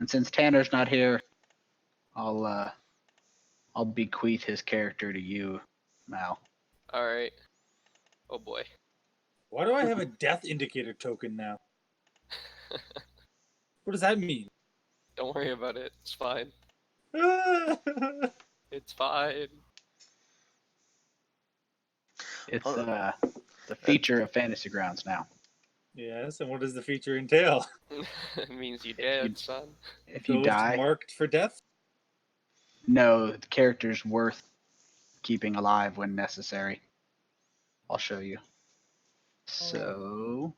And since Tanner's not here, I'll bequeath his character to you, Mal. All right. Oh boy. Why do I have a death indicator token now? What does that mean? Don't worry about it. It's fine. It's fine. It's the feature of Fantasy Grounds now. Yes, and what does the feature entail? It means you dead, son. If you Ghost die, marked for death? no, the character's worth keeping alive when necessary. I'll show you. So,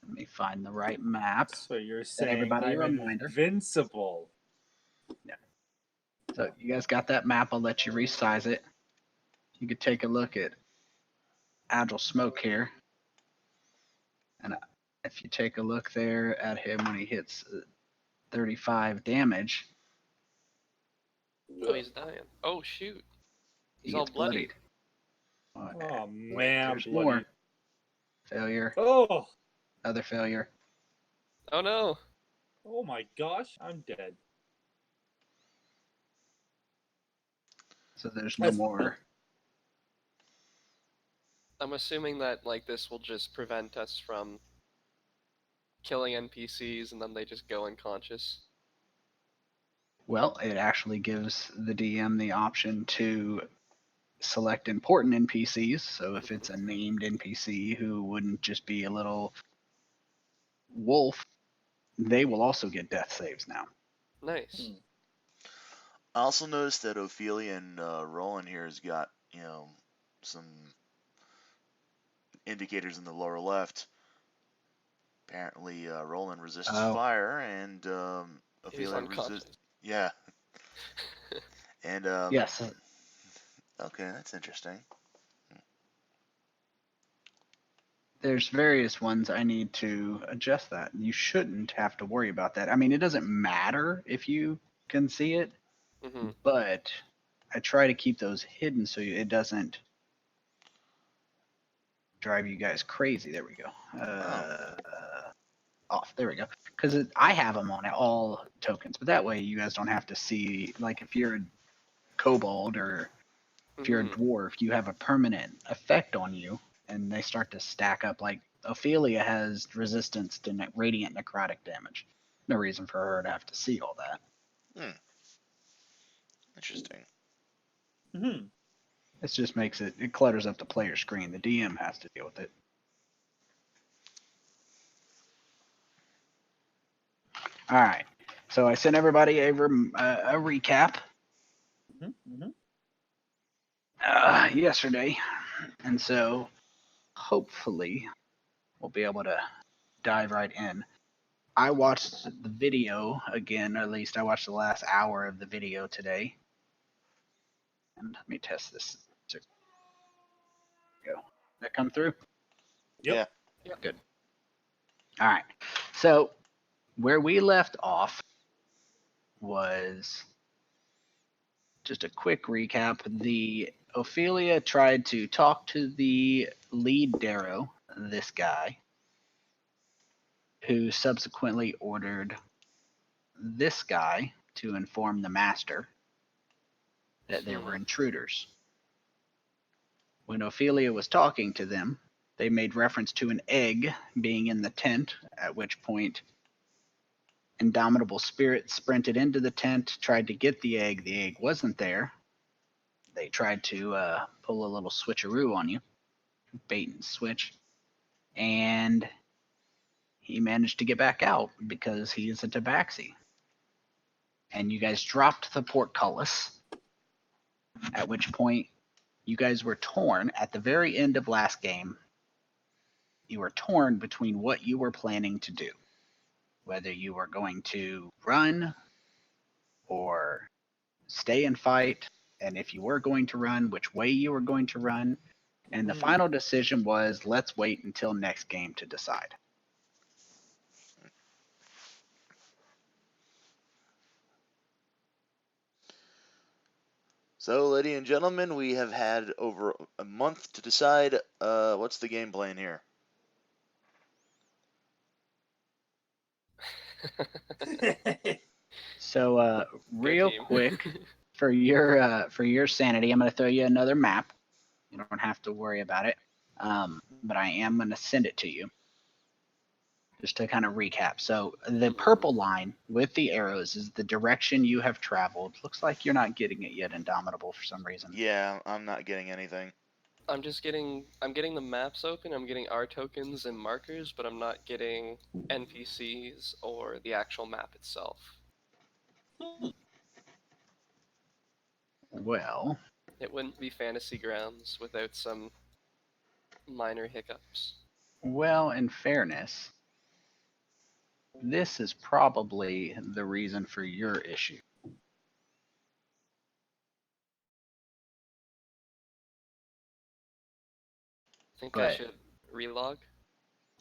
let me find the right map. So you're Send saying everybody a I'm reminder. invincible. So you guys got that map. I'll let you resize it. You could take a look at Agile Smoke here. And if you take a look there at him when he hits 35 damage, Oh, he's dying. Oh shoot. he He's all gets bloody. bloodied. Oh Wait, man, there's bloody. more. Failure. Oh, Another failure. Oh no. oh my gosh, I'm dead. So there's no That's- more. I'm assuming that like this will just prevent us from killing NPCs and then they just go unconscious. Well, it actually gives the DM the option to select important NPCs. So if it's a named NPC who wouldn't just be a little wolf, they will also get death saves now. Nice. I also noticed that Ophelia and Rolen here has got, some indicators in the lower left. Apparently, Rolen resists fire, and Ophelia resists. Yeah. And Yes. Okay, that's interesting. There's various ones I need to adjust that. You shouldn't have to worry about that. I mean, it doesn't matter if you can see it, but I try to keep those hidden so it doesn't drive you guys crazy. There we go. Off. There we go. Because I have them on all tokens, but that way you guys don't have to see. Like if you're a kobold or if you're a dwarf, you have a permanent effect on you, and they start to stack up. Like Ophelia has resistance to radiant necrotic damage. No reason for her to have to see all that. Interesting. This just makes it clutters up the player screen. The DM has to deal with it. All right. So I sent everybody a recap yesterday, and so hopefully we'll be able to dive right in. I watched the video again, or at least I watched the last hour of the video today. And let me test this. Go. Did that come through? Yep. Yeah. Good. All right. So where we left off was just a quick recap. The Ophelia tried to talk to the lead Darrow, this guy, who subsequently ordered this guy to inform the master that there were intruders. When Ophelia was talking to them, they made reference to an egg being in the tent, at which point Indomitable Spirit sprinted into the tent, tried to get the egg. The egg wasn't there. They tried to pull a little switcheroo on you, bait and switch, and he managed to get back out because he is a Tabaxi. And you guys dropped the portcullis, at which point you guys were torn at the very end of last game. You were torn between what you were planning to do, whether you were going to run or stay and fight, and if you were going to run, which way you were going to run. And the final decision was, let's wait until next game to decide. So, ladies and gentlemen, we have had over a month to decide what's the game plan here. So, Good real team. quick, for your sanity, I'm going to throw you another map. You don't have to worry about it, but I am going to send it to you just to kind of recap. So the purple line with the arrows is the direction you have traveled. Looks like you're not getting it yet, Indomitable, for some reason. Yeah, I'm not getting anything. I'm getting the maps open, I'm getting R tokens and markers, but I'm not getting NPCs or the actual map itself. Well, It wouldn't be Fantasy Grounds without some minor hiccups. in fairness, this is probably the reason for your issue. Think I But should relog?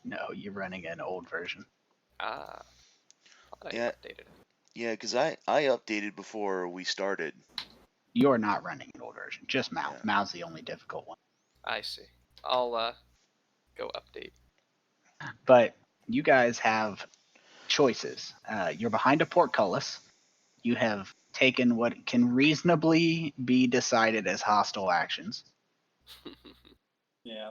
no, you're running an old version. Ah, thought I Yeah. updated it. Yeah, because I updated before we started. You're not running an old version, just Mal. Yeah. Mal's the only difficult one. I see. I'll go update. But you guys have choices. You're behind a portcullis. You have taken what can reasonably be decided as hostile actions. Yeah.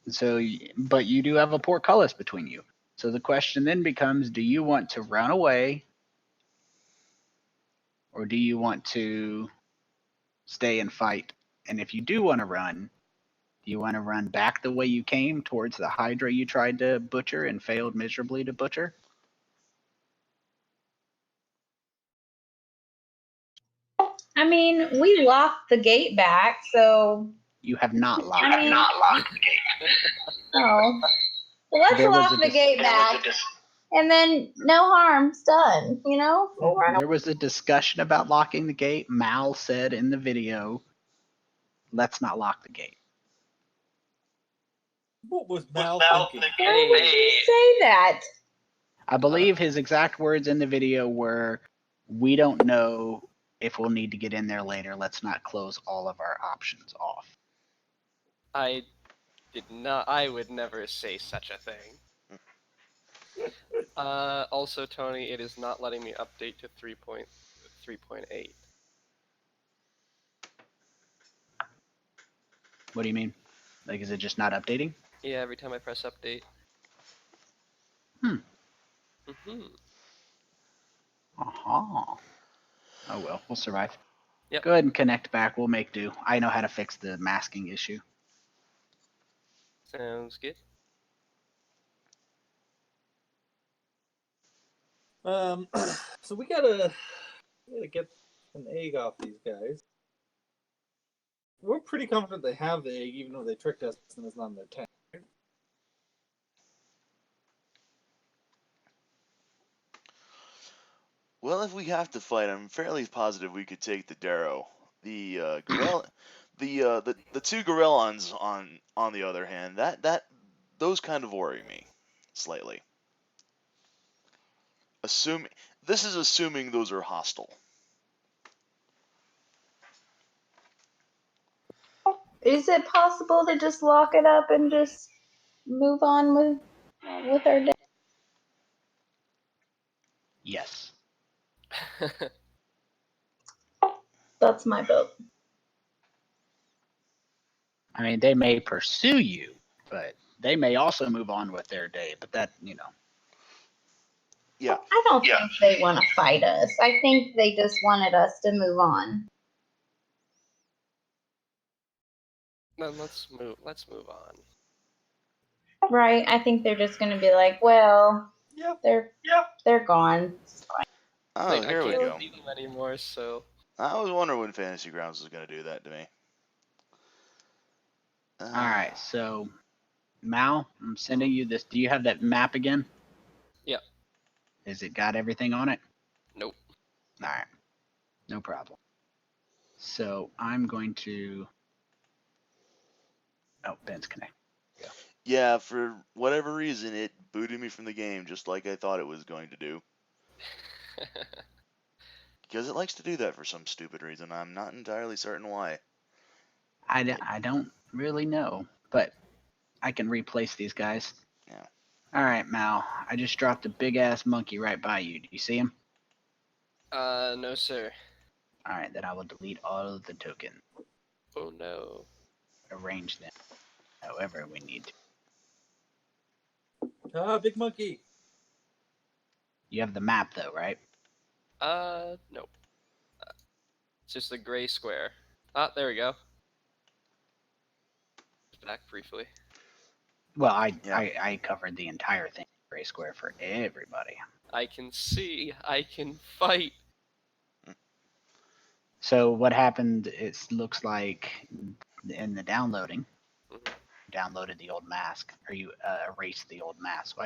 So, but you do have a portcullis between you. So the question then becomes: do you want to run away, or do you want to stay and fight? And if you do want to run, do you want to run back the way you came towards the Hydra you tried to butcher and failed miserably to butcher? I mean, we locked the gate back, so. You have not locked. I mean, not locked the gate. Oh. Well, let's There was lock the gate back, and then no harm's done, you know? We'll run There was a discussion about locking the gate. Mal said in the video, let's not lock the gate. What was Mal thinking? Why would you say that? I believe his exact words in the video were, we don't know if we'll need to get in there later. Let's not close all of our options off. I would never say such a thing. Also, Tony, it is not letting me update to 3.8. What do you mean? Like, is it just not updating? Yeah, every time I press update. Hmm. Mm-hmm. Oh well, we'll survive. Yep. Go ahead and connect back. We'll make do. I know how to fix the masking issue. Sounds good. So we gotta get an egg off these guys. We're pretty confident they have the egg, even though they tricked us and it's not in their tank. Well, if we have to fight, I'm fairly positive we could take the Darrow. The the two Gorillons on the other hand, those kind of worry me slightly. This is assuming those are hostile. Is it possible to just lock it up and just move on with our day? Yes. That's my vote. I mean, they may pursue you, but they may also move on with their day. But that, Yeah. I don't think they want to fight us. I think they just wanted us to move on. Then let's move on. Right? I think they're just going to be like, well, they're gone. Oh, Like, here I we can't go. see them anymore, so I was wondering when Fantasy Grounds was going to do that to me. All right. So, Mal, I'm sending you this. Do you have that map again? Yep. Has it got everything on it? Nope. All right. No problem. So I'm going to. Oh, Ben's connected. Yeah, for whatever reason, it booted me from the game just like I thought it was going to do. Because it likes to do that for some stupid reason. I'm not entirely certain why. I don't really know, but I can replace these guys. Yeah. All right, Mal. I just dropped a big ass monkey right by you. Do you see him? No, sir. All right, then I will delete all of the tokens. Oh no. Arrange them however we need to. Ah, big monkey. You have the map though, right? Nope. It's just a gray square. Ah, there we go. Back briefly. Well, Yeah. I covered the entire thing, gray square for everybody. I can see. I can fight. So what happened? It looks like in the downloading, Mhm. downloaded the old mask, or you erased the old mask. So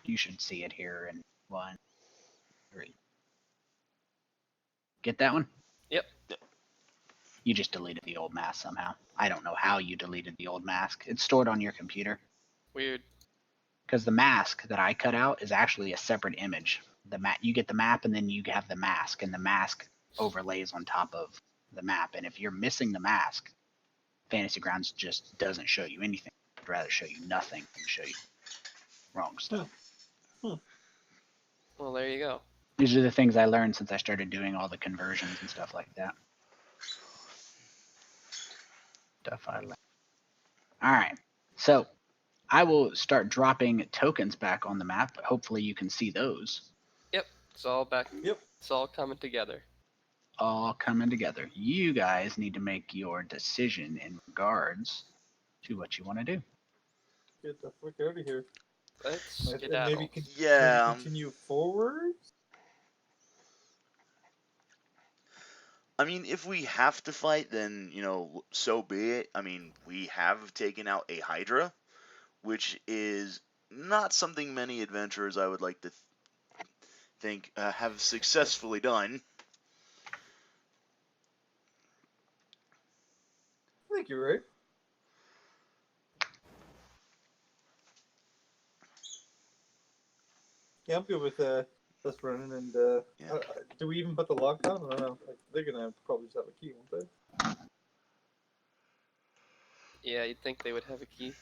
you should see it here in 1, 3. Get that one? Yep. You just deleted the old mask somehow. I don't know how you deleted the old mask. It's stored on your computer. Weird. Because the mask that I cut out is actually a separate image. You get the map, and then you have the mask, and the mask overlays on top of the map. And if you're missing the mask, Fantasy Grounds just doesn't show you anything. I'd rather show you nothing than show you wrong stuff. Well, there you go. These are the things I learned since I started doing all the conversions and stuff like that. Stuff I learned. All right, so I will start dropping tokens back on the map. Hopefully you can see those Yep. It's all back. Yep. It's all coming together. all coming together. You guys need to make your decision in regards to what you want to do. Get the fuck out of here. Let's And skedaddle. maybe Yeah. continue forward. I mean, if we have to fight, then, so be it. I mean, we have taken out a Hydra, which is not something many adventurers, I would like to think, have successfully done. I think you're right. Yeah, I'm good with us running. And Yeah. do we even put the lock down? I don't know. Like, they're gonna probably just have a key, won't they? Yeah, you'd think they would have a key.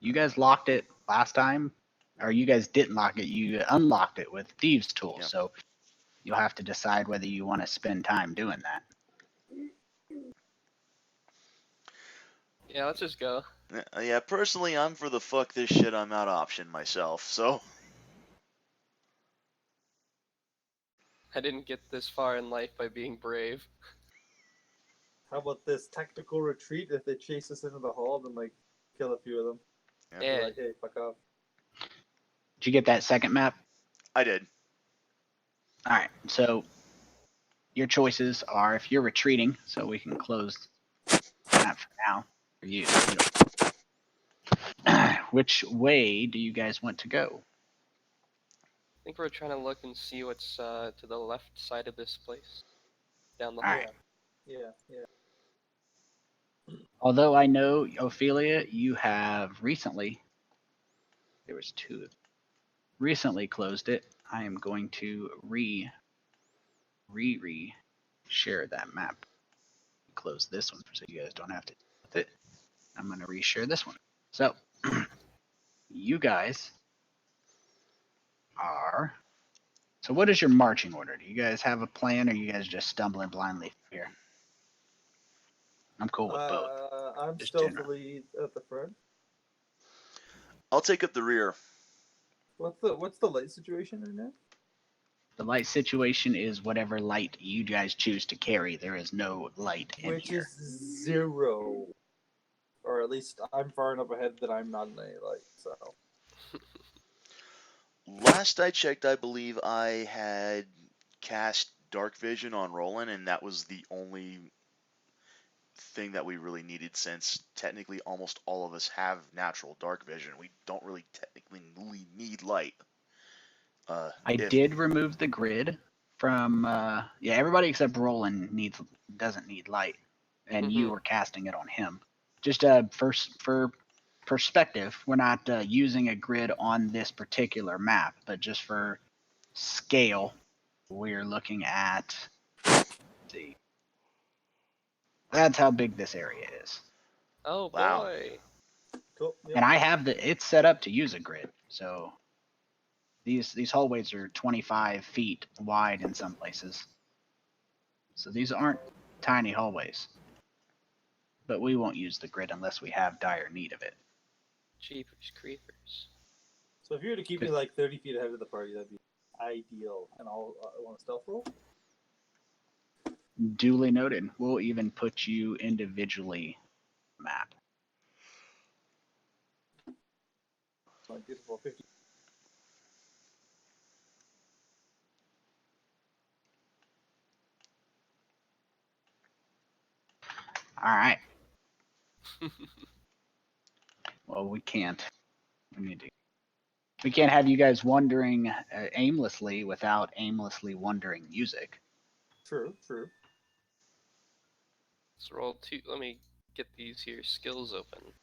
You guys locked it last time, or you guys didn't lock it. You unlocked it with Thieves' Tool. Yep. So you'll have to decide whether you want to spend time doing that. Yeah, let's just go. Yeah, personally, I'm for the fuck this shit, I'm out option myself, so. I didn't get this far in life by being brave. How about this tactical retreat? If they chase us into the hall, then like kill a few of them. Yeah. Be Yeah. like, hey, fuck off. Did you get that second map? I did. All right. So your choices are if you're retreating, so we can close that for now for you. Which way do you guys want to go? I think we're trying to look and see what's to the left side of this place. Down the All hall. right. Yeah. Although I know, Ophelia, you have recently, there was 2, recently closed it. I am going to share that map. Close this one so you guys don't have to deal with it. I'm going to reshare this one. So, you guys are. So, what is your marching order? Do you guys have a plan, or are you guys just stumbling blindly here? I'm cool with both. I'm Just stealthily at the front. I'll take up the rear. What's the light situation right now? The light situation is whatever light you guys choose to carry. There is no light in Which here. is 0. Or at least I'm far enough ahead that I'm not in any light, so. Last I checked, I believe I had cast Dark Vision on Rolen, and that was the only thing that we really needed, since technically almost all of us have natural Dark Vision. We don't really technically need light. I did remove the grid from everybody except Roland doesn't need light, and you were casting it on him. Just for perspective, we're not using a grid on this particular map, but just for scale, we're looking at. Let's see, that's how big this area is. Oh Wow. boy. Cool. Yep. And I have it's set up to use a grid. So these hallways are 25 feet wide in some places. So these aren't tiny hallways. But we won't use the grid unless we have dire need of it. Jeepers creepers. So if you were to keep me like 30 feet ahead of the party, that'd be ideal. And I'll want a stealth roll. Duly noted. We'll even put you individually map. My beautiful 50. All right. Well, we can't. We can't have you guys wandering aimlessly without aimlessly wandering music. True. Let's roll 2. Let me get these here skills open.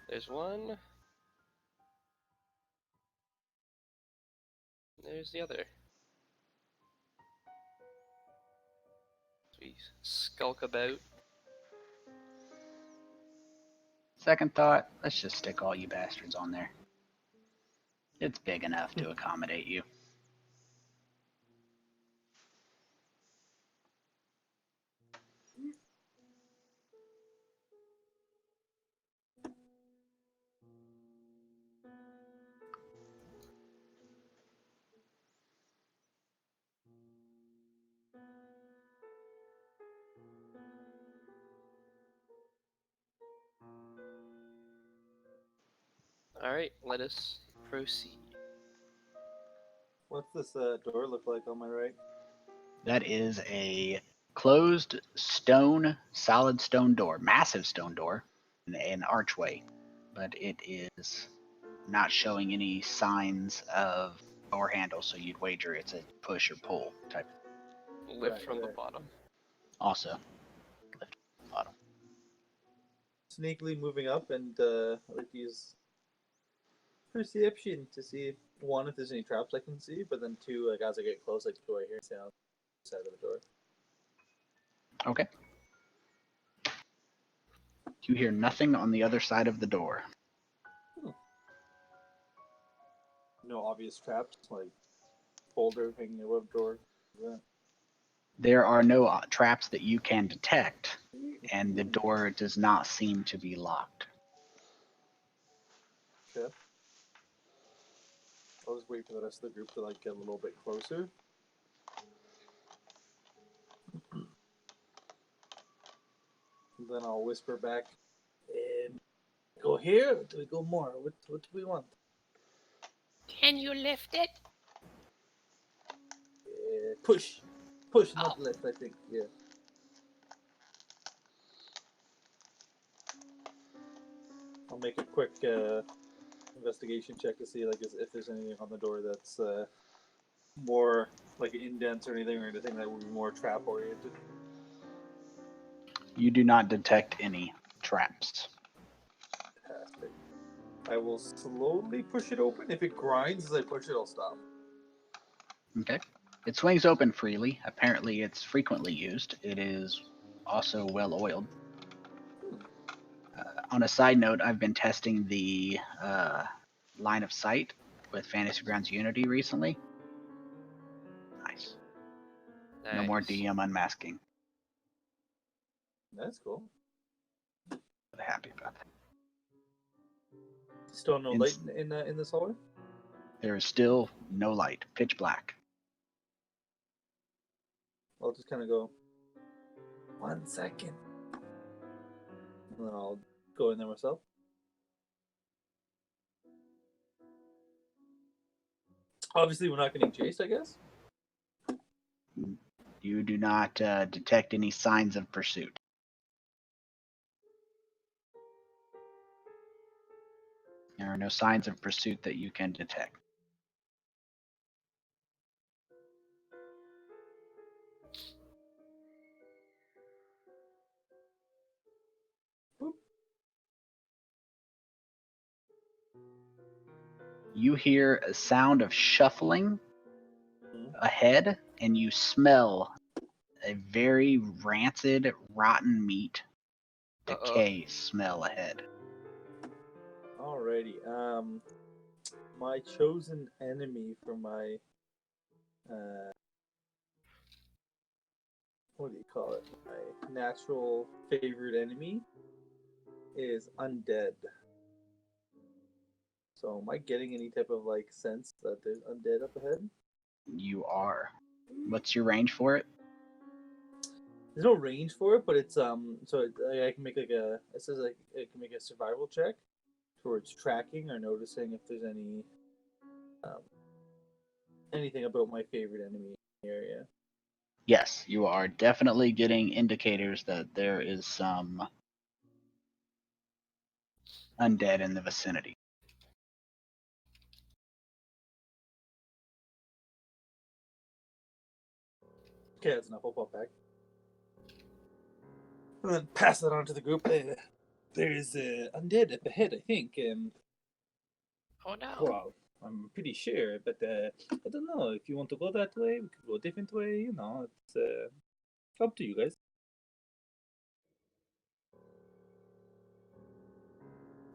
There's one. There's the other. We skulk about. Second thought, let's just stick all you bastards on there. It's big enough to accommodate you. Alright, let us proceed. What's this door look like on my right? That is a closed stone, solid stone door, massive stone door, an archway, but it is not showing any signs of door handle, so you'd wager it's a push or pull type. Lift Right, from the right. bottom. Also, lift from the bottom. Sneakily moving up and like use perception to see if one, if there's any traps I can see, but then two, like as I get close, like do I hear sound side of the door? Okay. You hear nothing on the other side of the door. No obvious traps, like folder hanging above door. Yeah. There are no traps that you can detect, and the door does not seem to be locked. Okay. I'll just wait for the rest of the group to like get a little bit closer. And then I'll whisper back. Go here or do we go more? What do we want? Can you lift it? Push, not lift. I think. Yeah. I'll make a quick investigation check to see like if there's anything on the door that's more like indents or anything that would be more trap oriented. You do not detect any traps. Fantastic. I will slowly push it open. If it grinds as I push it, I'll stop. Okay. It swings open freely. Apparently, it's frequently used. It is also well oiled. On a side note, I've been testing the line of sight with Fantasy Grounds Unity recently. Nice. No more DM unmasking. That's cool. I'm happy about that. Still no light in this hallway? There is still no light. Pitch black. I'll just kind of go 1 second. And then I'll go in there myself. Obviously, we're not getting chased, I guess. You do not detect any signs of pursuit. There are no signs of pursuit that you can detect. You hear a sound of shuffling ahead, and you smell a very rancid, rotten meat, Uh-oh. decay smell ahead. Alrighty. My chosen enemy for my what do you call it? My natural favorite enemy is undead. So am I getting any type of like sense that there's undead up ahead? You are. What's your range for it? There's no range for it, but it's so I can make like a it says like I can make a survival check towards tracking or noticing if there's any anything about my favorite enemy area. Yes, you are definitely getting indicators that there is some undead in the vicinity. Okay, that's enough. I'll pop back. And then pass that on to the group. There's undead up ahead, I think. Oh no. Well, I'm pretty sure, but I don't know. If you want to go that way, we could go a different way. You know, it's up to you guys.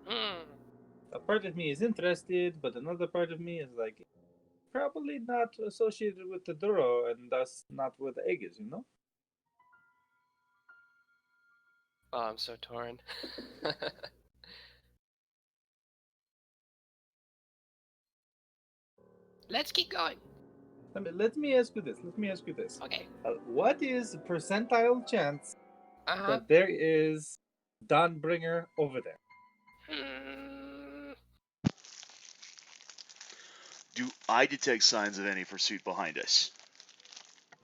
Hmm. A part of me is interested, but another part of me is like probably not associated with the Duro, and thus not where the egg is. You know. Oh, I'm so torn. Let's keep going. Let me ask you this. Okay. What is the percentile chance Uh-huh. that there is Dawnbringer over there? Hmm. Do I detect signs of any pursuit behind us?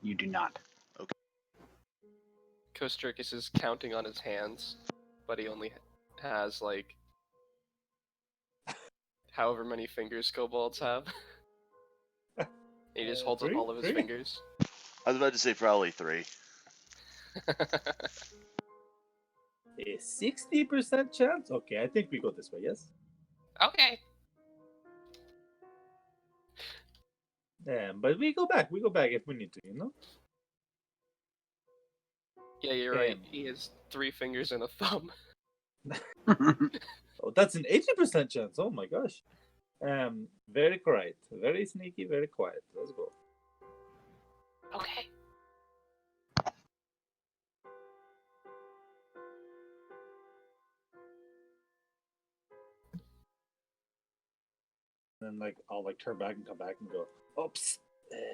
You do not. Kosjurkis is counting on his hands, but he only has like however many fingers kobolds have. He just holds up Three? all of his Three? fingers. I was about to say probably 3. A 60% chance? Okay, I think we go this way, yes? Okay. But we go back if we need to, you know? Yeah, you're right. He has 3 fingers and a thumb. Oh, that's an 80% chance. Oh my gosh. Very quiet. Very sneaky, very quiet. Let's go. Okay. Then like I'll like turn back and come back and go, oops,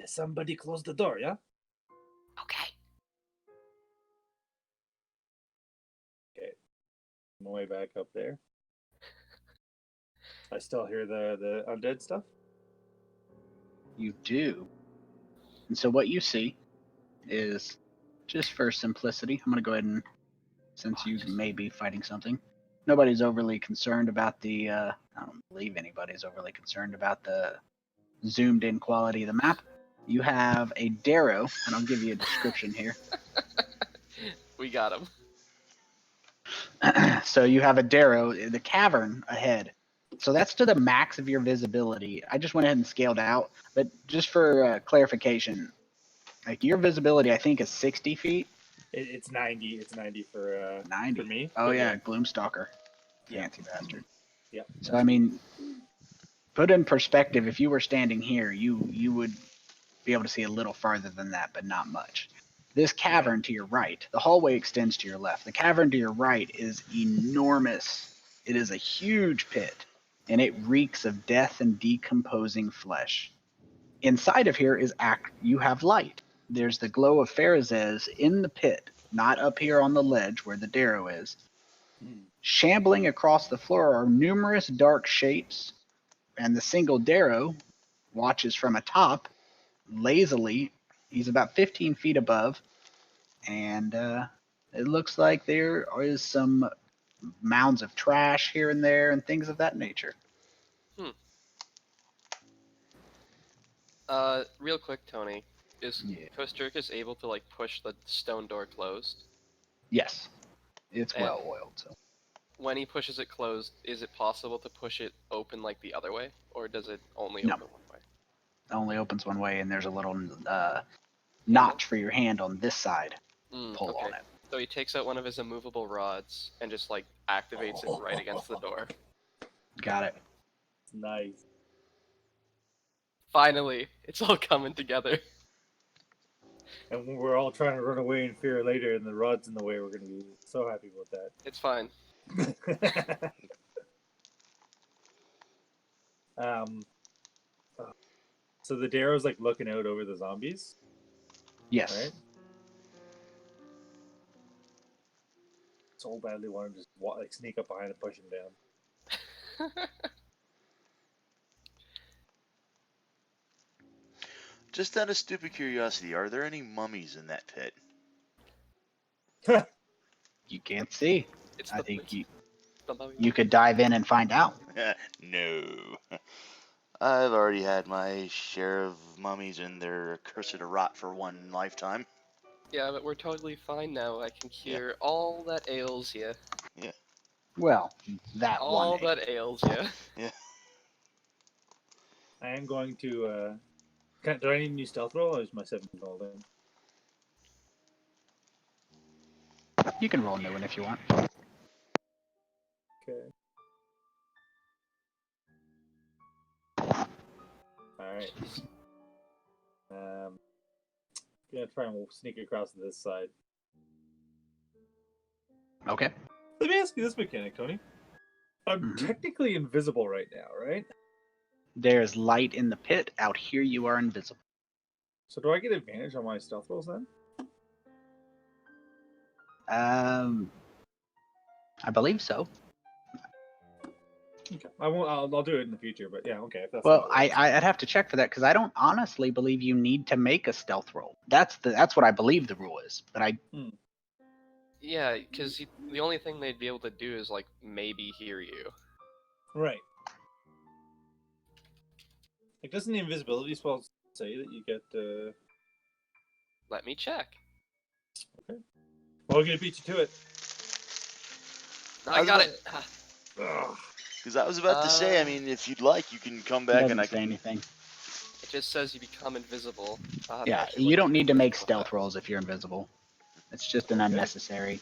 somebody close the door, yeah? Okay. Okay. On my way back up there. I still hear the undead stuff. You do. And so what you see is, just for simplicity, I'm going to go ahead and, since you may be fighting something, nobody's overly concerned about the, I don't believe anybody's overly concerned about the zoomed in quality of the map. You have a Darrow, and I'll give you a description here. We got him. So you have a Darrow, the cavern ahead. So that's to the max of your visibility. I just went ahead and scaled out, but just for clarification, like your visibility, I think is 60 feet. It's 90. It's 90 for 90. for me. Oh But yeah, Gloomstalker, Yeah. fancy bastard. Yeah. So I mean, put in perspective, if you were standing here, you would be able to see a little farther than that, but not much. This cavern to your right, the hallway extends to your left. The cavern to your right is enormous. It is a huge pit, and it reeks of death and decomposing flesh. Inside of here is you have light. There's the glow of Pharazes in the pit, not up here on the ledge where the Darrow is. Shambling across the floor are numerous dark shapes, and the single Darrow watches from atop lazily. He's about 15 feet above, and it looks like there is some mounds of trash here and there and things of that nature. Real quick, Tony. Is Yeah. Kosjurkis able to like push the stone door closed? Yes, it's And well oiled. So when he pushes it closed, is it possible to push it open like the other way, or does it only No. open one way? it only opens one way, and there's a little notch for your hand on this side. Pull Okay. on it. So he takes out one of his immovable rods and just like activates it right against the door. Got it. Nice. Finally, it's all coming together. And when we're all trying to run away in fear later and the rod's in the way, we're going to be so happy about It's fine. that. So the Darrow's like looking out over the zombies, Yes. right? So badly want to just like sneak up behind and push him down. Just out of stupid curiosity, are there any mummies in that pit? You can't see. It's I the, think it's you the mummy. you could dive in and find out. No. I've already had my share of mummies and they're cursed to rot for one lifetime. Yeah, but we're totally fine now. I can cure all that ails you. Yeah. Well, that All one. that ails you. Yeah. I am going to. Do I need a new stealth roll, or is my 7 rolled in? You can roll a new one if you want. Okay. Alright. Gonna try and sneak across to this side. Okay. Let me ask you this mechanic, Tony. I'm Mhm. technically invisible right now, right? There's light in the pit. Out here, you are invisible. So do I get advantage on my stealth rolls then? I believe so. Okay. I won't. I'll do it in the future, but yeah, okay. If that's Well, how it works. I'd have to check for that because I don't honestly believe you need to make a stealth roll. That's what I believe the rule is. But I Yeah, because the only thing they'd be able to do is like maybe hear you. Right. Like, doesn't the invisibility spell say that you get? Let me check. Okay. Well, I'm gonna beat you to it. I got it. Ugh. Because I was about to say, I mean, if you'd like, you can come it back doesn't and I say can. anything. It just says you become invisible. I'll have to Yeah, actually you look don't need to make at stealth that. rolls if you're invisible. It's just an Okay. unnecessary.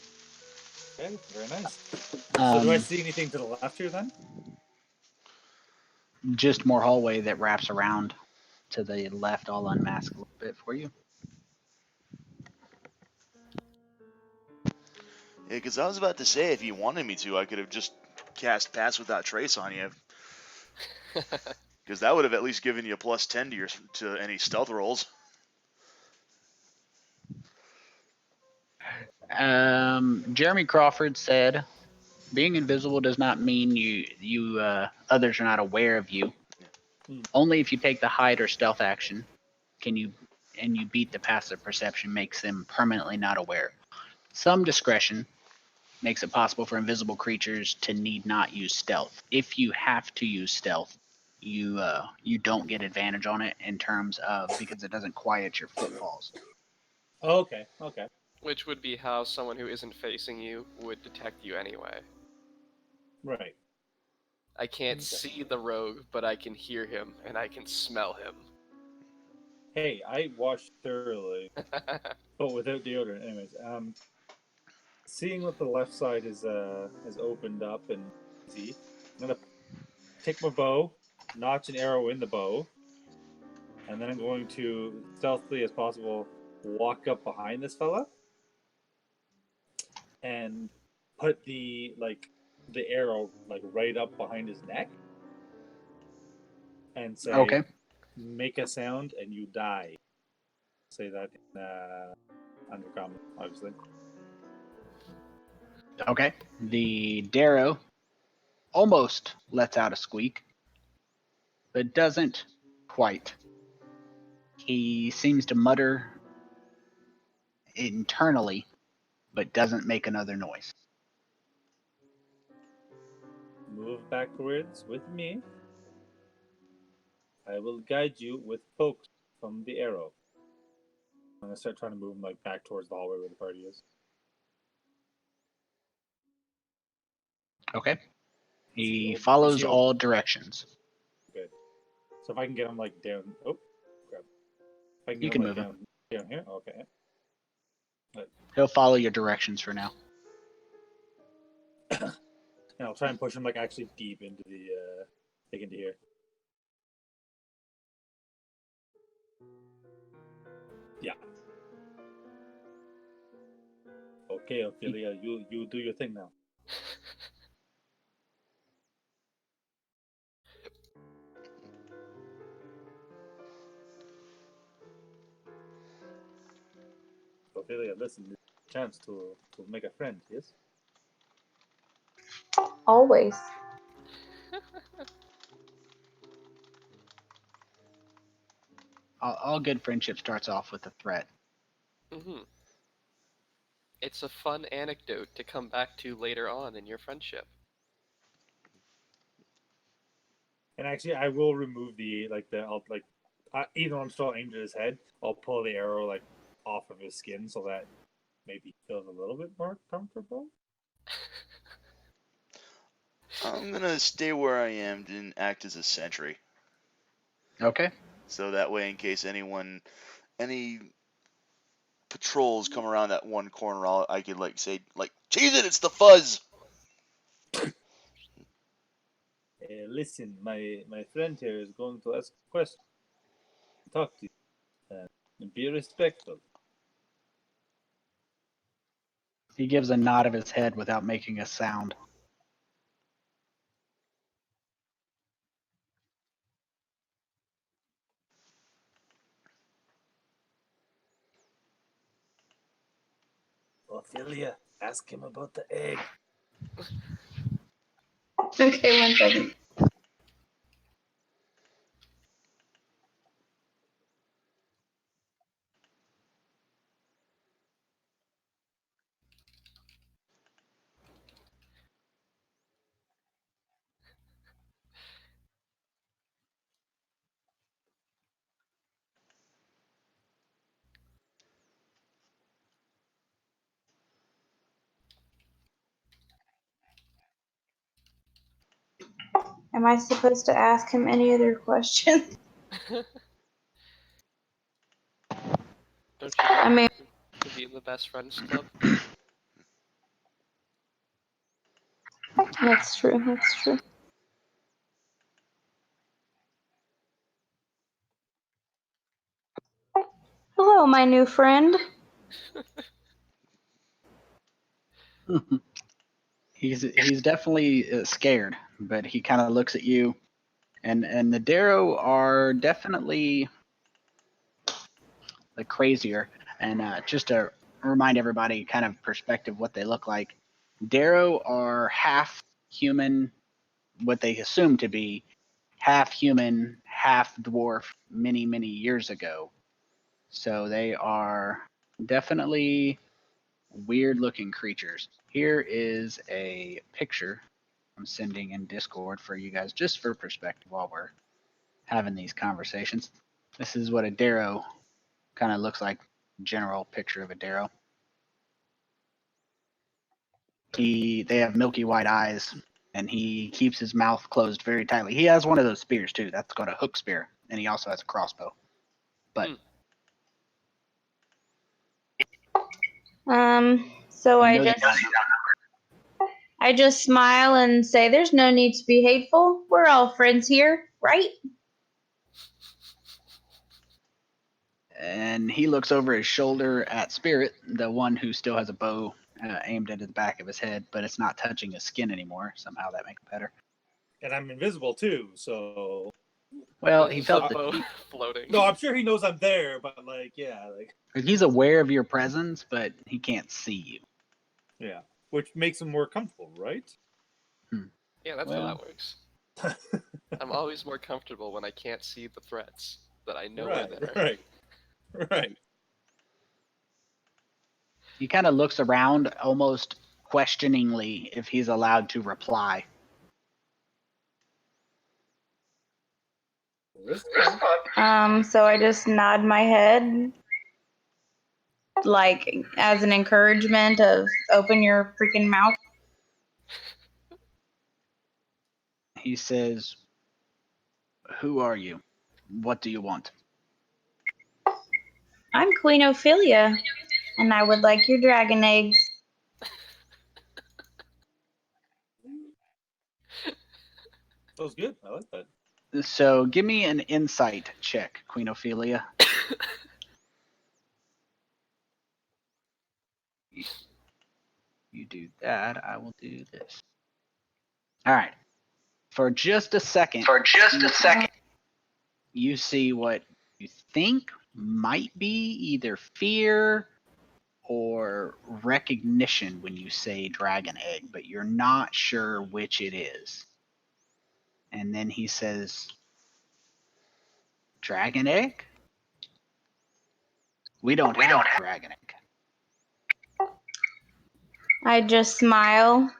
Okay, very nice. So do I Um, see anything to the left here then? just more hallway that wraps around to the left. I'll unmask a little bit for you. Yeah, because I was about to say, if you wanted me to, I could have just cast Pass Without Trace on you. Because that would have at least given you a +10 to any stealth rolls. Jeremy Crawford said, "Being invisible does not mean you others are not aware of you. Only if you take the hide or stealth action can you beat the passive perception makes them permanently not aware. Some discretion makes it possible for invisible creatures to need not use stealth. If you have to use stealth, you don't get advantage on it in terms of because it doesn't quiet your footfalls." Oh, okay. Okay. Which would be how someone who isn't facing you would detect you anyway. Right. I can't Okay. see the rogue, but I can hear him and I can smell him. Hey, I washed thoroughly, but without deodorant. Anyways, seeing that the left side is opened up and easy, I'm gonna take my bow, notch an arrow in the bow, and then I'm going to stealthily as possible walk up behind this fella and put the arrow right up behind his neck and say, Okay. "Make a sound and you die." Say that in undercommon, obviously. Okay. The Darrow almost lets out a squeak, but doesn't quite. He seems to mutter internally, but doesn't make another noise. Move backwards with me. I will guide you with pokes from the arrow. I'm gonna start trying to move him back towards the hallway where the party is. Okay. He You follows see how all directions. good. So if I can get him down, oh crap! If I can You get can him move him. down Down here? Okay. He'll follow your directions for now. And I'll try and push him like actually deep into the like into here. Yeah. Okay, Ophelia, you do your thing now. Ophelia, listen, this is a chance to make a friend, yes? Always. All good friendship starts off with a threat. Mm-hmm. It's a fun anecdote to come back to later on in your friendship. And actually, I will remove even though I'm still aimed at his head, I'll pull the arrow like off of his skin so that maybe he feels a little bit more comfortable. I'm gonna stay where I am and act as a sentry. Okay. So that way, in case any patrols come around that one corner, I could say, cheese it, it's the fuzz! Listen, my friend here is going to ask a question. Talk to you. Be respectful. He gives a nod of his head without making a sound. Ophelia, ask him about the egg. Okay, 1 second. Am I supposed to ask him any other questions? Don't you I want mean, to be in the best friends club? that's true. That's true. Hello, my new friend. He's definitely scared, but he kind of looks at you, and the Darrow are definitely crazier. And just to remind everybody, kind of perspective, what they look like. Darrow are half human, what they assume to be half human, half dwarf, many years ago. So they are definitely weird-looking creatures. Here is a picture I'm sending in Discord for you guys, just for perspective while we're having these conversations. This is what a Darrow kind of looks like. General picture of a Darrow. They have milky white eyes, and he keeps his mouth closed very tightly. He has one of those spears too. That's called a hook spear, and he also has a crossbow. But So you know that I just smile and say, "There's no need to be hateful. We're all friends here, right?" and he looks over his shoulder at Spirit, the one who still has a bow aimed at the back of his head, but it's not touching his skin anymore. Somehow that makes it better. And I'm invisible too, so. Well, he felt the bow that floating. No, I'm sure he knows I'm there, but he's aware of your presence, but he can't see you. Yeah, which makes him more comfortable, right? Yeah, that's how that works. I'm always more comfortable when I can't see the threats that I know are there. Right. He kind of looks around almost questioningly if he's allowed to reply. So I just nod my head, like as an encouragement of open your freaking mouth. He says, "Who are you? What do you want?" I'm Queen Ophelia, and I would like your dragon eggs. That was good. I like that. So give me an insight check, Queen Ophelia. You do that, I will do this. All right. For just a second, you see what you think might be either fear or recognition when you say dragon egg, but you're not sure which it is. And then he says, dragon egg? We don't have dragon egg. I just smile,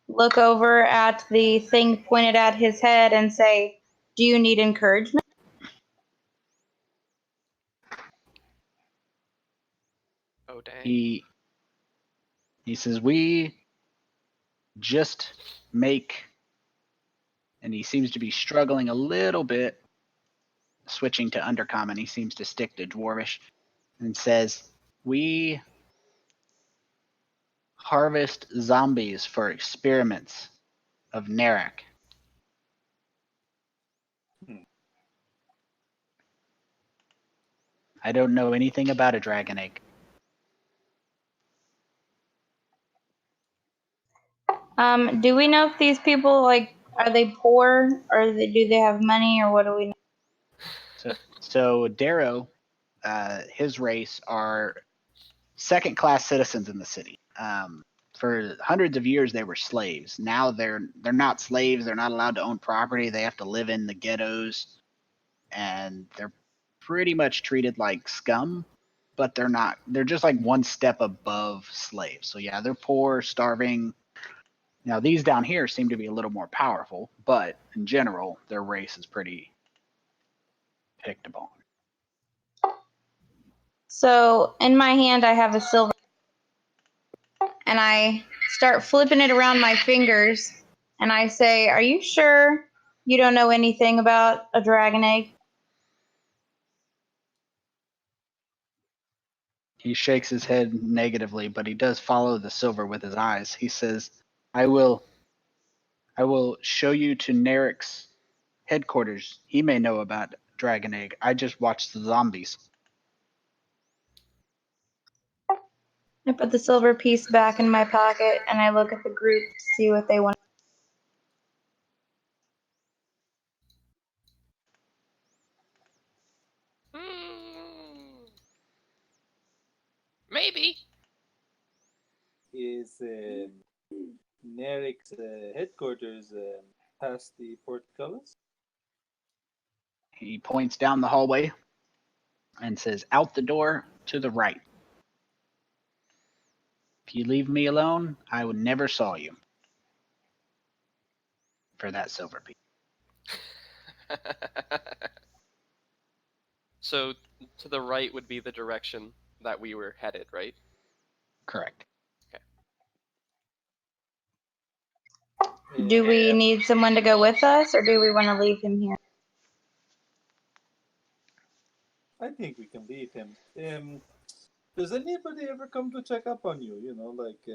look over at the thing pointed at his head, and say, "Do you need encouragement?" Oh dang. He says, we just make, and he seems to be struggling a little bit, switching to undercommon. He seems to stick to dwarvish, and says, we harvest zombies for experiments of Narek. I don't know anything about a dragon egg. Do we know if these people, like, are they poor, or do they have money, or what do we know? So Darrow, his race are second-class citizens in the city. For hundreds of years, they were slaves. Now they're not slaves. They're not allowed to own property. They have to live in the ghettos, and they're pretty much treated like scum. But they're not. They're just like one step above slaves. So yeah, they're poor, starving. Now these down here seem to be a little more powerful, but in general, their race is pretty picked upon. So in my hand, I have a silver, and I start flipping it around my fingers, and I say, "Are you sure you don't know anything about a dragon egg?" He shakes his head negatively, but he does follow the silver with his eyes. He says, I will show you to Narek's headquarters. He may know about Dragon Egg. I just watched the zombies. I put the silver piece back in my pocket, and I look at the group to see what they want. Maybe. Is Nerek's headquarters past the portcullis? He points down the hallway and says, out the door to the right. If you leave me alone, I would never saw you for that silver piece. So to the right would be the direction that we were headed, right? Correct. Do we need someone to go with us, or do we want to leave him here? I think we can leave him. Does anybody ever come to check up on you? You know, like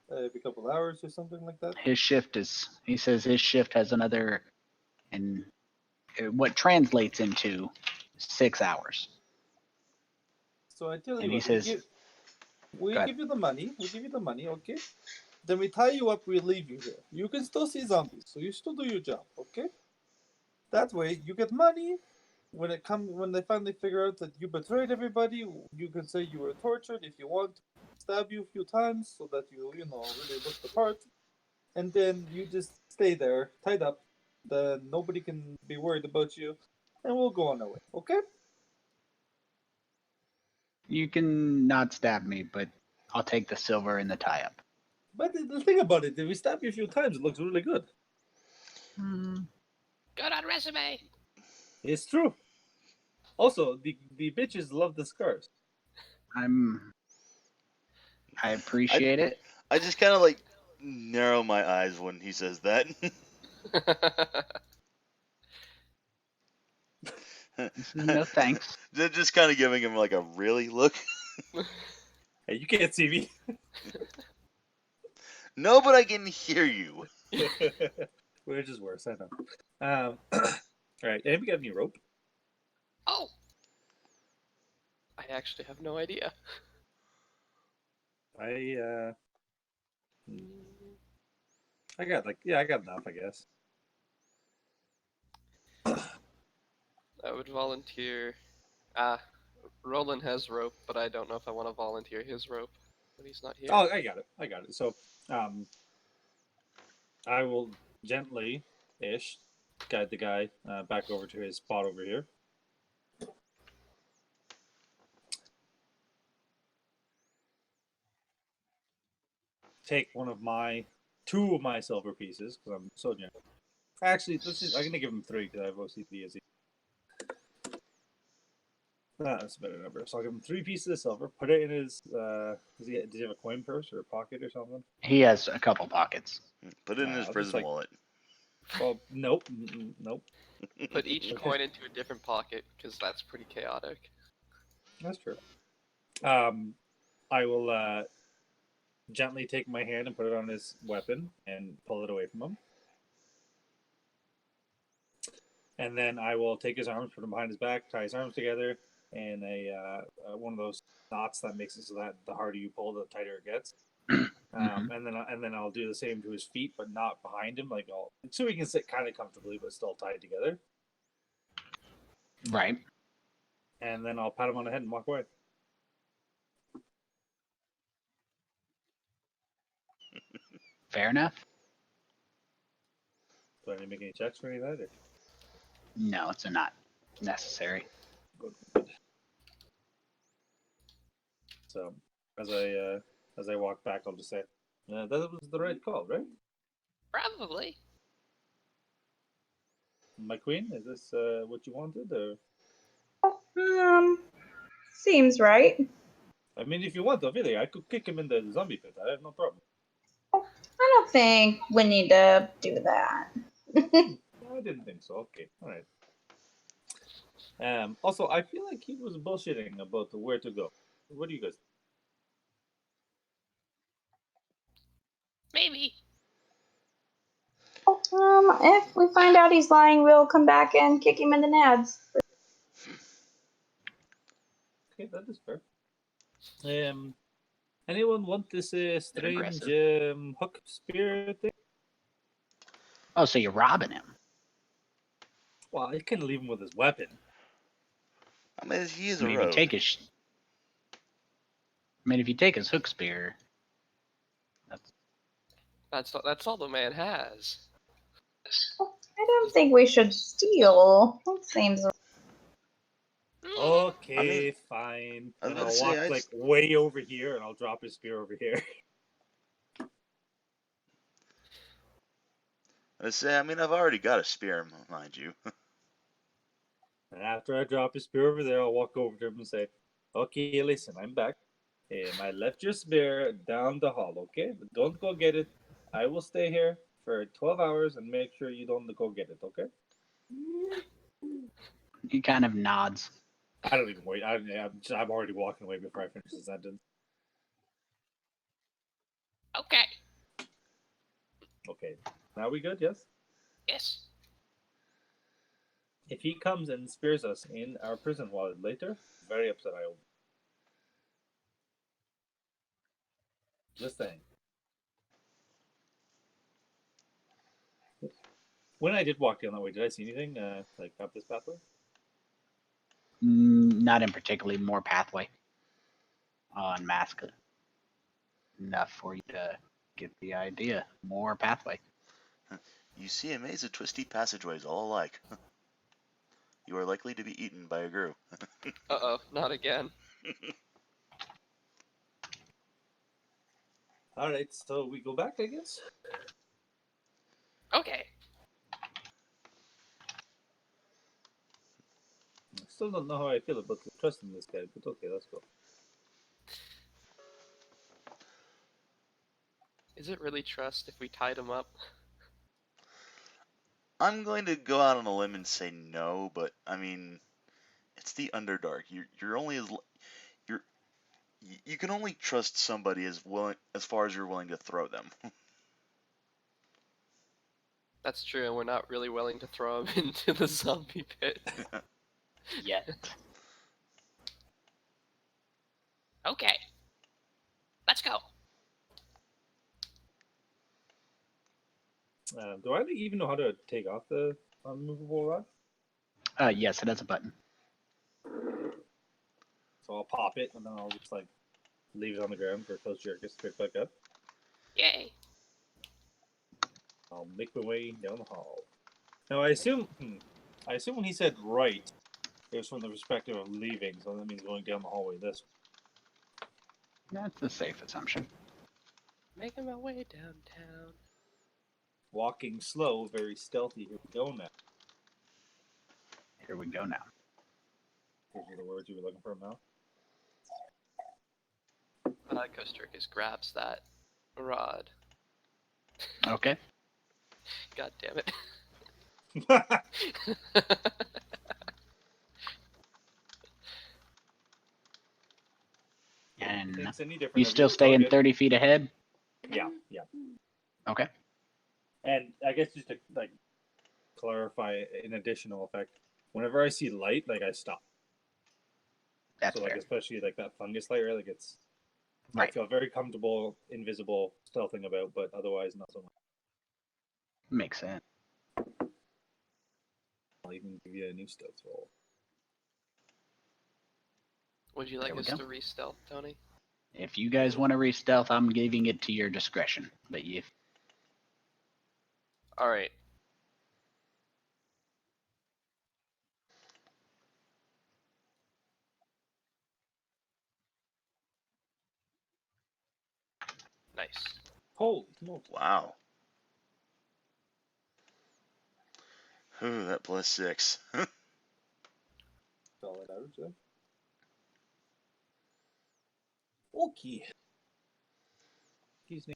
every couple hours or something like that? He says his shift has another, and what translates into 6 hours. So I tell And you he what, says, we Go give you the money. We give you the money, okay? Then we tie you up. We leave you here. You can still see zombies, so you still do your job, okay? That way, you get money. When they finally figure out that you betrayed everybody, you can say you were tortured if you want. Stab you a few times so that you really look the part, and then you just stay there tied up. Then nobody can be worried about you, and we'll go on our way, okay? you can not stab me, but I'll take the silver and the tie-up. But the thing about it, if we stab you a few times, it looks really good. Good on resume. It's true. Also, the bitches love the scars. I appreciate it. I just kind of like narrow my eyes when he says that. No thanks. Just kind of giving him like a really look. Hey, you can't see me. No, but I can hear you. Which is worse, I know. Alright, anybody got any rope? Oh! I actually have no idea. I got I got enough, I guess. I would volunteer. Rolen has rope, but I don't know if I want to volunteer his rope when he's not here. Oh, I got it. So, I will gently-ish guide the guy back over to his spot over here. Take two of my silver pieces because I'm so generous. Actually, I'm gonna give him 3 because I have OCD as he. That's a better number. So I'll give him 3 pieces of silver. Put it in his. Does he have a coin purse or a pocket or something? He has a couple pockets. Put it in his I'll prison just, wallet. Well, nope, nope. Put each Okay. coin into a different pocket, because that's pretty chaotic. That's true. I will gently take my hand and put it on his weapon and pull it away from him. And then I will take his arms, put them behind his back, tie his arms together, and one of those knots that makes it so that the harder you pull, the tighter it gets. And then I'll do the same to his feet, but not behind him, so he can sit kind of comfortably, but still tied together. Right. And then I'll pat him on the head and walk away. Fair enough. Do I need to make any checks for any of that? Or? No, it's not necessary. Good. So as I walk back, I'll just say, that was the right call, right? Probably. My queen, is this what you wanted? Or? Seems right. I mean, if you want, Ophelia, I could kick him in the zombie pit. I have no problem. I don't think we need to do that. I didn't think so. Okay, all right. Also, I feel like he was bullshitting about where to go. What do you guys? Maybe. If we find out he's lying, we'll come back and kick him in the nads. Okay, that is fair. Anyone want this strange hook spear thing? Oh, so you're robbing him? Well, I can leave him with his weapon. I mean, he is I a mean, rogue. if you take his hook spear, That's all the man has. I don't think we should steal. That seems. Okay, fine. I was And about I'll to say, walk way over here, and I'll drop his spear over here. I mean, I've already got a spear, mind you. And after I drop his spear over there, I'll walk over to him and say, "Okay, listen, I'm back. I left your spear down the hall, okay? But don't go get it. I will stay here for 12 hours and make sure you don't go get it, okay?" he kind of nods. I don't even wait. I'm already walking away before I finish the sentence. Okay. Okay. Now we good, yes? Yes. If he comes and spears us in our prison wallet later, very upset I will. Just saying. When I did walk down that way, did I see anything up this pathway? Not in particularly more pathway on Mask. Enough for you to get the idea. More pathway. You see a maze of twisty passageways all alike. You are likely to be eaten by a grue. Uh-oh, not again. Alright, so we go back, I guess? Okay. I still don't know how I feel about trusting this guy, but okay, let's go. Is it really trust if we tied him up? I'm going to go out on a limb and say no, but I mean, It's the Underdark. You're only as you're you can only trust somebody as far as you're willing to throw them. That's true, and we're not really willing to throw him into the zombie pit. Yet. Okay. Let's go. Do I even know how to take off the unmovable rod? Yes, it has a button. So I'll pop it, and then I'll just like leave it on the ground for Kosjurkis to pick back up. Yay. I'll make my way down the hall. Now I assume when he said right, it was from the perspective of leaving, so that means going down the hallway this way. That's a safe assumption. Making my way downtown. Walking slow, very stealthy. Here we go now. Here we go now. Those are the words you were looking for, Mel. Kosjurkis grabs that rod. Okay. God damn it. And It's any different you of still your staying target. 30 feet ahead? Yeah. Okay. And I guess just to like clarify an additional effect, whenever I see light, like I stop. That's so like fair. especially like that fungus light, right? Like it's Right. I feel very comfortable, invisible, stealthing about, but otherwise not so much. Makes sense. I'll even give you a new stealth roll. Would you There like we us go. to re-stealth, Tony? If you guys want to re-stealth, I'm giving it to your discretion. But if Alright. Nice. Holy smoke. Wow. Ooh, that +6. Solid average there. Okay. His name.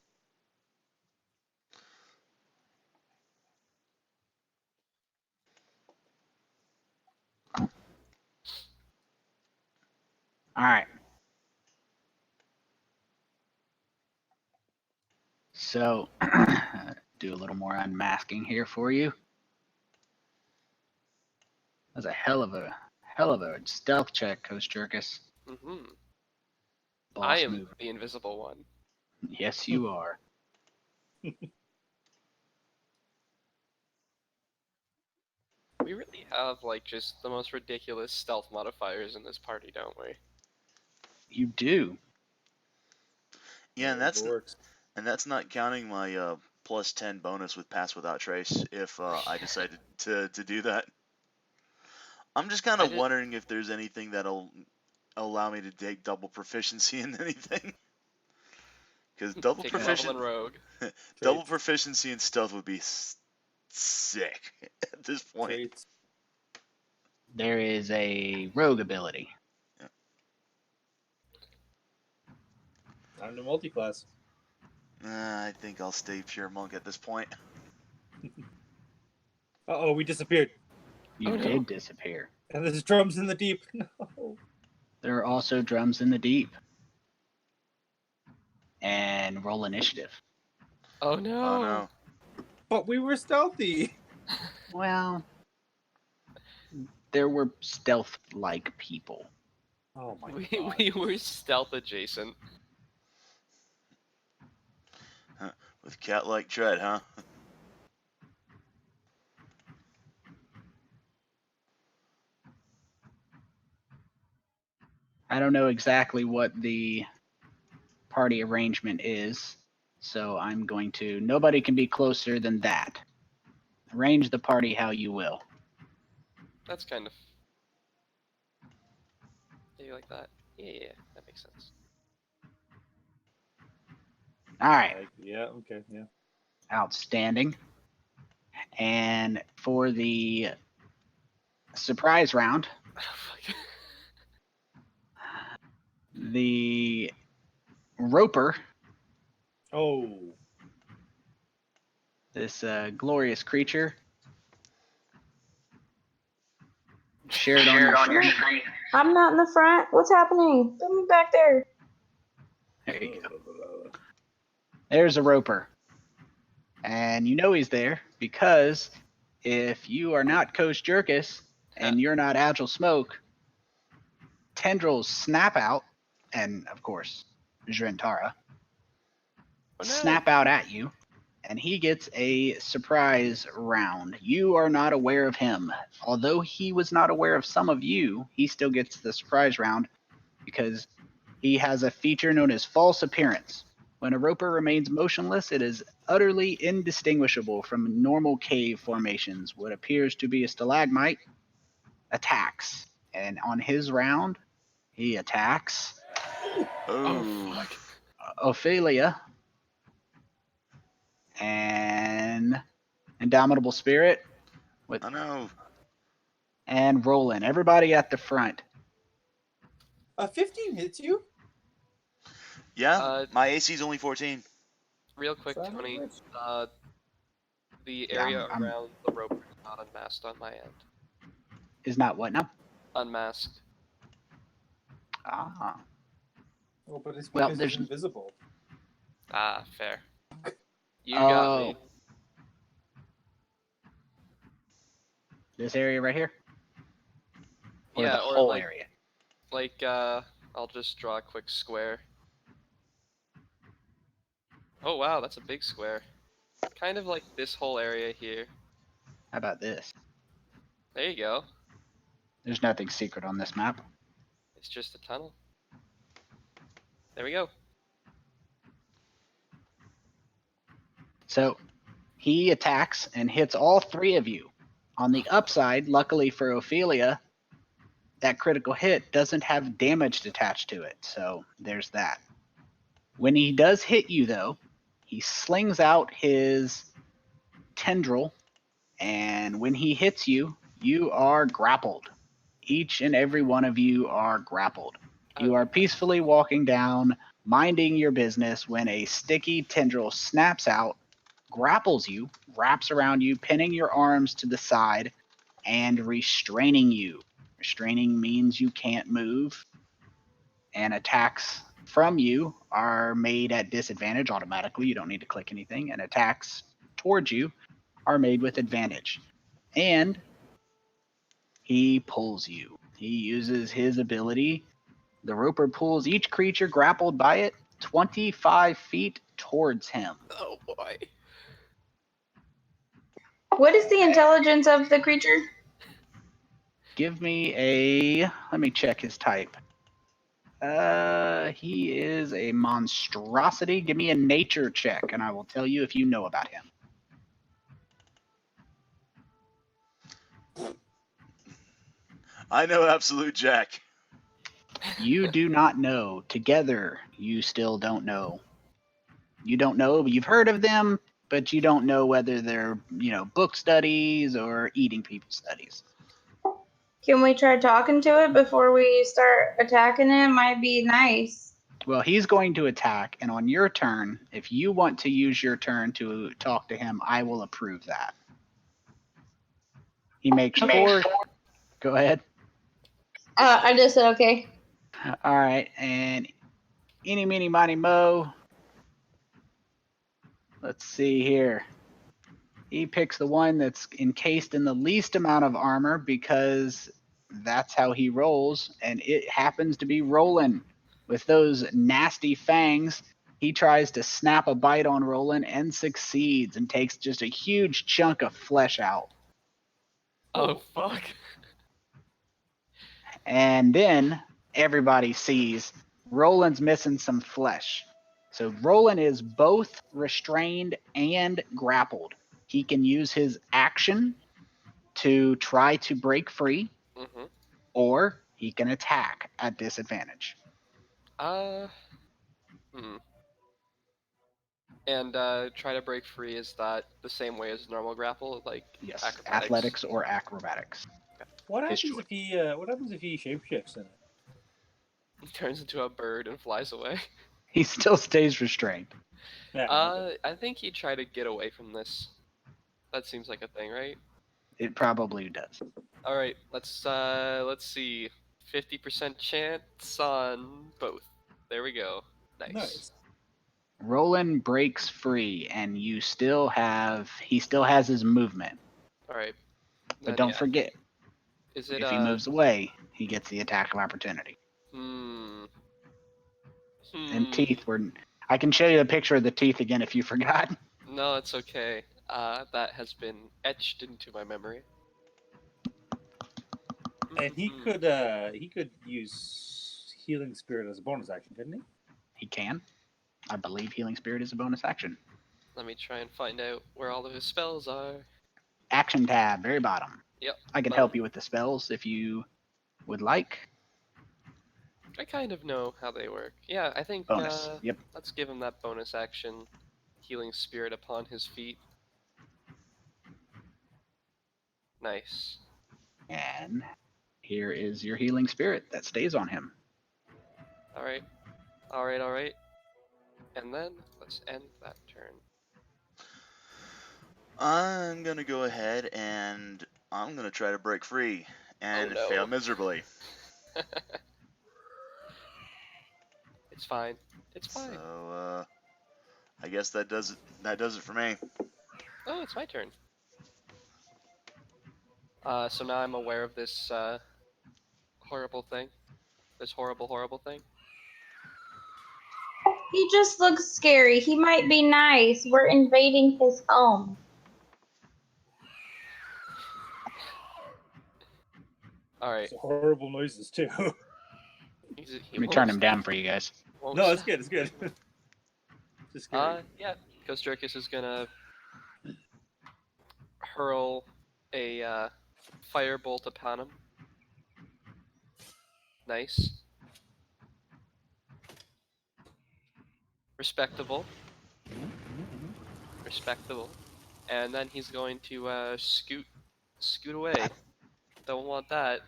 all right. So do a little more unmasking here for you. That's a hell of a stealth check, Kosjurkis. Mm-hmm. Boss I am move. the invisible one. Yes, you are. We really have, like, just the most ridiculous stealth modifiers in this party, don't we? You do. Yeah, and Whatever that's not counting my +10 bonus with Pass Without Trace if I decided to do that. I'm just kind I of did- wondering if there's anything that'll allow me to take double proficiency in anything. Because double Take a level in rogue. double proficiency in stealth would be sick at this point. Traits. There is a rogue ability. Time to multi-class. I think I'll stay pure monk at this point. Uh-oh, we disappeared. You Oh, no. did disappear. And there's drums in the deep. No. There are also drums in the deep. And roll initiative. Oh no! Oh no. But we were stealthy. Well, there were stealth-like people. Oh my We god. we were stealth adjacent. With cat-like tread, huh? I don't know exactly what the party arrangement is, so I'm going to... Nobody can be closer than that. Arrange the party how you will. That's kind of... Yeah, you like that? Yeah, that makes sense. All right. Yeah, okay, yeah. Outstanding. And for the surprise round, the Roper, Oh. this glorious creature, share it on your screen. I'm not in the front. What's happening? Put me back there. There you go. There's a roper. And you know he's there because if you are not Kosjurkis and you're not Agile Smoke, tendrils snap out, and of course, Drentara snap out at you, and he gets a surprise round. You are not aware of him. Although he was not aware of some of you, he still gets the surprise round because he has a feature known as false appearance. When a roper remains motionless, it is utterly indistinguishable from normal cave formations. What appears to be a stalagmite attacks. And on his round, he attacks Oh, fuck. Ophelia and Indomitable Spirit I know. and Rolen. Everybody at the front. 15 hits you? Yeah, my AC is only 14. Real quick, Son of a Tony. bitch. The Yeah, area I'm- around the rope is not unmasked on my end. Is not what now? Unmasked. Ah. Well, but it's Well, because there's- he's invisible. Ah, fair. You got me. This area right here? Or Yeah, the or whole like, area? I'll just draw a quick square. Oh wow, that's a big square. Kind of like this whole area here. How about this? There you go. There's nothing secret on this map. It's just a tunnel. There we go. So he attacks and hits all three of you. On the upside, luckily for Ophelia, that critical hit doesn't have damage attached to it. So there's that. When he does hit you, though, he slings out his tendril, and when he hits you, you are grappled. Each and every one of you are grappled. You are peacefully walking down, minding your business, when a sticky tendril snaps out, grapples you, wraps around you, pinning your arms to the side, and restraining you. Restraining means you can't move, and attacks from you are made at disadvantage automatically. You don't need to click anything, and attacks towards you are made with advantage. And he pulls you. He uses his ability. The roper pulls each creature grappled by it 25 feet towards him. Oh boy. What is the intelligence of the creature? Give me a. Let me check his type. He is a monstrosity. Give me a nature check, and I will tell you if you know about him. I know absolute Jack. You do not know. Together, you still don't know. You don't know. You've heard of them, but you don't know whether they're, book studies or eating people studies. Can we try talking to it before we start attacking it? Might be nice. Well, he's going to attack, and on your turn, if you want to use your turn to talk to him, I will approve that. He makes 4. Go ahead. I just said okay. All right, and eeny, meeny, miny, mo. Let's see here. He picks the one that's encased in the least amount of armor because that's how he rolls, and it happens to be Rolen. With those nasty fangs, he tries to snap a bite on Rolen and succeeds and takes just a huge chunk of flesh out. Oh fuck. And then everybody sees Roland's missing some flesh. So Rolen is both restrained and grappled. He can use his action to try to break free, or he can attack at disadvantage. And try to break free, is that the same way as normal grapple? Like Yes, acrobatics? athletics or acrobatics. What His happens choice. if he shapeshifts in it? Turns into a bird and flies away. He still stays restrained. Yeah. I think he'd try to get away from this. That seems like a thing, right? It probably does. All right, let's see. 50% chance on both. There we go. Nice. Rolen breaks free, and he still has his movement. All right. But Then, don't yeah. forget, Is it if he moves away, he gets the attack of opportunity. And teeth were. I can show you the picture of the teeth again if you forgot. No, it's okay. That has been etched into my memory. And he could use Healing Spirit as a bonus action, couldn't he? He can. I believe Healing Spirit is a bonus action. Let me try and find out where all of his spells are. Action tab, very bottom. Yep. I can help you with the spells if you would like. I kind of know how they work. Yeah, I think Bonus. Yep. let's give him that bonus action, Healing Spirit upon his feet. Nice. And here is your Healing Spirit that stays on him. Alright. Alright. And then, let's end that turn. I'm gonna go ahead and I'm gonna try to break free and Oh, no. fail miserably. It's fine. It's fine. So I guess that does it. That does it for me. Oh, it's my turn. So now I'm aware of this horrible thing. This horrible thing. He just looks scary. He might be nice. We're invading his home. Alright. It's horrible noises too. Let me turn him down for you guys. No, it's good. It's good. Just scary. Yeah. Kosjurkis is gonna hurl a firebolt upon him. Nice. Respectable. And then he's going to scoot away. Don't want that.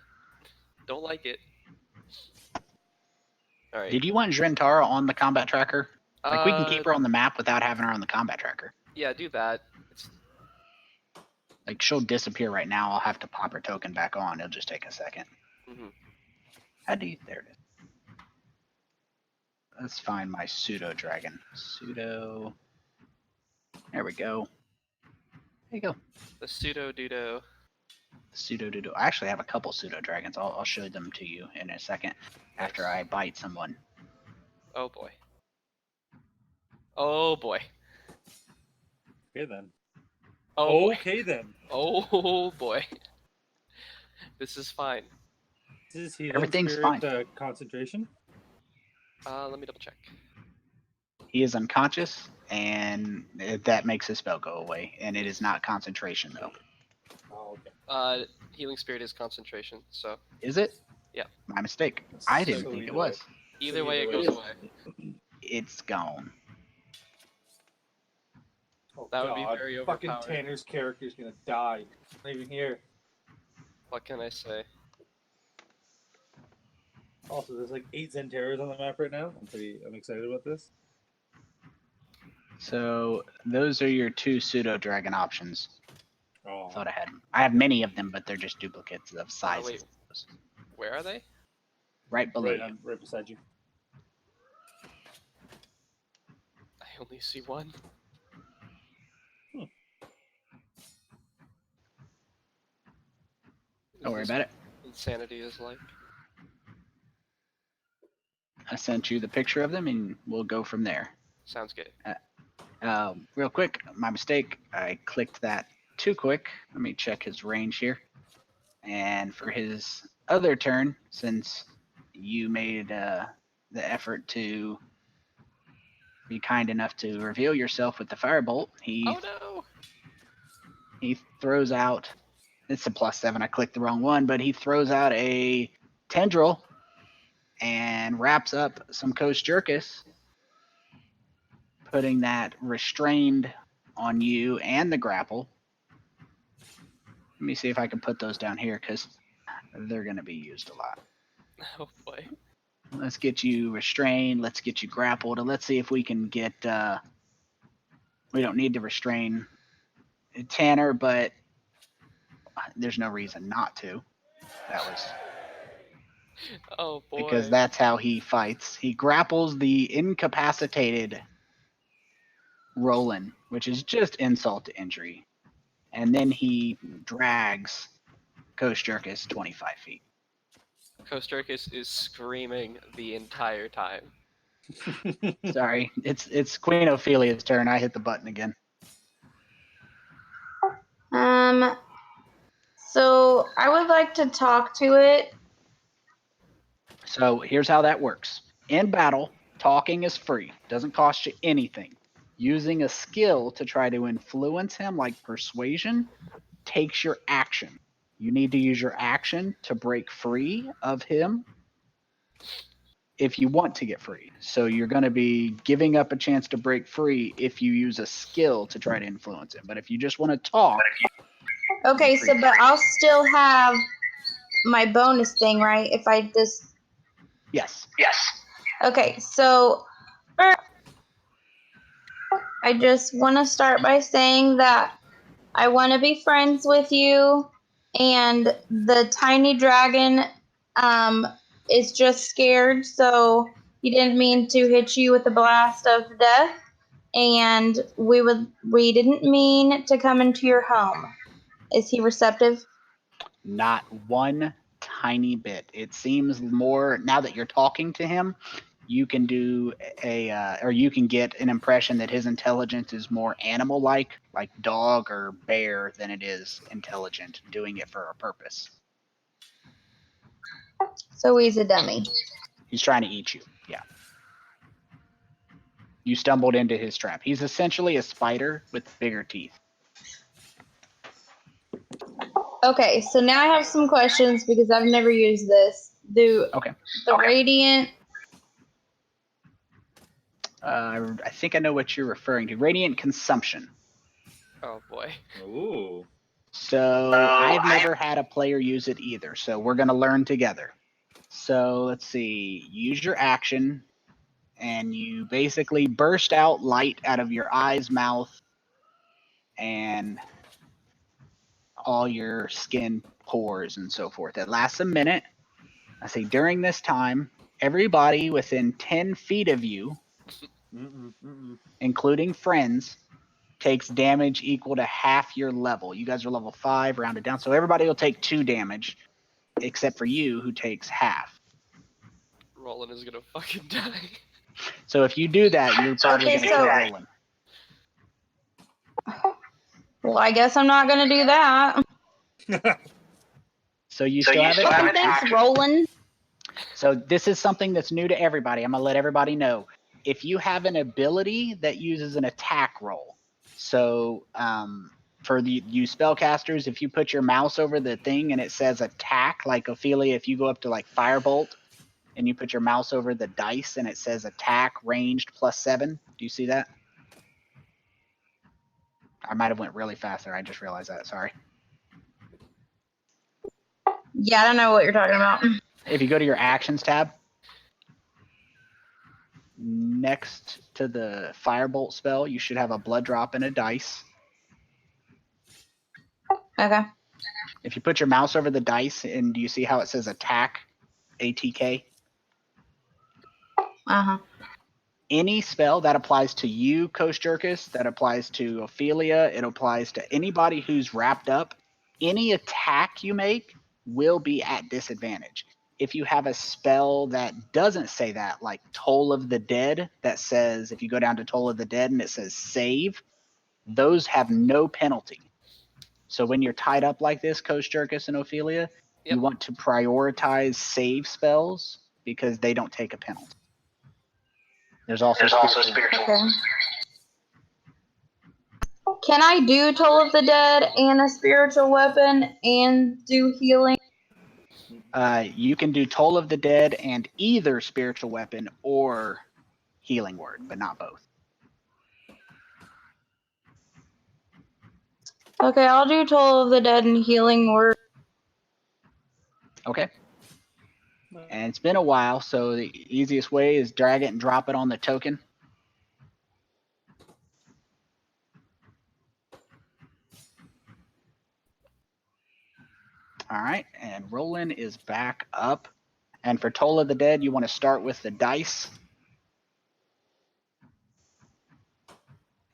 Don't like it. Alright. Did you want Drentara on the combat tracker? Like, we can keep her on the map without having her on the combat tracker. Yeah, do that. Like, she'll disappear right now. I'll have to pop her token back on. It'll just take a second. How do you... There it is. Let's find my pseudo-dragon. Pseudo... There we go. There you go. The pseudo-dudo. Pseudo-dudo. I actually have a couple pseudo-dragons. I'll show them to you in a second after I bite someone. Oh boy. Oh boy. Okay then. Oh okay then. Oh boy. This is fine. Is Healing Everything's Spirit, fine. Concentration? Let me double check. He is unconscious, and that makes his spell go away. And it is not concentration, though. Oh, okay. Healing Spirit is concentration, so. Is it? Yeah. My mistake. I didn't So think it either was. Either way, it either goes way. away. It's gone. Oh, That would be God. very Fucking overpowered. Tanner's character's gonna die. Not even here. What can I say? Also, there's like 8 Zentaras on the map right now. I'm excited about this. So those are your two pseudo-dragon options. Oh. Thought I had. I have many of them, but they're just duplicates of sizes. wait. Where are they? Right below Right, you. right beside you. I only see one. Don't worry about it. Insanity is like. I sent you the picture of them, and we'll go from there. Sounds good. Real quick, my mistake. I clicked that too quick. Let me check his range here. And for his other turn, since you made the effort to be kind enough to reveal yourself with the firebolt, Oh no! he throws out. It's a +7. I clicked the wrong one, but he throws out a tendril and wraps up some Kosjurkis, putting that restrained on you and the grapple. Let me see if I can put those down here because they're going to be used a lot. Oh boy. Let's get you restrained. Let's get you grappled. And let's see if we can get... we don't need to restrain Tanner, but there's no reason not to. That was Oh boy. because that's how he fights. He grapples the incapacitated Rolen, which is just insult to injury. And then he drags Kosjurkis 25 feet. Kosjurkis is screaming the entire time. Sorry, it's Queen Ophelia's turn. I hit the button again. So I would like to talk to it. So here's how that works. In battle, talking is free. Doesn't cost you anything. Using a skill to try to influence him, like persuasion, takes your action. You need to use your action to break free of him if you want to get free. So you're going to be giving up a chance to break free if you use a skill to try to influence him. But if you just want to talk. Okay, so but I'll still have my bonus thing, right? If I just. Yes. Okay, so I just want to start by saying that I want to be friends with you, and the tiny dragon is just scared, so he didn't mean to hit you with a blast of death, and we didn't mean to come into your home. Is he receptive? Not one tiny bit. It seems more, now that you're talking to him, you can do or you can get an impression that his intelligence is more animal-like, like dog or bear, than it is intelligent, doing it for a purpose. So he's a dummy. He's trying to eat you. Yeah. You stumbled into his trap. He's essentially a spider with bigger teeth. Okay, so now I have some questions because I've never used this. Okay. Radiant. I think I know what you're referring to. Radiant consumption. Oh boy. Ooh. So I've never had a player use it either. So we're going to learn together. So let's see. Use your action, and you basically burst out light out of your eyes, mouth, and all your skin pores and so forth. It lasts a minute. I say during this time, everybody within 10 feet of you, including friends, takes damage equal to half your level. You guys are level 5, rounded down. So everybody will take 2 damage, except for you, who takes half. Rolen is gonna fucking die. So if you do that, you're probably going to kill Rolen. Well, I guess I'm not gonna do that. So you still have it. Okay, thanks, Roland. So this is something that's new to everybody. I'm going to let everybody know. If you have an ability that uses an attack roll, so for you spellcasters, if you put your mouse over the thing and it says attack, like Ophelia, if you go up to like Firebolt and you put your mouse over the dice and it says attack ranged +7, do you see that? I might have went really fast there. I just realized that. Sorry. Yeah, I don't know what you're talking about. If you go to your actions tab, next to the Firebolt spell, you should have a blood drop and a dice. Okay. If you put your mouse over the dice, and do you see how it says attack, ATK? Uh-huh. Any spell that applies to you, Kosjurkis, that applies to Ophelia, it applies to anybody who's wrapped up. Any attack you make will be at disadvantage. If you have a spell that doesn't say that, like Toll of the Dead, that says, if you go down to Toll of the Dead and it says save, those have no penalty. So when you're tied up like this, Kosjurkis and Ophelia, you want to prioritize save spells because they don't take a penalty. There's also spiritual. Okay. Can I do Toll of the Dead and a spiritual weapon and do healing? You can do Toll of the Dead and either spiritual weapon or healing word, but not both. Okay, I'll do Toll of the Dead and healing word. Okay. And it's been a while, so the easiest way is drag it and drop it on the token. All right, and Rolen is back up. And for Toll of the Dead, you want to start with the dice.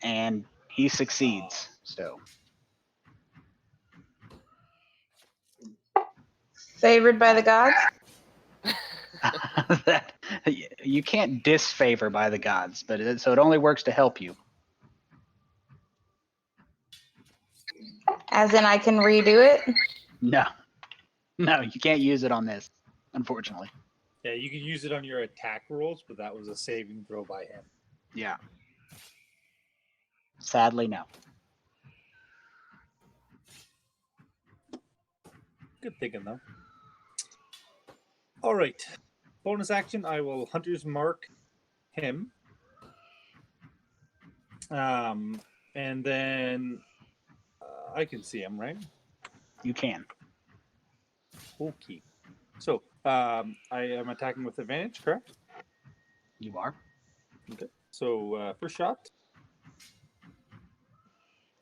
And he succeeds. So Favored by the gods? that you can't disfavor by the gods, but so it only works to help you. As in, I can redo it? No, you can't use it on this, unfortunately. Yeah, you can use it on your attack rolls, but that was a saving throw by him. Yeah. Sadly, no. Good thinking, though. All right. Bonus action, I will Hunter's Mark him. And then I can see him, right? You can. Okay. So I am attacking with advantage, correct? You are. Okay. So first shot.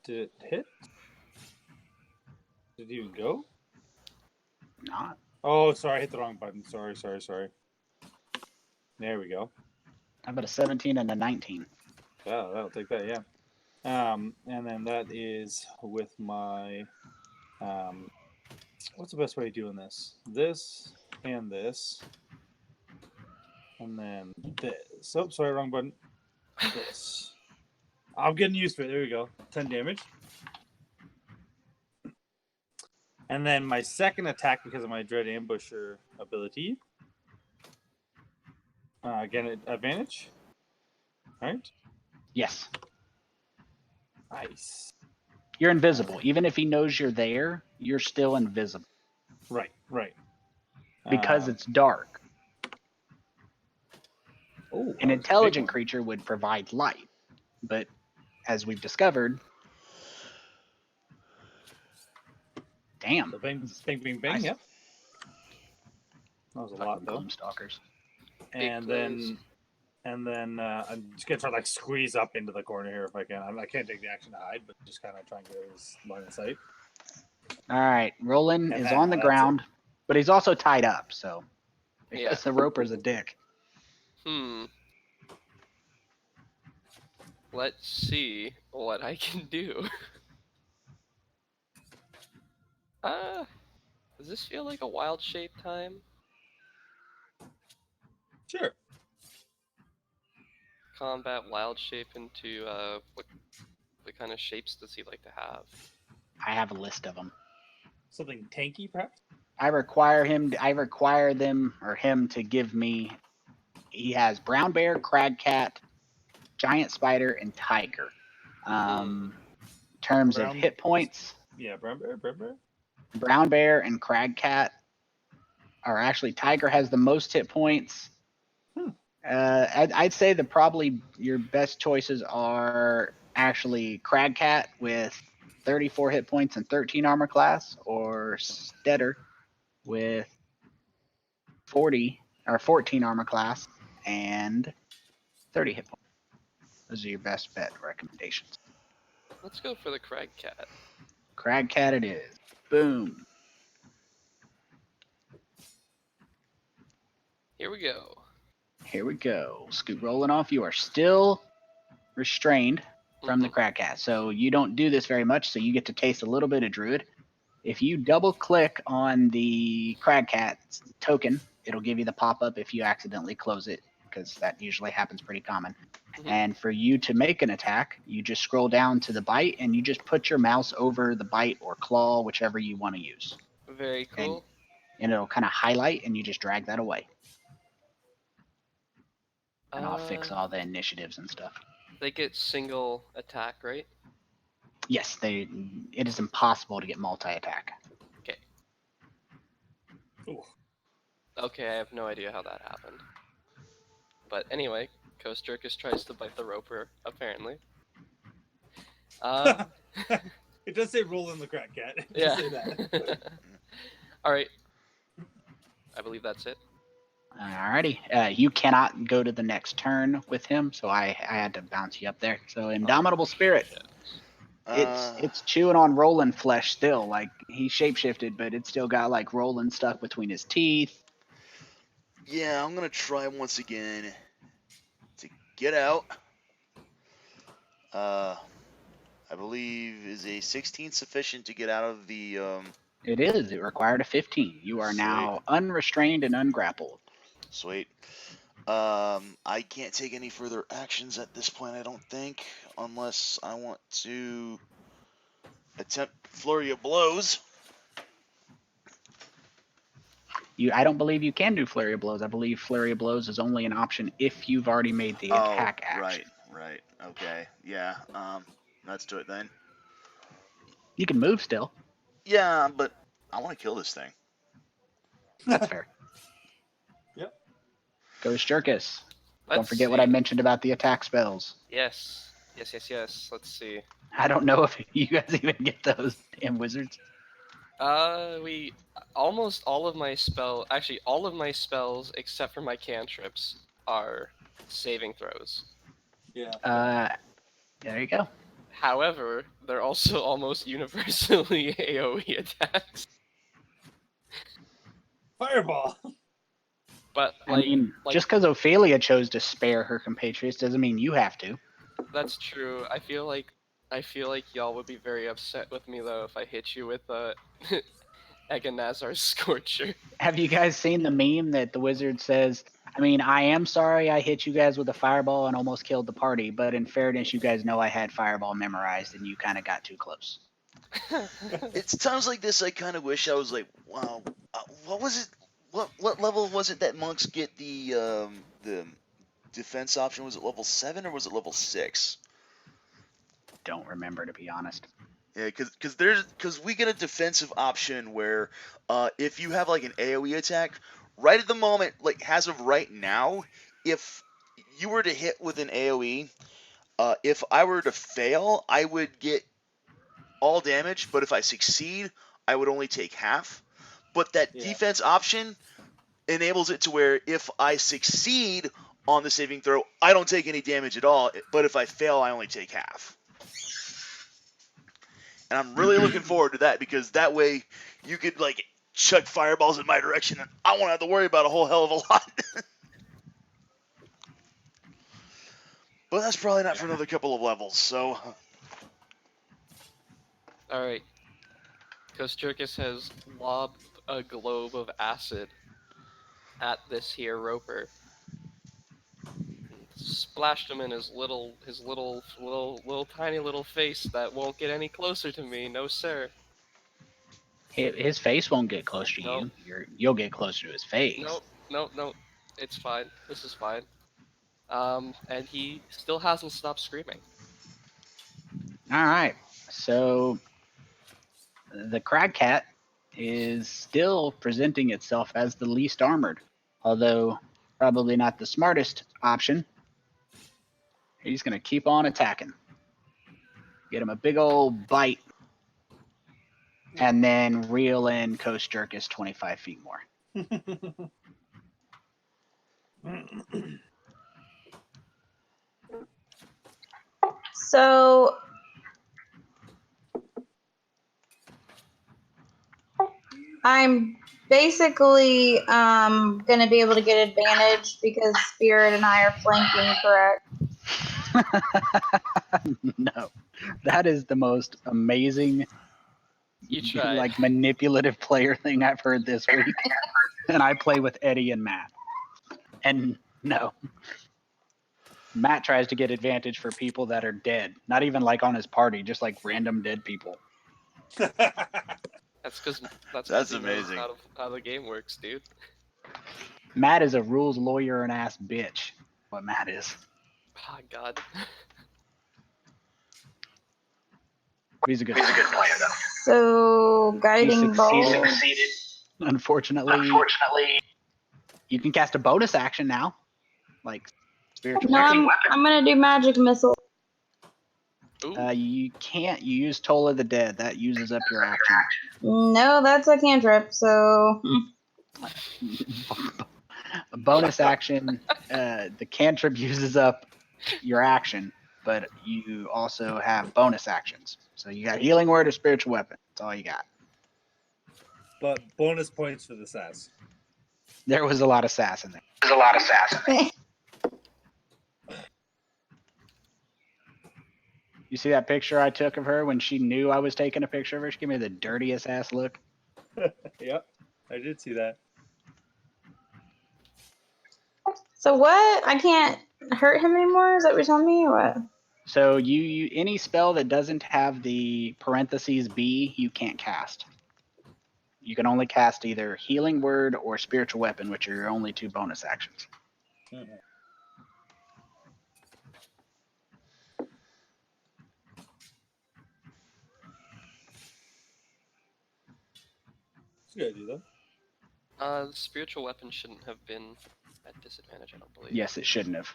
Did it hit? Did it even go? Not. Oh, sorry, I hit the wrong button. Sorry. There we go. How about a 17 and a 19? Yeah, that'll take that, yeah. And then that is with my what's the best way of doing this? This and this. And then this. Oh, sorry, wrong button. This. I'm getting used to it. There we go. 10 damage. And then my second attack, because of my Dread Ambusher ability. Again, advantage. Right? Yes. Nice. You're invisible. Even if he knows you're there, you're still invisible. Right. Because it's dark. Oh, An intelligent creature would provide light. But as we've discovered, damn. So bang, bang, Nice. yep. That was a lot, though. Gloomstalkers. And then I'm just gonna try to squeeze up into the corner here if I can. I can't take the action to hide, but just kind of try and get his line of sight. All right, Rolen And is on the that's ground, but he's also tied up. So Yeah. because the roper's a dick. Let's see what I can do. Does this feel like a wild shape time? Sure. Combat wild shape into what kind of shapes does he like to have? I have a list of them. Something tanky, perhaps. I require him to give me. He has brown bear, crag cat, giant spider, and tiger. In terms of hit points, Yeah, brown bear. brown bear and crag cat are actually tiger has the most hit points. I'd say that probably your best choices are actually crag cat with 34 hit points and 13 armor class, or Stetter with 40 or 14 armor class and 30 hit points. Those are your best bet recommendations. Let's go for the crag cat. Crag cat it is. Boom. Here we go. Here we go. Scoot rolling off. You are still restrained from the crag cat. So you don't do this very much, so you get to taste a little bit of Druid. If you double click on the crag cat token, it'll give you the pop-up if you accidentally close it, because that usually happens pretty common. And for you to make an attack, you just scroll down to the bite and you just put your mouse over the bite or claw, whichever you want to use. Very cool. And it'll kind of highlight and you just drag that away. And I'll fix all the initiatives and stuff. They get single attack, right? Yes, it is impossible to get multi-attack. Okay. Ooh. Okay, I have no idea how that happened. But anyway, Kosjurkis tries to bite the roper, apparently. It does say roll in the crack cat. It does Yeah. say that. Alright. I believe that's it. Alrighty. You cannot go to the next turn with him, so I had to bounce you up there. So Indomitable Spirit. It's chewing on Rolen flesh still. Like he shapeshifted, but it's still got like Rolen stuck between his teeth. Yeah, I'm gonna try once again to get out. I believe is a 16 sufficient to get out of the. It is. It required a 15. You are Sweet. now unrestrained and ungrappled. Sweet. I can't take any further actions at this point, I don't think, unless I want to attempt flurry of blows. I don't believe you can do flurry of blows. I believe flurry of blows is only an option if you've already made the attack action. Right. Okay. Yeah. Let's do it then. You can move still. Yeah, but I want to kill this thing. That's fair. Yep. Kosjurkis. Don't Let's forget see. what I mentioned about the attack spells. Yes. Let's see. I don't know if you guys even get those damn wizards. We almost all of my all of my spells except for my cantrips are saving throws. Yeah. There you go. However, they're also almost universally AoE attacks. Fireball. But I mean, just because Ophelia chose to spare her compatriots doesn't mean you have to. that's true. I feel like y'all would be very upset with me though if I hit you with a Eganazar's Scorcher. Have you guys seen the meme that the wizard says, I mean, I am sorry I hit you guys with a fireball and almost killed the party, but in fairness, you guys know I had fireball memorized and you kind of got too close. It's times like this I kind of wish I was like, wow, what was it? What level was it that monks get the defense option? Was it level 7 or was it level 6? Don't remember, to be honest. Yeah, because we get a defensive option where if you have like an AoE attack, right at the moment, like as of right now, if you were to hit with an AoE, if I were to fail, I would get all damage, but if I succeed, I would only take half. But that defense option enables it to where if I succeed on the saving throw, I don't take any damage at all, but if I fail, I only take half. And I'm really looking forward to that because that way you could like chuck fireballs in my direction and I won't have to worry about a whole hell of a lot. But that's probably not for another couple of levels, so. Alright. Kosjurkis has lobbed a globe of acid at this here roper. Splashed him in his little tiny little face that won't get any closer to me, no sir. His face won't get close to Nope. you. You'll get closer to his face. Nope. It's fine. This is fine. And he still hasn't stopped screaming. All right. So the crag cat is still presenting itself as the least armored, although probably not the smartest option. He's going to keep on attacking. Get him a big old bite. And then reel in Kosjurkis 25 feet more. So I'm basically gonna be able to get advantage because Spirit and I are flanking, correct? No. That is the most amazing like manipulative player thing I've heard this week. And I play with Eddie and Matt. And no. Matt tries to get advantage for people that are dead. Not even like on his party, just like random dead people. That's because That's amazing. How the game works, dude. Matt is a rules lawyer and ass bitch. What Matt is. Oh God. He's a good player though. So guiding bolt. He succeeded. Unfortunately, you can cast a bonus action now, like spiritual. No, weapon. I'm gonna do magic missile. You can't. You use Toll of the Dead. That uses up your action. No, that's a cantrip. So. A bonus action. The cantrip uses up your action. but you also have bonus actions. So you got healing word or spiritual weapon. That's all you got. But bonus points for the sass. There was a lot of sass in there. There's a lot of sass. You see that picture I took of her when she knew I was taking a picture of her? She gave me the dirtiest ass look. Yep, I did see that. So what? I can't hurt him anymore? Is that what you're telling me, or what? So you any spell that doesn't have the parentheses B, you can't cast. You can only cast either healing word or spiritual weapon, which are your only 2 bonus actions. Mm-hmm. It's a good idea, though. The spiritual weapon shouldn't have been at disadvantage, I don't believe. Yes, it shouldn't have.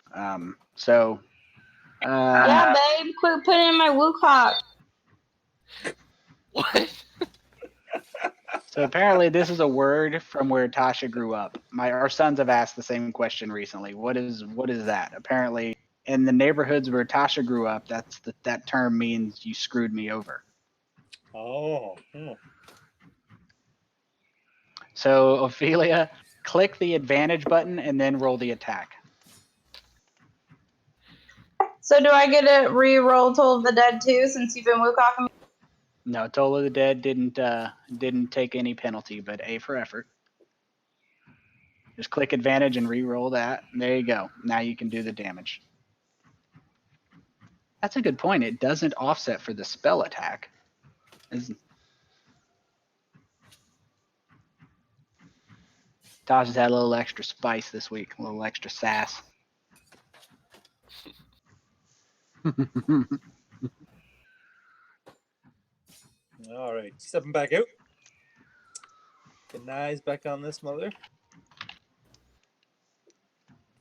Yeah, babe, quit putting in my Wukong. What? So apparently this is a word from where Tasha grew up. Our sons have asked the same question recently. What is that? Apparently in the neighborhoods where Tasha grew up, that term means you screwed me over. Oh. So Ophelia, click the advantage button and then roll the attack. So do I get to re-roll Toll of the Dead too, since you've been Wukonging me? No, Toll of the Dead didn't take any penalty, but A for effort. Just click advantage and re-roll that. There you go. Now you can do the damage. That's a good point. It doesn't offset for the spell attack. Tasha's had a little extra spice this week, a little extra sass. All right, stepping back out. Get an eyes back on this mother.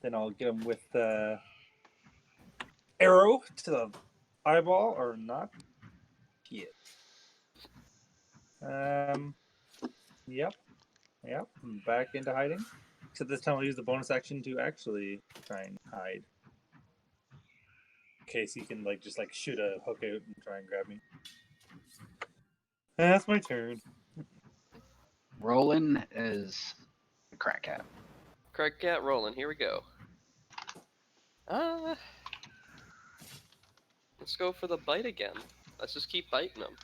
Then I'll get him with arrow to the eyeball or not. Yep. Yep. I'm back into hiding. Except this time I'll use the bonus action to actually try and hide. In case he can just shoot a hook out and try and grab me. That's my turn. Rolen is a crack cat. Craig Cat Rolen, here we go. Let's go for the bite again. Let's just keep biting them.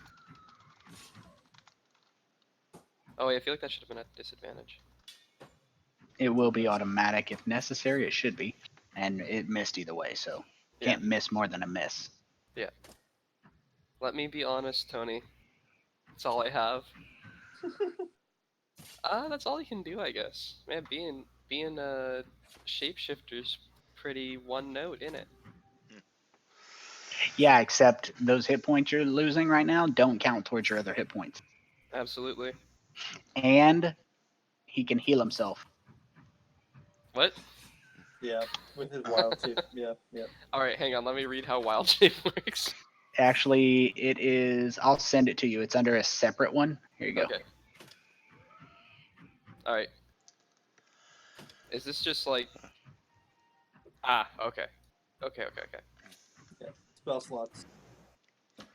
Oh wait, I feel like that should have been at disadvantage. It will be automatic if necessary. It should be. And it missed either way, so can't miss more than a miss. Yeah. Let me be honest, Tony. That's all I have. That's all you can do, I guess. Man, being a shapeshifter's pretty one note, innit? Yeah, except those hit points you're losing right now don't count towards your other hit points. Absolutely. And he can heal himself. What? Yeah, with his wild shape. Yeah. Alright, hang on, let me read how wild shape works. Actually, it is. I'll send it to you. It's under a separate one. Here you go. Okay. Alright. Is this just like... Okay. Okay. Yeah. Spell slots.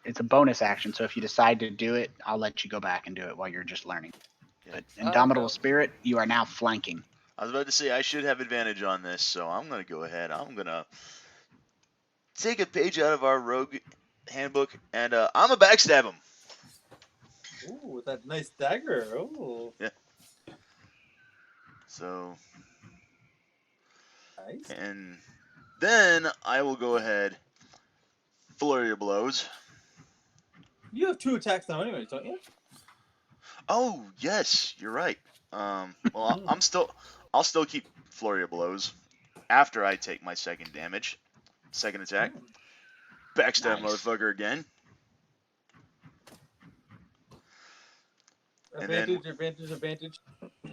It's a bonus action, so if you decide to do it, I'll let you go back and do it while you're just learning. But Indomitable go. Spirit, you are now flanking. I was about to say I should have advantage on this, so I'm going to go ahead. I'm going to take a page out of our rogue handbook, and I'm going to backstab him. Ooh, with that nice dagger. Oh. Yeah. So. Nice. And then I will go ahead, flurry of blows. You have 2 attacks now anyways, don't you? Oh, yes, you're right. Well, I'll still keep flurry of blows after I take my second damage. Second attack. Backstab Nice. motherfucker again. Advantage.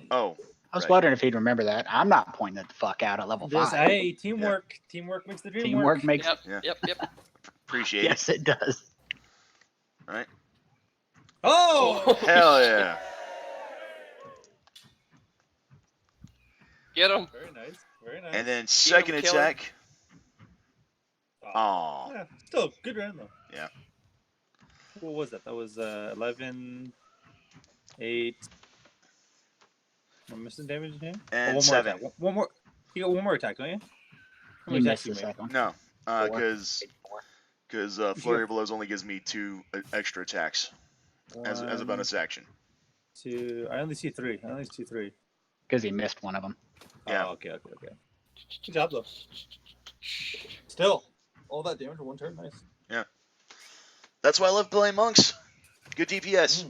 Oh. I was right. wondering if he'd remember that. I'm not pointing it the fuck out at level 5. Hey, teamwork. Yeah. Teamwork makes the dream Teamwork work. makes Yep. Appreciate Yes, it does. it. All right. Oh! Hell yeah. Get him! Very nice. And then second kill him. attack. Aw. Yeah, still good round though. Yeah. What was that? That was 11, 8. Am I missing damage in here? And one more 7. attack. One more. You got one more attack, don't you? How You many missed attacks the you make? second one. No, 4. because Four. Flurry of Blows only gives me 2 extra attacks as a One, bonus action. 2. I only see 3. I only see 3. Because he missed one of them. Yeah. Oh, okay. Good job though. Still, all that damage in one turn. Nice. That's why I love playing monks. Good DPS.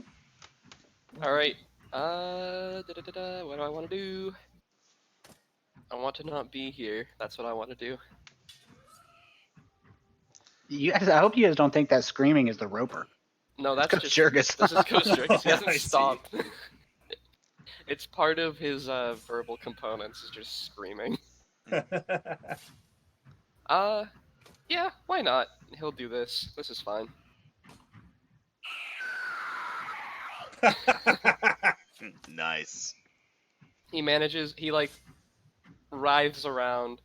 Alright. What do I want to do? I want to not be here. That's what I want to do. You guys, I hope you guys don't think that screaming is the roper. No, that's just Kosjurkis. this is Kosjurkis. He I hasn't see. stopped. It's part of his verbal components. Is just screaming. Yeah, why not? He'll do this. This is fine. Nice. He manages. He like writhes around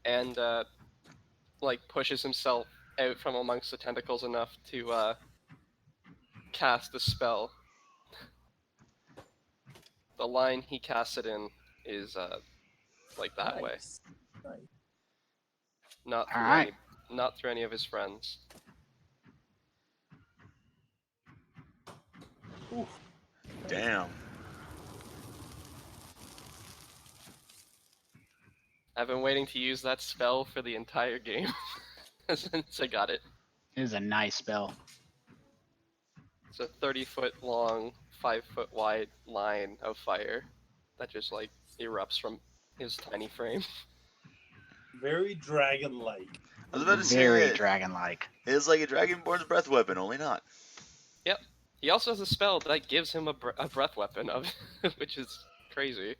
and like pushes himself out from amongst the tentacles enough to cast the spell. The line he casts it in is like that way, Nice. not through Alright. not through any of his friends. Oof. Damn. I've been waiting to use that spell for the entire game since I got it. It is a nice spell. It's a 30-foot long, 5-foot wide line of fire that just like erupts from his tiny frame. Very dragon-like. I was about to Very say dragon-like. it's like a Dragonborn's breath weapon, only not. He also has a spell that gives him a breath weapon, of, which is crazy.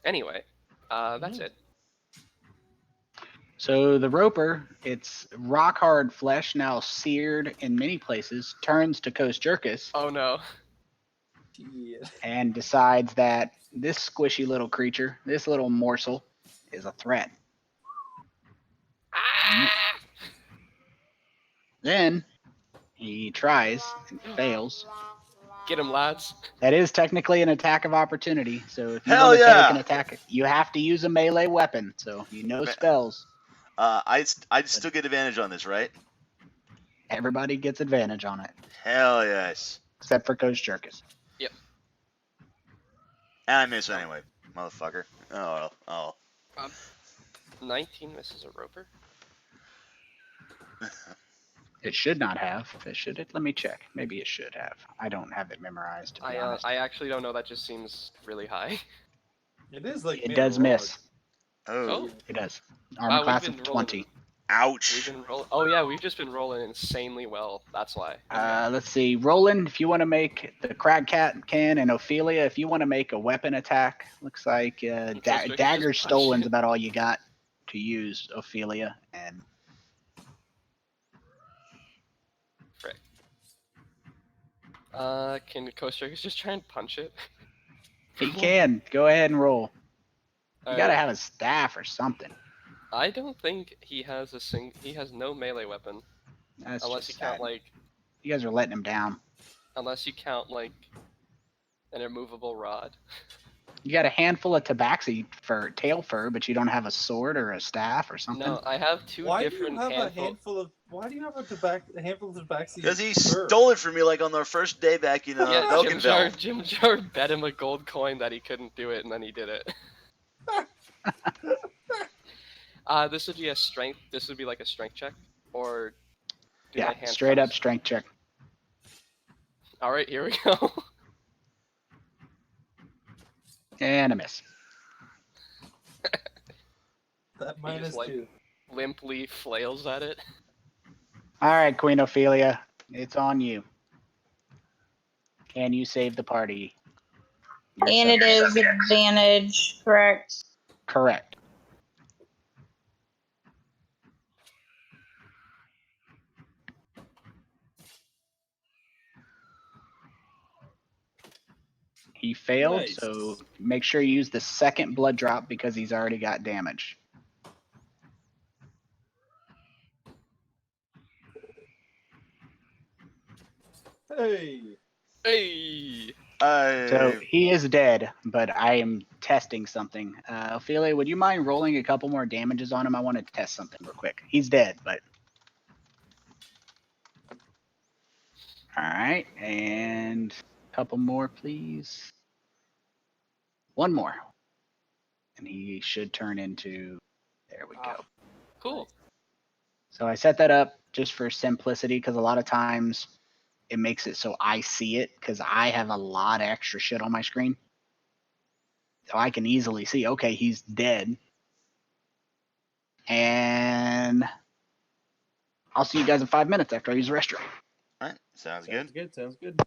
Anyway, that's it. So the roper, its rock hard flesh, now seared in many places, turns to Kosjurkis Oh no. Yeah. and decides that this squishy little creature, this little morsel, is a threat. Then he tries and fails. Get him, lads. That is technically an attack of opportunity. So if you Hell want to yeah! take an attack, you have to use a melee weapon. So you know spells. I'd still get advantage on this, right? Everybody gets advantage on it, Hell yes. except for Kosjurkis. And I miss anyway, motherfucker. Oh well. 19 misses a roper. It should not have. It should. Let me check. Maybe it should have. I don't have it memorized, to be honest. I actually don't know. That just seems really high. It is like It does miss. Oh. It does. Armor we've class been of rolling 20. Ouch. We've been rolling. Oh yeah, we've just been rolling insanely well. That's why. Let's see. Rolen, if you want to make the Crag Cat can, and Ophelia, if you want to make a weapon attack. Looks like Kosjurkis Dagger just Stolen's punched. about all you got to use, Ophelia. And Frick. Can Kosjurkis just try and punch it? he can. Go ahead and roll. You gotta Alright. have a staff or something. I don't think he has he has no melee weapon That's unless you just count sad. like You guys are letting him down. an immovable rod. You got a handful of Tabaxi for tail fur, but you don't have a sword or a staff or something. No, I have two Why do you different have a handful. handful of? Why do you have a handful of Tabaxi? Because he stole it from me like on the first day back in Yeah, Belkinville. Jim Jar bet him a gold coin that he couldn't do it, and then he did it. This would be a strength. This would be like a strength check, or do my Yeah, hand straight up pass? strength check. All right, here we go. And a miss. That He minus just, like, 2. Limply flails at it. All right, Queen Ophelia, it's on you. Can you save the party? And it is advantage, correct? Correct. He failed, Nice. so make sure you use the second blood drop because he's already got damage. Hey. Hey. So he is dead, but I am testing something. Ophelia, would you mind rolling a couple more damages on him? I want to test something real quick. He's dead, but. Alright, and a couple more, please. One more. And he should turn into. There we go. Cool. So I set that up just for simplicity because a lot of times it makes it so I see it because I have a lot of extra shit on my screen. So I can easily see, okay, he's dead. And I'll see you guys in 5 minutes after I use the restroom. All right, sounds good. Sounds good.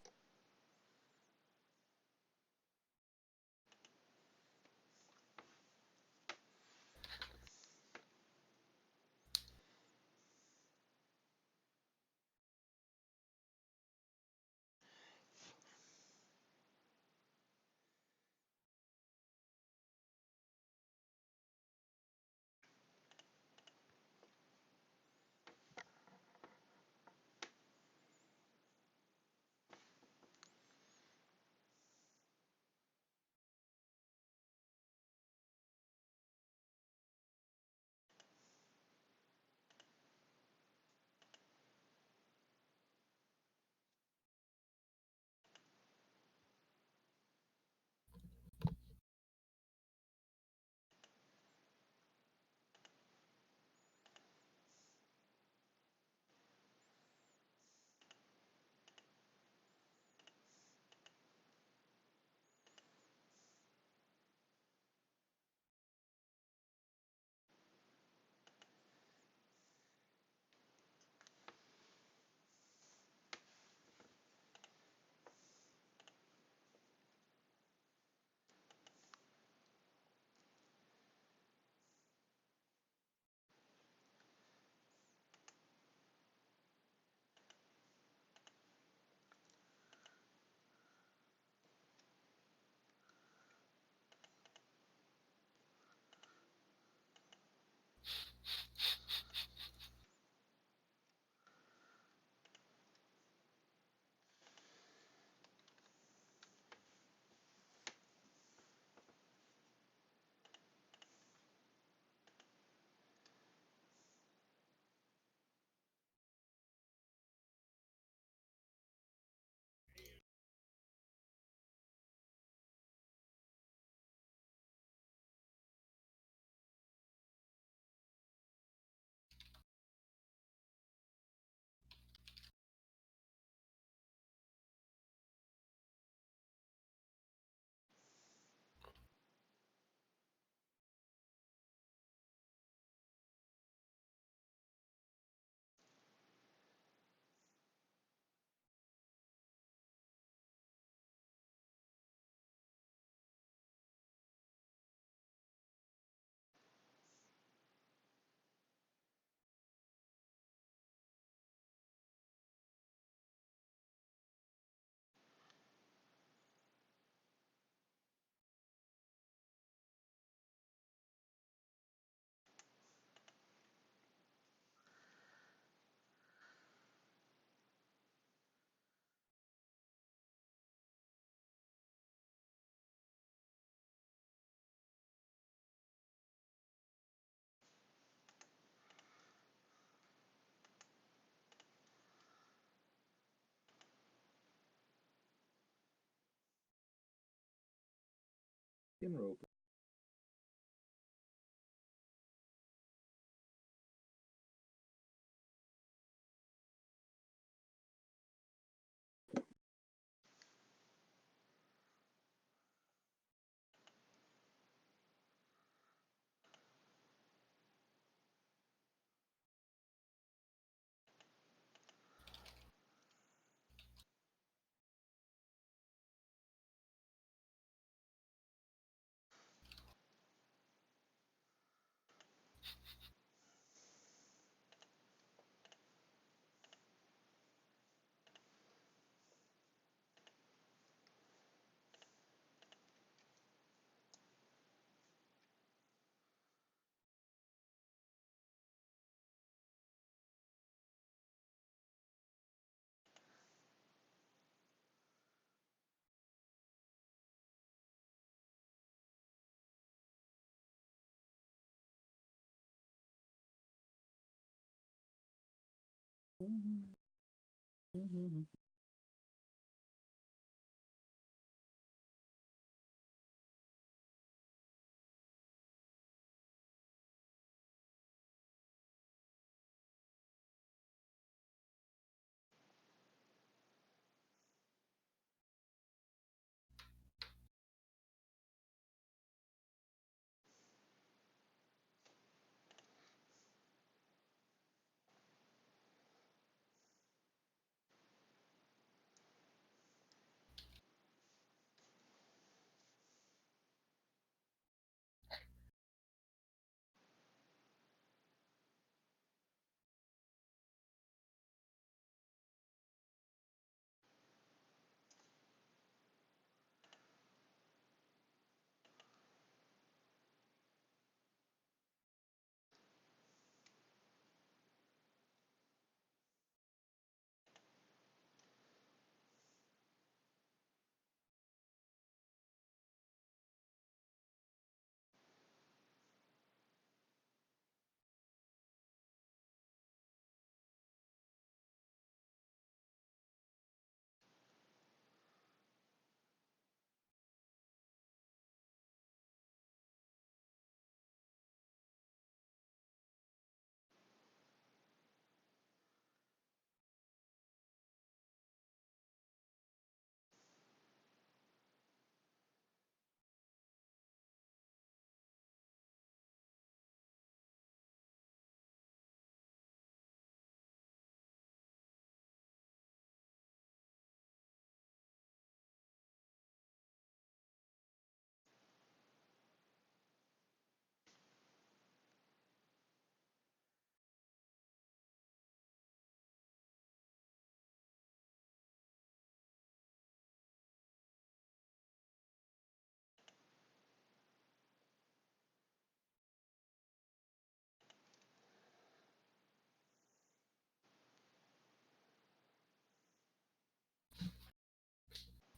Rope.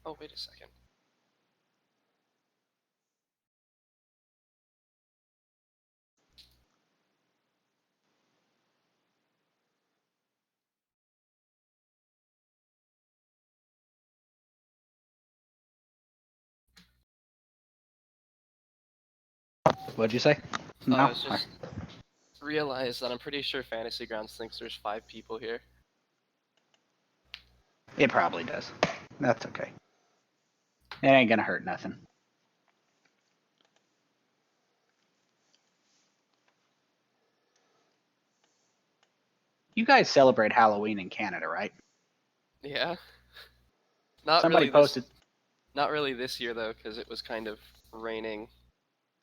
Oh, wait a second. What'd you say? Oh, No. I was just realized that I'm pretty sure Fantasy Grounds thinks there's 5 people here. It probably does. That's okay. It ain't gonna hurt nothing. You guys celebrate Halloween in Canada, right? Yeah. Not Somebody really posted. Not really this year though, because it was kind of raining,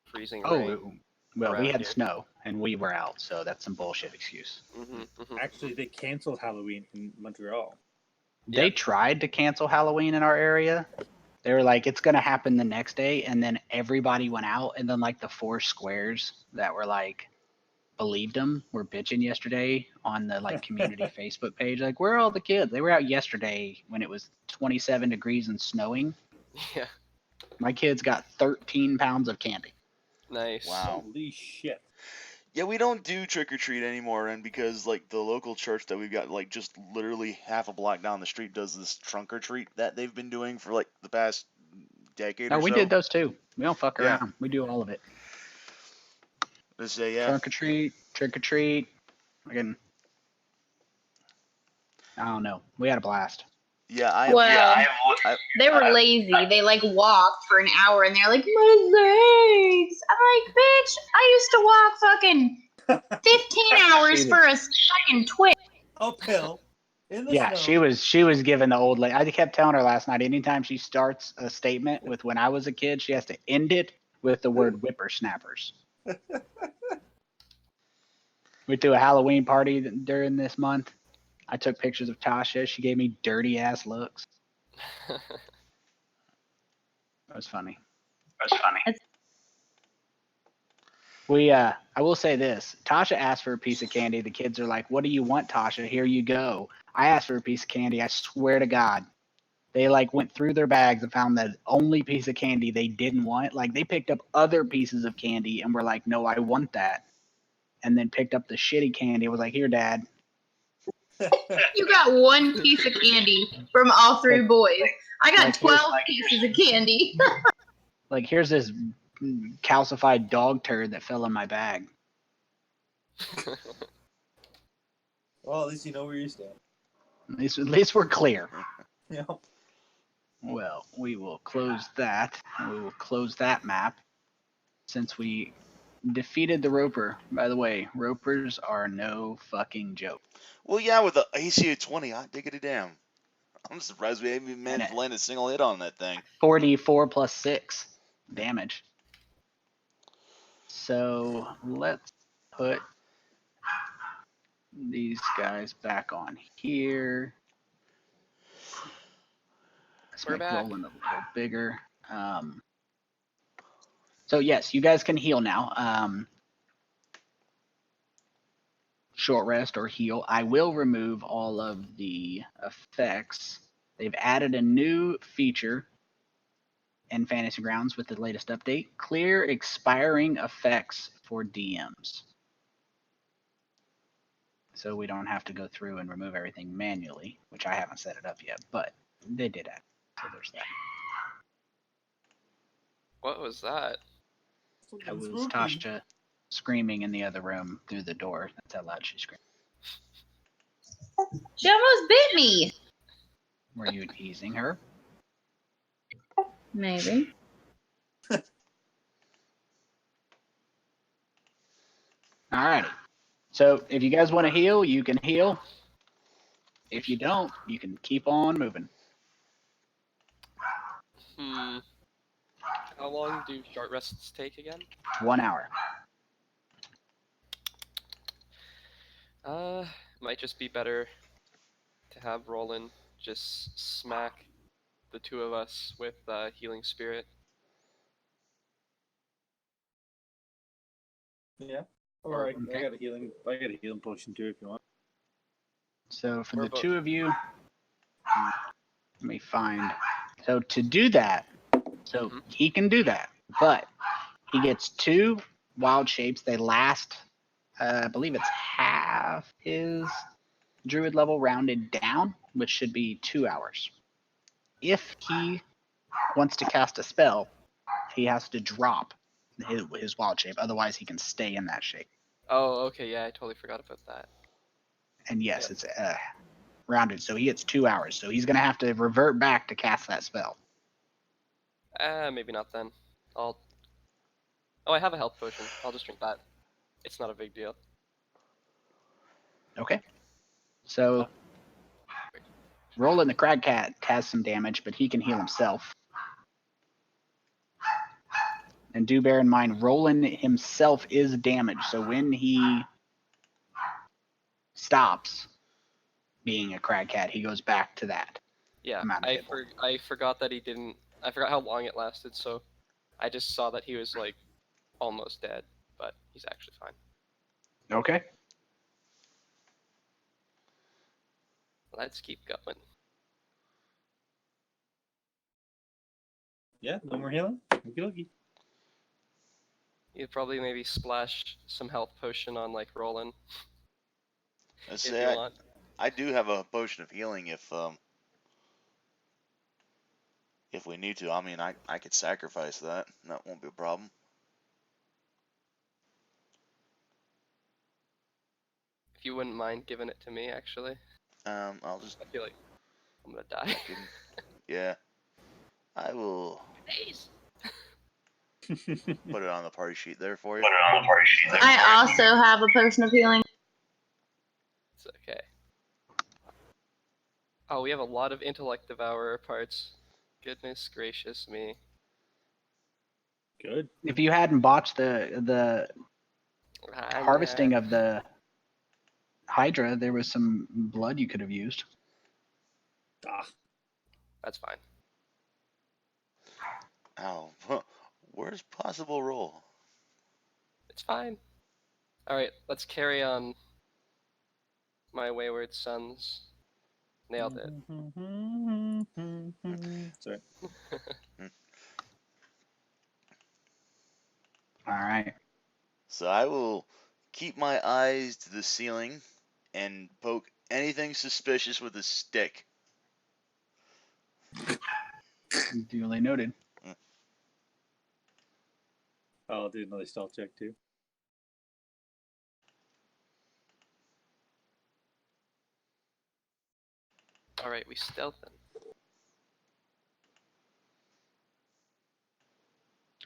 freezing Oh, rain. well, we around had here. snow and we were out, so that's some bullshit excuse. Actually, they canceled Halloween in Montreal. They Yep. tried to cancel Halloween in our area. They were like, it's gonna happen the next day, and then everybody went out, and then like the 4 squares that were like believed them were bitching yesterday on the like community Facebook page. Like, where are all the kids? They were out yesterday when it was 27 degrees and snowing. Yeah. My kids got 13 pounds of candy. Nice. Wow. Holy shit. Yeah, we don't do trick or treat anymore, and because like the local church that we've got like just literally half a block down the street does this trunk or treat that they've been doing for like the past decade No, or we so. did those too. We don't fuck Yeah. around. We do all of it. Just say yeah. Trunk or treat, trick or treat. Again, I don't know. We had a blast. Yeah, I Well, I, they were lazy. They like walked for an hour and they're like, my legs. I'm like, bitch, I used to walk fucking 15 hours for a fucking twig. Uphill. In the Yeah, snow. she was giving the old lady. I kept telling her last night, anytime she starts a statement with when I was a kid, she has to end it with the word whippersnappers. We threw a Halloween party during this month. I took pictures of Tasha. She gave me dirty ass looks. That was funny. I will say this. Tasha asked for a piece of candy. The kids are like, what do you want, Tasha? Here you go. I asked for a piece of candy. I swear to God. They like went through their bags and found the only piece of candy they didn't want. Like they picked up other pieces of candy and were like, no, I want that. And then picked up the shitty candy. Was like, here, Dad. You got one piece of candy from all three boys. I got Like, 12 pieces of candy. Like, here's this calcified dog turd that fell in my bag. Well, at least you know where you stand. At least we're clear. Yeah. Well, we will close that. We will close that map since we defeated the Roper. By the way, Ropers are no fucking joke. Well, yeah, with the AC of 20, hot diggity damn. I'm surprised we haven't even And managed to land a single hit on that thing. 44 plus 6 damage. So let's put these guys back on here. Let's We're make back. Rolen a little bigger. So yes, you guys can heal now. Short rest or heal. I will remove all of the effects. They've added a new feature in Fantasy Grounds with the latest update. Clear expiring effects for DMs. So we don't have to go through and remove everything manually, which I haven't set it up yet, but they did add. So there's that. What was that? That was Tasha screaming in the other room through the door. That's how loud she screamed. She almost bit me. Were you teasing her? Maybe. Alrighty. So if you guys want to heal, you can heal. If you don't, you can keep on moving. How long do short rests take again? 1 hour. Might just be better to have Rolen just smack the two of us with healing spirit. Yeah. Alright, Okay. I got a healing potion too if you want. So for We're the both- two of you, let me find. So to do that, so he can do that, but he gets 2 wild shapes. They last, I believe it's half his druid level rounded down, which should be 2 hours. If he wants to cast a spell, he has to drop his wild shape. Otherwise, he can stay in that shape. Oh, okay, yeah, I totally forgot about that. And yes, it's rounded, so he gets 2 hours. So he's going to have to revert back to cast that spell. Maybe not then. Oh, I have a health potion. I'll just drink that. It's not a big deal. Okay. So Rolen the Crag Cat has some damage, but he can heal himself. And do bear in mind, Rolen himself is damaged. So when he stops being a Crag Cat, he goes back to that. Yeah, amount of hit I forgot that he didn't. I forgot how long it lasted, so I just saw that he was like almost dead, but he's actually fine. Okay. Let's keep going. Yeah, no more healing? Okie dokie. You'd probably maybe splash some health potion on like Rolen I if say you want. I do have a potion of healing if we need to. I mean, I could sacrifice that. That won't be a problem. If you wouldn't mind giving it to me, actually. I'll just I feel like I'm gonna die. yeah. I will Please. put it on the party sheet there for you. I also have a potion of healing. It's okay. Oh, we have a lot of intellect devourer parts. Goodness gracious me. Good. If you hadn't botched the harvesting of the Hydra, there was some blood you could have used. Ah. That's fine. Ow. Where's possible roll? It's fine. Alright, let's carry on. My wayward sons. Nailed it. Sorry. All right. So I will keep my eyes to the ceiling and poke anything suspicious with a stick. Duly noted. I'll do another stealth check too. All right, we stealth him.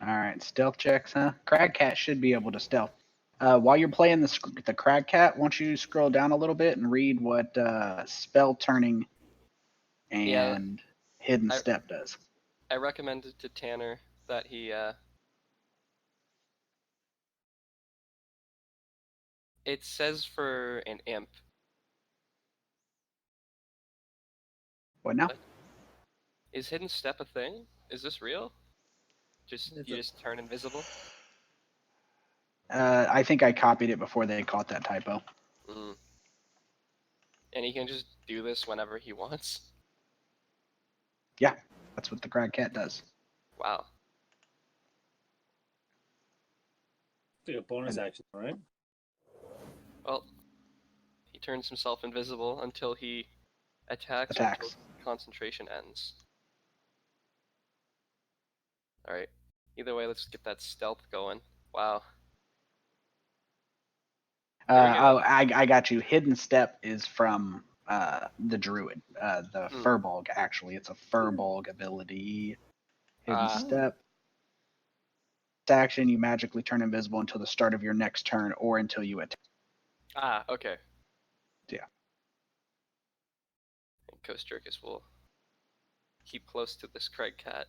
All right, stealth checks, huh? Crag Cat should be able to stealth. While you're playing the Crag Cat, won't you scroll down a little bit and read what spell turning Yeah. and hidden I- step does? I recommended to Tanner that he. It says for an imp. What now? Is hidden step a thing? Is this real? You just turn invisible? I think I copied it before they caught that typo. Mm. And he can just do this whenever he wants? Yeah, that's what the Crag Cat does. Wow. It's like a bonus action, right? Well, he turns himself invisible until he attacks or Attacks. until concentration ends. Alright. Either way, let's get that stealth going. Wow. Here we go. I got you. Hidden step is from the Druid, the Hmm. Firbolg. Actually, it's a Firbolg ability. Hidden Ah. step. Action, you magically turn invisible until the start of your next turn or until you attack. Ah, okay. Yeah. And Kosjurkis will keep close to this Craig cat.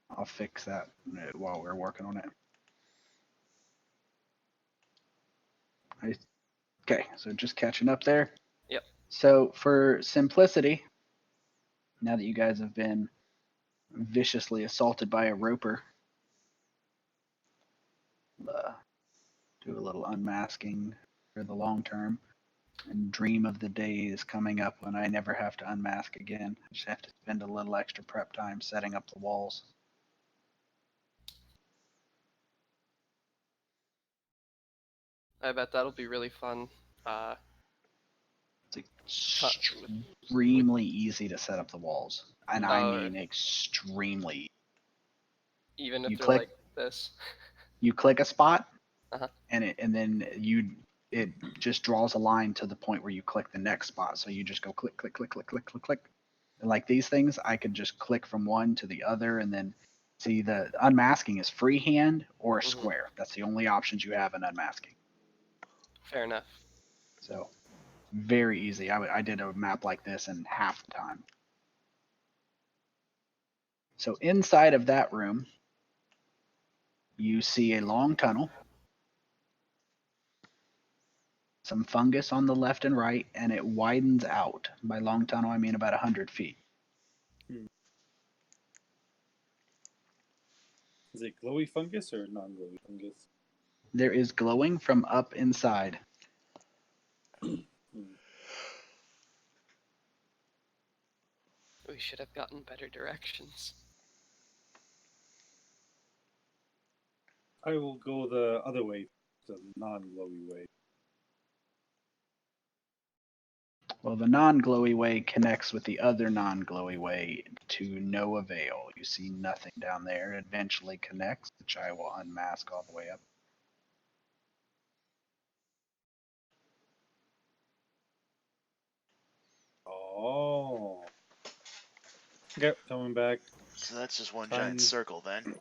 I'll fix that while we're working on it. Okay, so just catching up there. Yep. So for simplicity, now that you guys have been viciously assaulted by a roper, do a little unmasking for the long term and dream of the days coming up when I never have to unmask again. I just have to spend a little extra prep time setting up the walls. I bet that'll be really fun. It's With- extremely easy to set up the walls, and I Oh, mean extremely. even if You they're click, like this. you click a spot, Uh-huh. and then it just draws a line to the point where you click the next spot. So you just go click, click, click, click, click, click, click. And like these things, I could just click from one to the other, and then see the unmasking is freehand or Mhm. square. That's the only options you have in unmasking. Fair enough. So very easy. I did a map like this in half the time. So inside of that room, you see a long tunnel, some fungus on the left and right, and it widens out. By long tunnel, I mean about 100 feet. Is it glowy fungus or non-glowy fungus? There is glowing from up inside. We should have gotten better directions. I will go the other way, the non-glowy way. Well, the non-glowy way connects with the other non-glowy way to no avail. You see nothing down there. It eventually connects, which I will unmask all the way up. Oh. Yep, coming back. So that's just one Fine. giant circle then.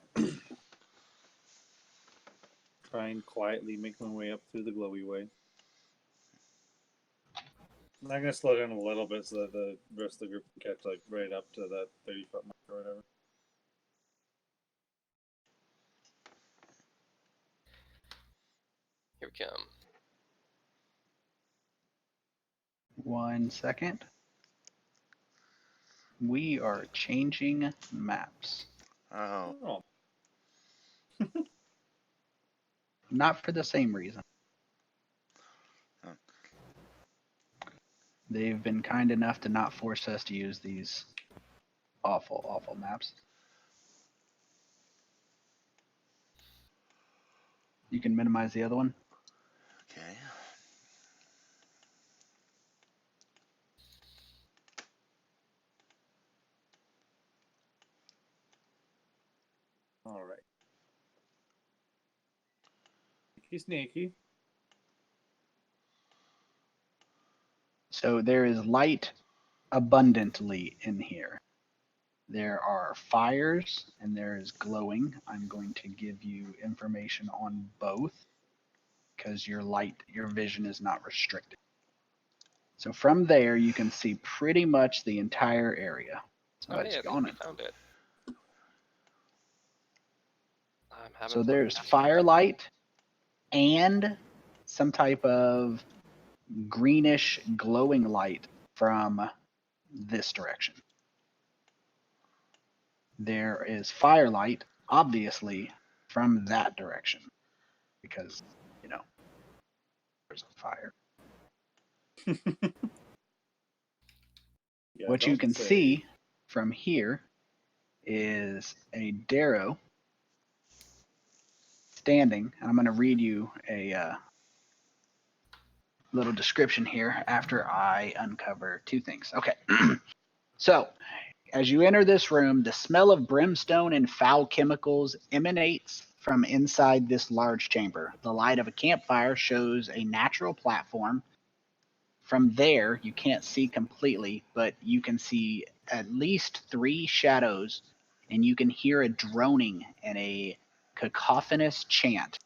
Try and quietly make my way up through the glowy way. I'm going to slow down a little bit so that the rest of the group can catch like right up to that 30-foot mark or whatever. Here we come. 1 second. We are changing maps. Oh. Oh, Not for the same reason. Huh. They've been kind enough to not force us to use these awful, awful maps. You can minimize the other one. Okay. All right. Sneaky, sneaky. So there is light abundantly in here. There are fires and there is glowing. I'm going to give you information on both because your vision is not restricted. So from there, you can see pretty much the entire area. So Oh, it's hey, I think gone. we found it. I'm having So to look there's at this. firelight and some type of greenish glowing light from this direction. There is firelight, obviously, from that direction because, there's a fire. Yeah, What you don't can say. see from here is a Darrow standing, and I'm going to read you a little description here after I uncover two things. Okay. So, as you enter this room, the smell of brimstone and foul chemicals emanates from inside this large chamber. The light of a campfire shows a natural platform. From there, you can't see completely, but you can see at least 3 shadows, and you can hear a droning and a cacophonous chant.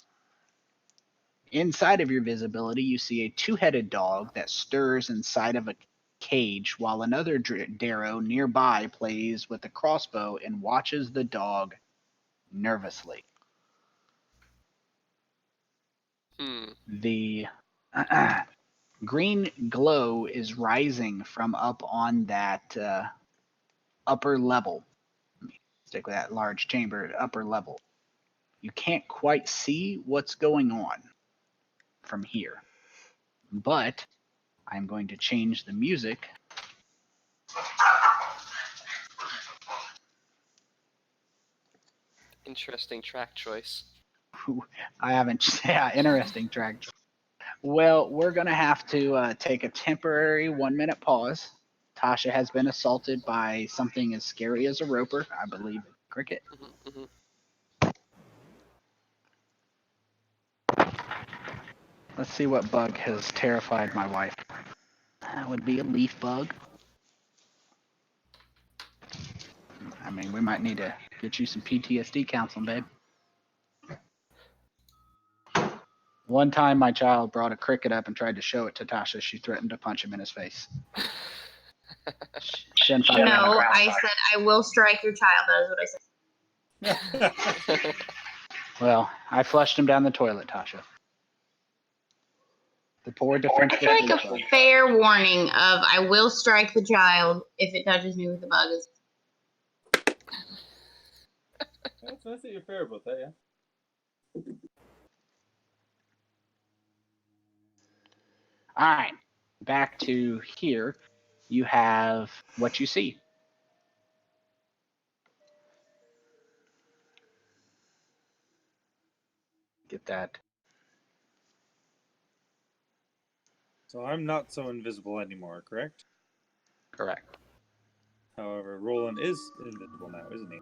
Inside of your visibility, you see a 2-headed dog that stirs inside of a cage, while another Darrow nearby plays with a crossbow and watches the dog nervously. The green glow is rising from up on that upper level. Stick with that large chamber at upper level. You can't quite see what's going on from here, but I'm going to change the music. Interesting track choice. I haven't. Yeah, interesting track. Well, we're going to have to take a temporary 1-minute pause. Tasha has been assaulted by something as scary as a roper, I believe, a cricket. Let's see what bug has terrified my wife. That would be a leaf bug. I mean, we might need to get you some PTSD counseling, babe. One time my child brought a cricket up and tried to show it to Tasha. She threatened to punch him in his face. No, I said I will strike your child. That is what I said. Well, I flushed him down the toilet, Tasha. The poor defenseless It's like bug. a fair warning of I will strike the child if it touches me with the bug. That's nice that you're fair about that, yeah. All right, back to here. You have what you see. Get that. So I'm not so invisible anymore, correct? Correct. However, Rolen is invisible now, isn't he?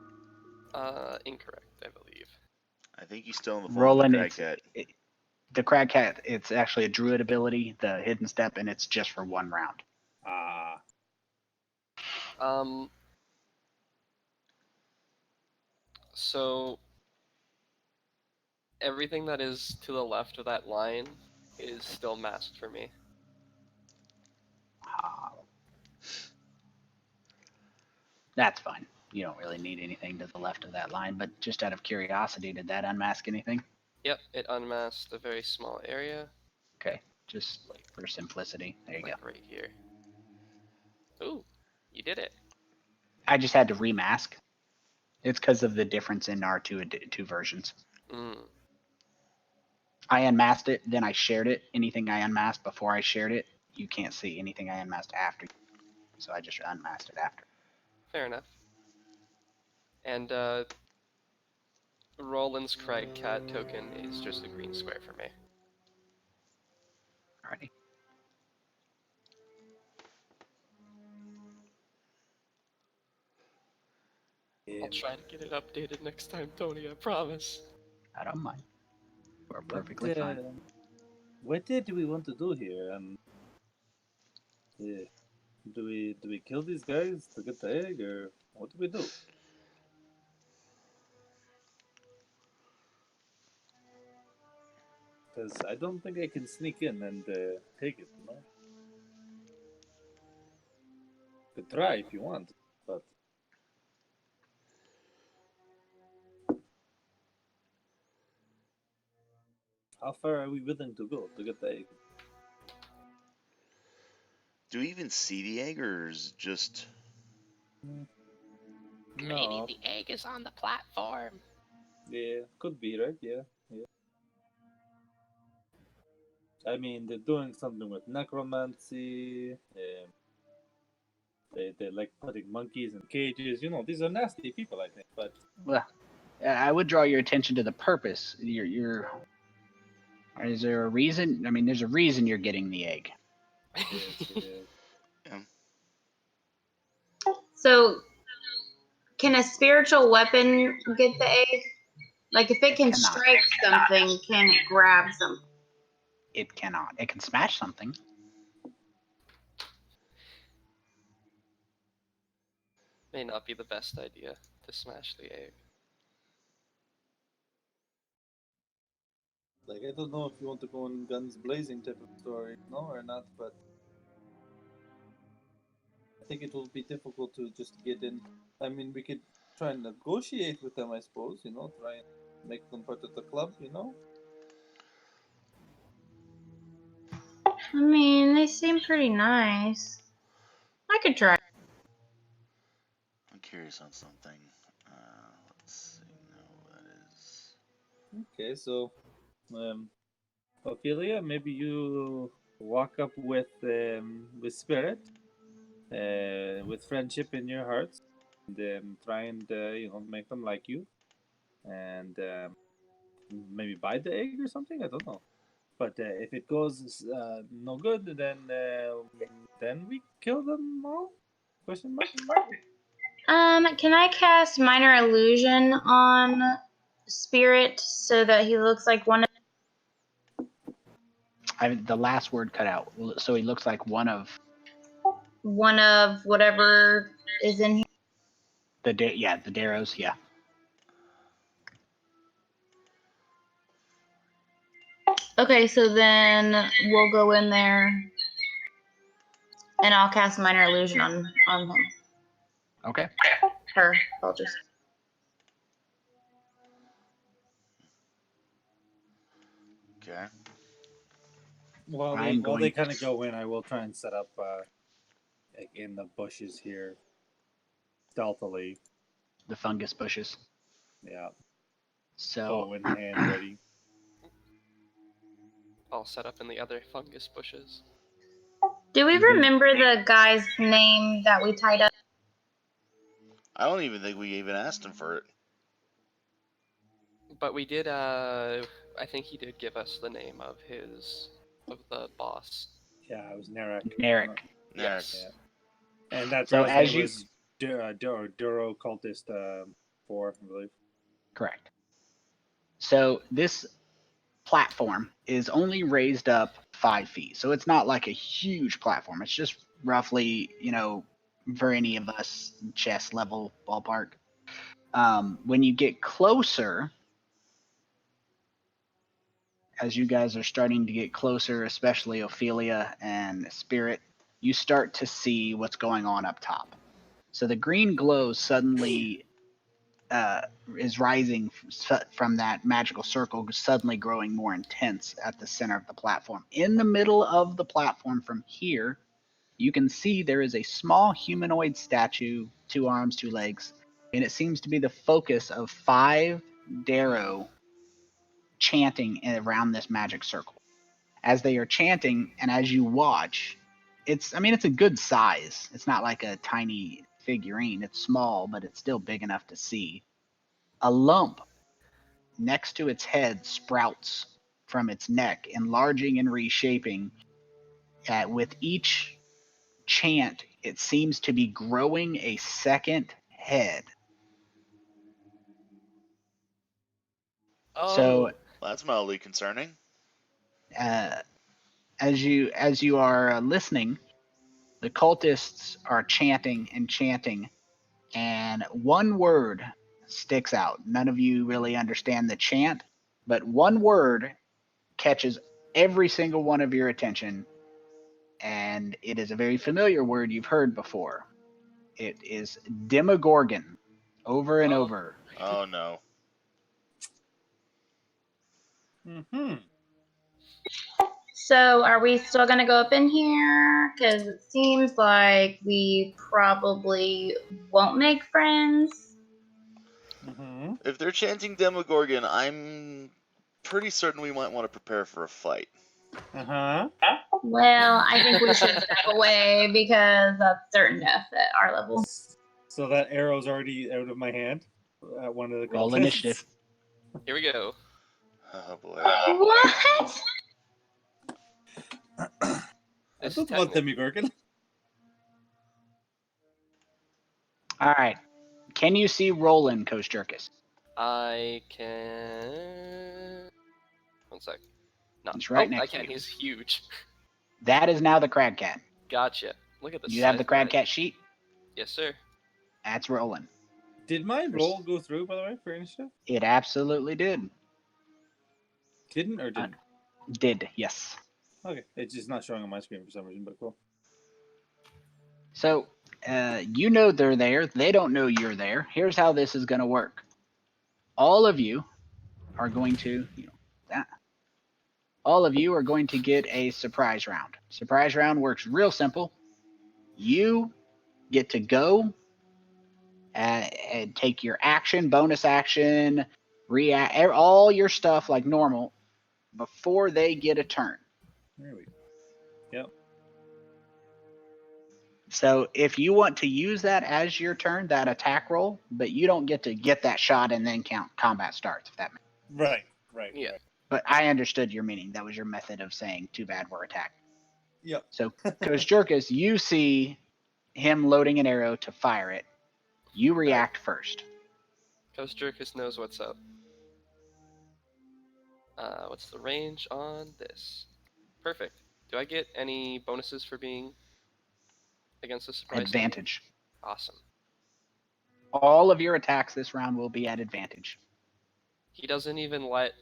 Incorrect, I believe. I think he's still in the form Rolen, of the Crag Cat. The Crag Cat, it's actually a Druid ability, the Hidden Step, and it's just for 1 round. Ah. So everything that is to the left of that line is still masked for me. That's fine. You don't really need anything to the left of that line, but just out of curiosity, did that unmask anything? Yep, it unmasked a very small area. Okay, just for simplicity. There you go. Right here. Ooh, you did it. I just had to remask. It's because of the difference in our two versions. I unmasked it, then I shared it. Anything I unmasked before I shared it, you can't see. Anything I unmasked after. So I just unmasked it after. Fair enough. And Roland's Crag Cat token is just a green square for me. Alrighty. I'll try to get it updated next time, Tony. I promise. I don't mind. We're perfectly fine. What do we want to do here? Yeah. Do we kill these guys to get the egg, or what do we do? Because I don't think I can sneak in and take it. You know? Could try if you want, but how far are we willing to go to get the egg? Do we even see the egg, or is it just... No. Maybe the egg is on the platform. Yeah, could be, right? Yeah. I mean, they're doing something with necromancy. They like putting monkeys in cages. You know, these are nasty people, I think. But Well, I would draw your attention to the purpose. Is there a reason? I mean, there's a reason you're getting the egg. Yeah. So, can a spiritual weapon get the egg? Like, if it can cannot. strike something, can it grab something? It cannot. It can smash something. May not be the best idea to smash the egg. like, I don't know if you want to go in guns blazing type of story, no, or not. But I think it will be difficult to just get in. I mean, we could try and negotiate with them, I suppose. You know, try and make them part of the club. You know. I mean, they seem pretty nice. I could try. I'm curious on something. Let's see. No, that is... Okay, so, Ophelia, maybe you walk up with spirit, with friendship in your hearts, and try and make them like you, and maybe buy the egg or something. I don't know, but if it goes no good, then we kill them all? Question mark. Can I cast Minor Illusion on Spirit so that he looks like The last word cut out, so he looks like one of whatever is in here? the Darrows. Yeah. Okay, so then we'll go in there and I'll cast Minor Illusion on him. Okay. Her. I'll just. Okay. While they kind of go in, I will try and set up in the bushes here, stealthily. The fungus bushes. Yeah. So. Bow in hand, ready. All set up in the other fungus bushes. Do we remember the guy's name that we tied up? I don't even think we even asked him for it. But we did, I think he did give us the name of the boss. Yeah, it was Narek. Narek. Yes. Yeah. And that's so it was Duro Cultist 4, I believe. Correct. So this platform is only raised up 5 feet. So it's not like a huge platform. It's just roughly, for any of us, chest level ballpark. When you get closer, as you guys are starting to get closer, especially Ophelia and Spirit, you start to see what's going on up top. So the green glow suddenly is rising from that magical circle, suddenly growing more intense at the center of the platform. In the middle of the platform from here, you can see there is a small humanoid statue, 2 arms, 2 legs, and it seems to be the focus of 5 Darrow chanting around this magic circle. As they are chanting, and as you watch, it's a good size. It's not like a tiny figurine. It's small, but it's still big enough to see. A lump next to its head sprouts from its neck, enlarging and reshaping. With each chant, it seems to be growing a second head Oh. So, That's mildly concerning. as you are listening, the cultists are chanting and chanting, and one word sticks out. None of you really understand the chant, but one word catches every single one of your attention, and it is a very familiar word you've heard before. It is Demogorgon, over and Oh. over. Oh no. Mm-hmm. So, are we still gonna go up in here? Because it seems like we probably won't make friends. Mm-hmm. If they're chanting Demogorgon, I'm pretty certain we might want to prepare for a fight. Uh-huh. Well, I think we should step away because that's certain death at our level. So that arrow's already out of my hand. One of the Roll cultists. initiative. Here we go. Oh boy. What? I This don't want technic- Demogorgon. All right. Can you see Rolen, Kosjurkis? I can. One sec. No. It's right I next to can. you. He's huge. That is now the Crag Cat. Gotcha. Look at the You size have the of Crag that. Cat sheet? Yes, sir. That's Rolen. Did my roll go through, by the way, for initiative? It absolutely did. Didn't or didn't? Did, yes. Okay. It's just not showing on my screen for some reason, but cool. So, you know they're there. They don't know you're there. Here's how this is going to work. All of you are going to, all of you are going to get a surprise round. Surprise round works real simple. You get to go and take your action, bonus action, react, all your stuff like normal before they get a turn. There we go. Yep. So if you want to use that as your turn, that attack roll, but you don't get to get that shot and then count combat starts, if that makes Right. Right. Yeah. Right. But I understood your meaning. That was your method of saying, too bad we're attacked. Yep. So, Kosjurkis, you see him loading an arrow to fire it. You react first. Kosjurkis knows what's up. What's the range on this? Perfect. Do I get any bonuses for being against the surprise? Advantage. Awesome. All of your attacks this round will be at advantage. He doesn't even let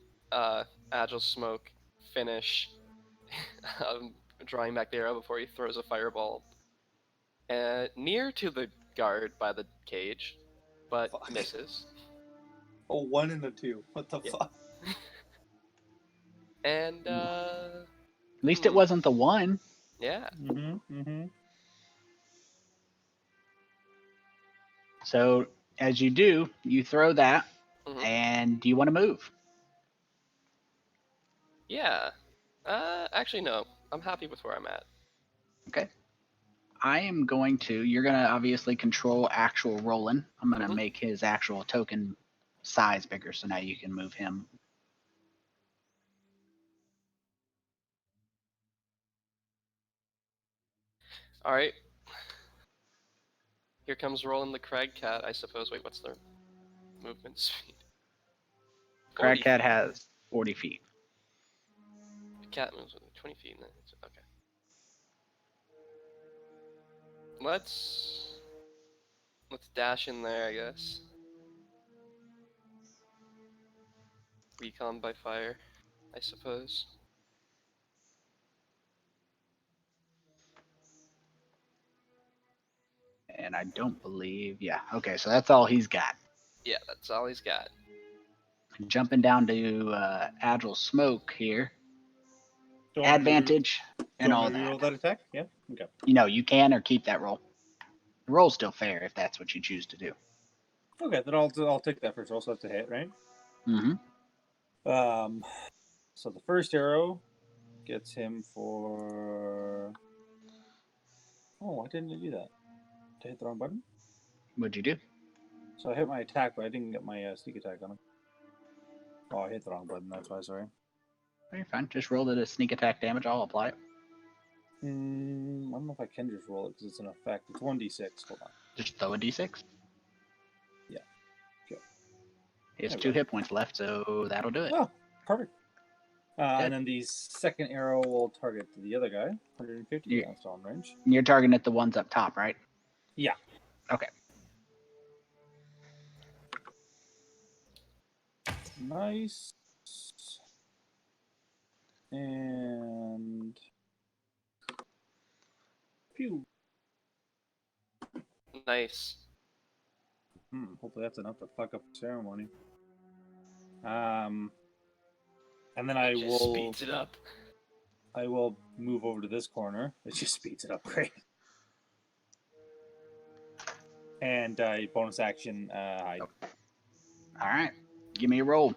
Agile Smoke finish drawing back the arrow before he throws a fireball near to the guard by the cage, but Fuck. misses. A 1 and a 2. What the Yeah. fuck? And At least it wasn't the one. yeah. Mm-hmm. Mm-hmm. So as you do, you throw that, Mhm. and do you want to move? Yeah. Actually no. I'm happy with where I'm at. Okay. I am going to, you're going to obviously control actual Rolen. I'm going to Mhm. make his actual token size bigger, so now you can move him. All right. Here comes Roland the Crag Cat, I suppose. Wait, what's their movement speed? Crag 40 Cat feet. has 40 feet. The cat moves with 20 feet. Okay. Let's dash in there, I guess. Recon by fire, I suppose. And I don't believe, yeah. Okay, so that's all he's got. Yeah, that's all he's got. Jumping down to Agile Smoke here. Do you want me to Advantage and all reroll that. that attack? Yeah? Okay. You know, you can or keep that roll. The roll's still fair if that's what you choose to do. Okay, then I'll take that first roll, so that's a hit, right? Mm-hmm. So the first arrow gets him for... Oh, why didn't it do that? Did I hit the wrong button? What'd you do? So I hit my attack, but I didn't get my sneak attack on him. Oh, I hit the wrong button, that's why, sorry. You're fine. Just roll it as sneak attack damage. I'll apply it. I don't know if I can just roll it because it's an effect. It's 1d6. Hold on. Just throw a d6. Yeah. Okay. He has There we 2 go. hit points left, so that'll do it. Oh, perfect. Dead. And then the second arrow will target the other guy. 150. Yeah. That's on range. You're targeting at the ones up top, right? Yeah. Okay. Nice. And pew. Nice. Hopefully that's enough to fuck up the ceremony. And then I Just will speeds it up. move over to this corner. It just speeds it up great. And bonus action hide. All right. Give me a roll.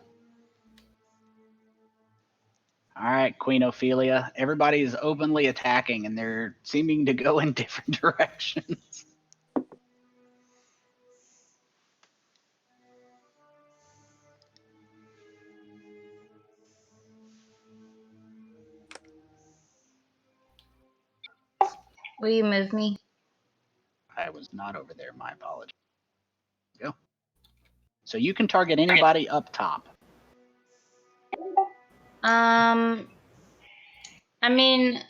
All right, Queen Ophelia. Everybody's openly attacking, and they're seeming to go in different directions. Will you move me? I was not over there. My apologies. Go. So you can target anybody up top. I mean,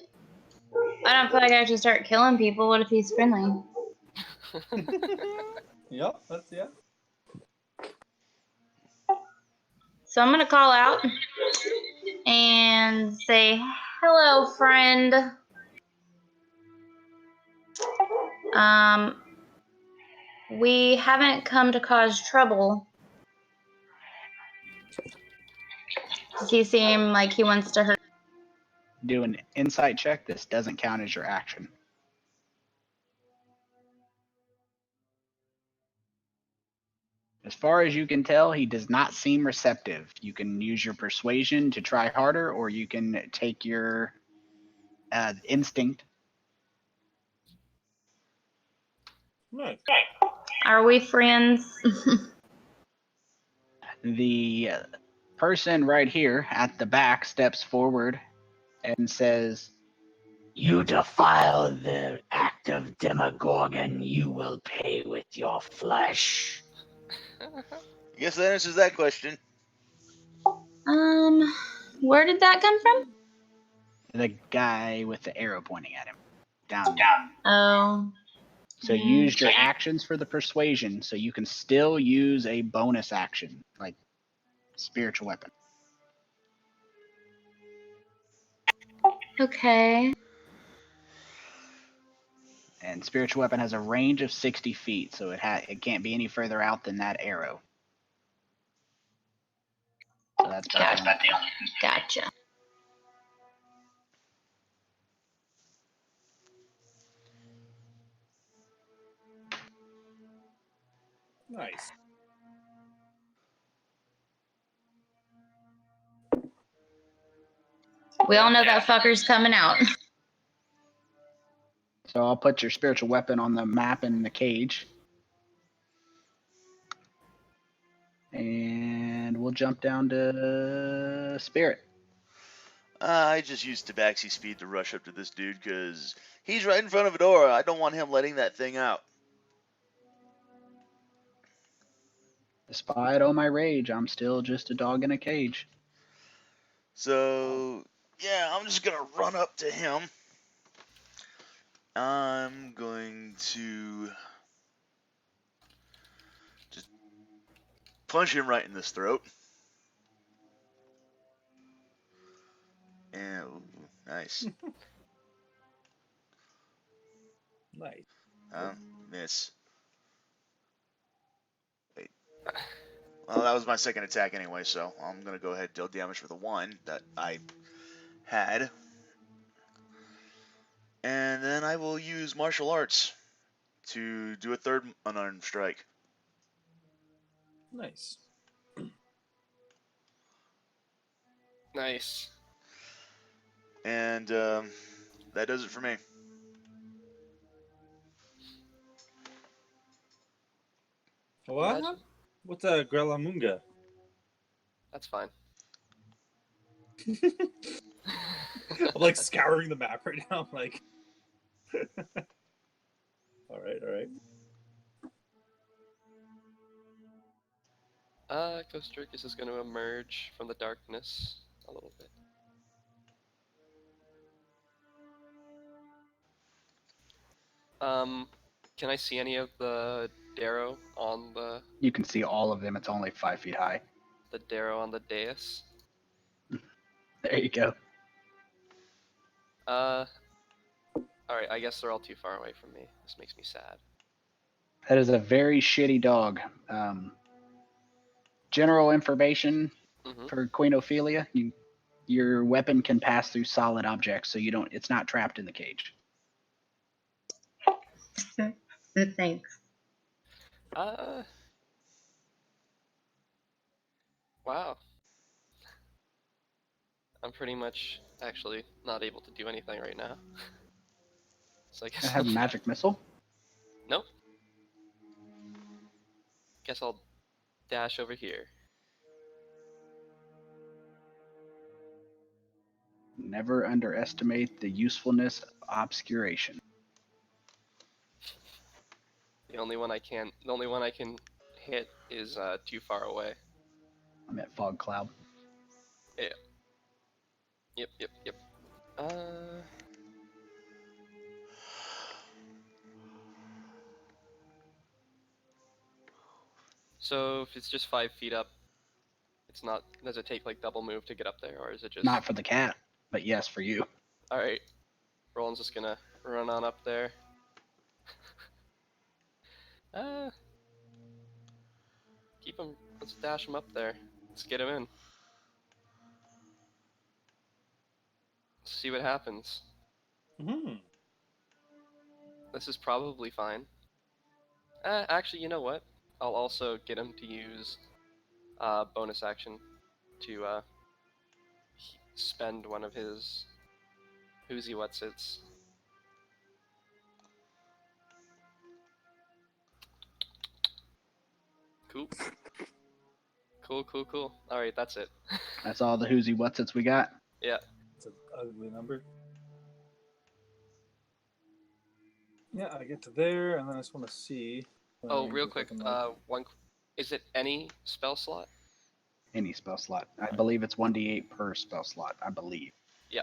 I don't feel like I should start killing people. What if he's friendly? Yep, that's yeah. So I'm gonna call out and say, "Hello, friend. We haven't come to cause trouble." Does he seem like he wants to hurt? Do an insight check. This doesn't count as your action. As far as you can tell, he does not seem receptive. You can use your persuasion to try harder, or you can take your instinct. Nice. Are we friends? The person right here at the back steps forward and says, "You defile the act of Demogorgon, you will pay with your flesh." I guess that answers that question. Where did that come from? The guy with the arrow pointing at him. Down. Oh. So use your actions for the persuasion, so you can still use a bonus action, like spiritual weapon. Okay. And spiritual weapon has a range of 60 feet, so it can't be any further out than that arrow. So that's about the only. Gotcha. Nice. We all know that fucker's coming out. So I'll put your spiritual weapon on the map in the cage. And we'll jump down to Spirit. I just used Tabaxi speed to rush up to this dude because he's right in front of a door. I don't want him letting that thing out. Despite all my rage, I'm still just a dog in a cage. So, yeah, I'm just going to run up to him. I'm going to just punch him right in this throat. And, ooh, nice. Nice. Miss. Wait. Well, that was my second attack anyway, so I'm going to go ahead and deal damage with the one that I had. And then I will use martial arts to do a third unarmed strike. Nice. Nice. And that does it for me. What? Imagine. What's a Grelamunga? That's fine. I'm like scouring the map right now. I'm like, all right. Kosjurkis is going to emerge from the darkness a little bit. Can I see any of the darrow on the You can see all of them. It's only 5 feet high. darrow on the dais? There you go. Alright, I guess they're all too far away from me. This makes me sad. That is a very shitty dog. General information Mm-hmm. for Queen Ophelia: your weapon can pass through solid objects, so it's not trapped in the cage. Thanks. Wow. I'm pretty much actually not able to do anything right now. So I I guess have a magic missile. Nope. Guess I'll dash over here. Never underestimate the usefulness of obscuration. The only one I can hit is too far away. I'm at fog cloud. Yeah. Yep. So if it's just 5 feet up, it's not. Does it take like double move to get up there, or is it just? Not for the cat, but yes for you. All right. Roland's just gonna run on up there. Keep him. Let's dash him up there. Let's get him in. See what happens. Hmm. This is probably fine. Actually, you know what? I'll also get him to use bonus action to spend one of his whoozy whatsits. Cool. Alright, that's it. That's all the whoozy whatsits we got. Yeah. It's an ugly number. Yeah, I get to there, and then I just want to see. Oh, real quick, is it any spell slot? Any spell slot. I believe it's 1d8 per spell slot. I believe. Yeah.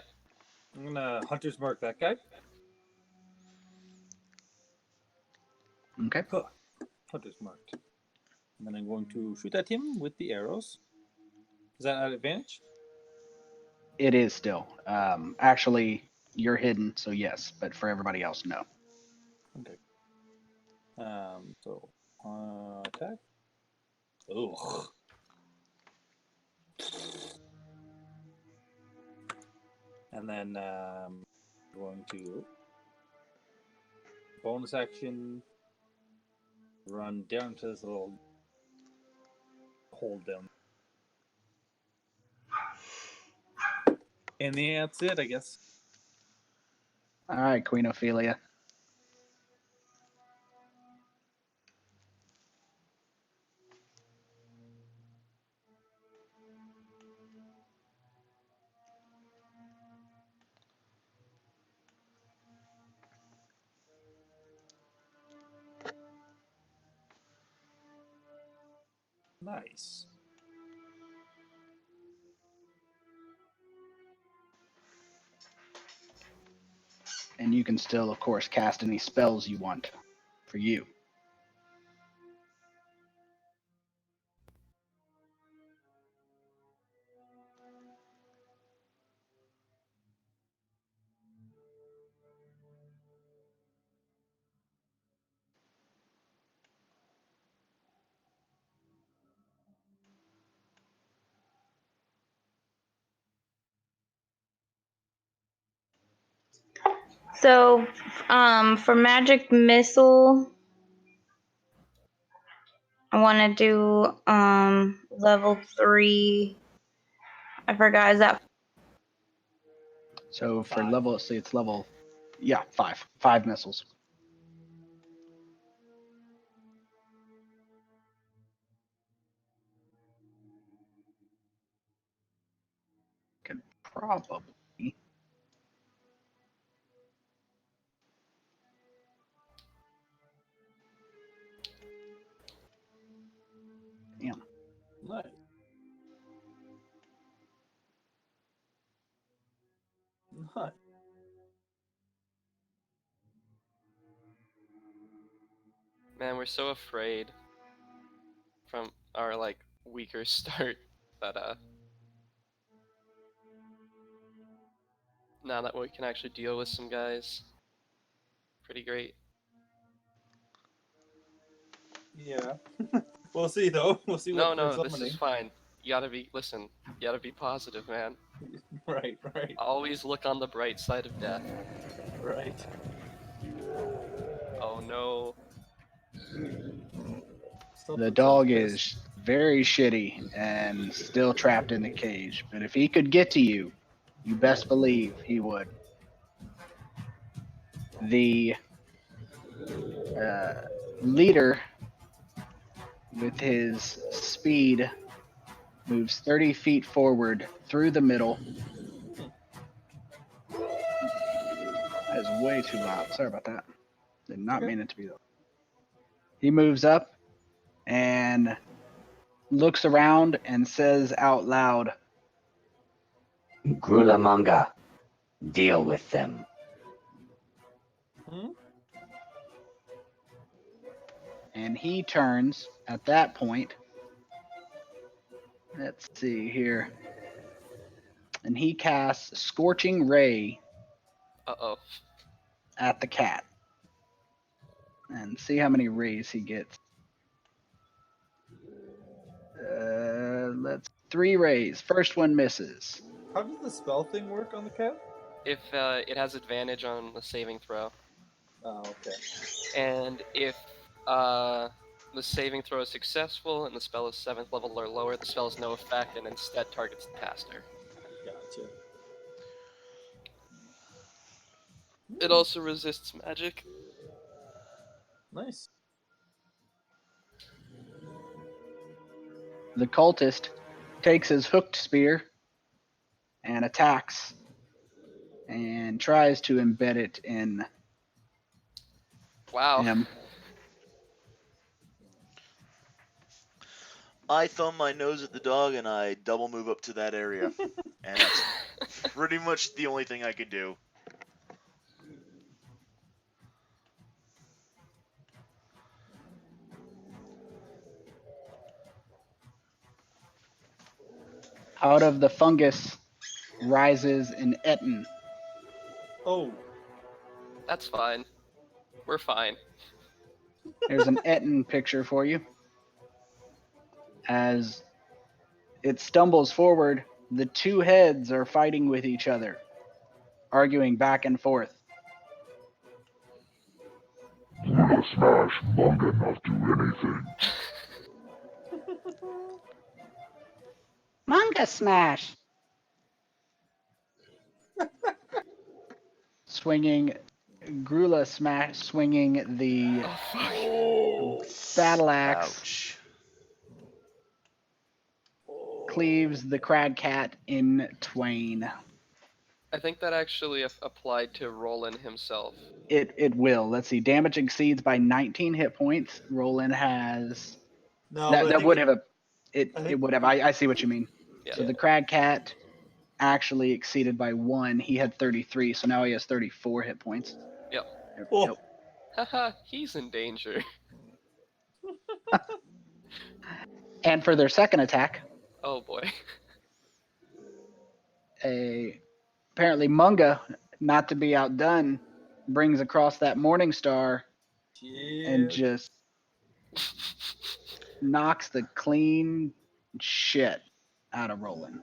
I'm gonna Hunter's Mark that guy. Okay. Huh. Hunter's marked. And then I'm going to shoot at him with the arrows. Is that at advantage? It is still. Actually, you're hidden, so yes, but for everybody else, no. Okay. So attack. Ugh. And then going to bonus action, run down to this little hole down. And that's it, I guess. All right, Queen Ophelia. Nice. And you can still, of course, cast any spells you want for you. So, for magic missile, I want to do level 3. I forgot. Is that So for 5. level, let's see, it's level, yeah, 5. 5 missiles. Could probably. Damn. not? Man, we're so afraid from our like weaker start that now that we can actually deal with some guys, pretty great. Yeah. We'll see though. We'll see what No, they're this is summoning. fine. You gotta be you gotta be positive, man. Right. Always look on the bright side of death. Right. Oh no. Still The sounds dog pissed. is very shitty and still trapped in the cage. But if he could get to you, you best believe he would. The leader, with his speed, moves 30 feet forward through the middle. That is way too loud. Sorry about that. Did not mean it to be though. He moves up and looks around and says out loud, Grulamanga, deal with them. and he turns at that point. Let's see here. And he casts Scorching Ray Uh-oh. at the cat. And see how many rays he gets. Let's 3 rays. First one misses. How does the spell thing work on the cat? If it has advantage on the saving throw, Oh, okay. and if the saving throw is successful and the spell is 7th level or lower, the spell has no effect and instead targets the caster. Gotcha. It also resists magic. Nice. The cultist takes his hooked spear and attacks and tries to embed it in Wow. him. I thumb my nose at the dog and I double move up to that area. And that's pretty much the only thing I can do. Out of the fungus rises an Etten. Oh, That's fine. We're fine. There's an Etten picture for you. As it stumbles forward, the 2 heads are fighting with each other, arguing back and forth. Gonna smash Manga not do anything. Manga smash! Swinging, Grula smash, swinging the Oh fuck. battle axe, Ouch. cleaves the crag cat in twain. I think that actually applied to Rolen himself. It will. Let's see. Damage exceeds by 19 hit points. Roland has no, that. but I That think would have a. I It think- would have. I see what you mean. Yeah. So the crag cat actually exceeded by 1. He had 33, so now he has 34 hit points. Yep. Oh. Yep. Haha, he's in danger. And for their second attack, Oh boy. apparently Munga, not to be outdone, brings across that Morning Star and Shit. just knocks the clean shit out of Roland.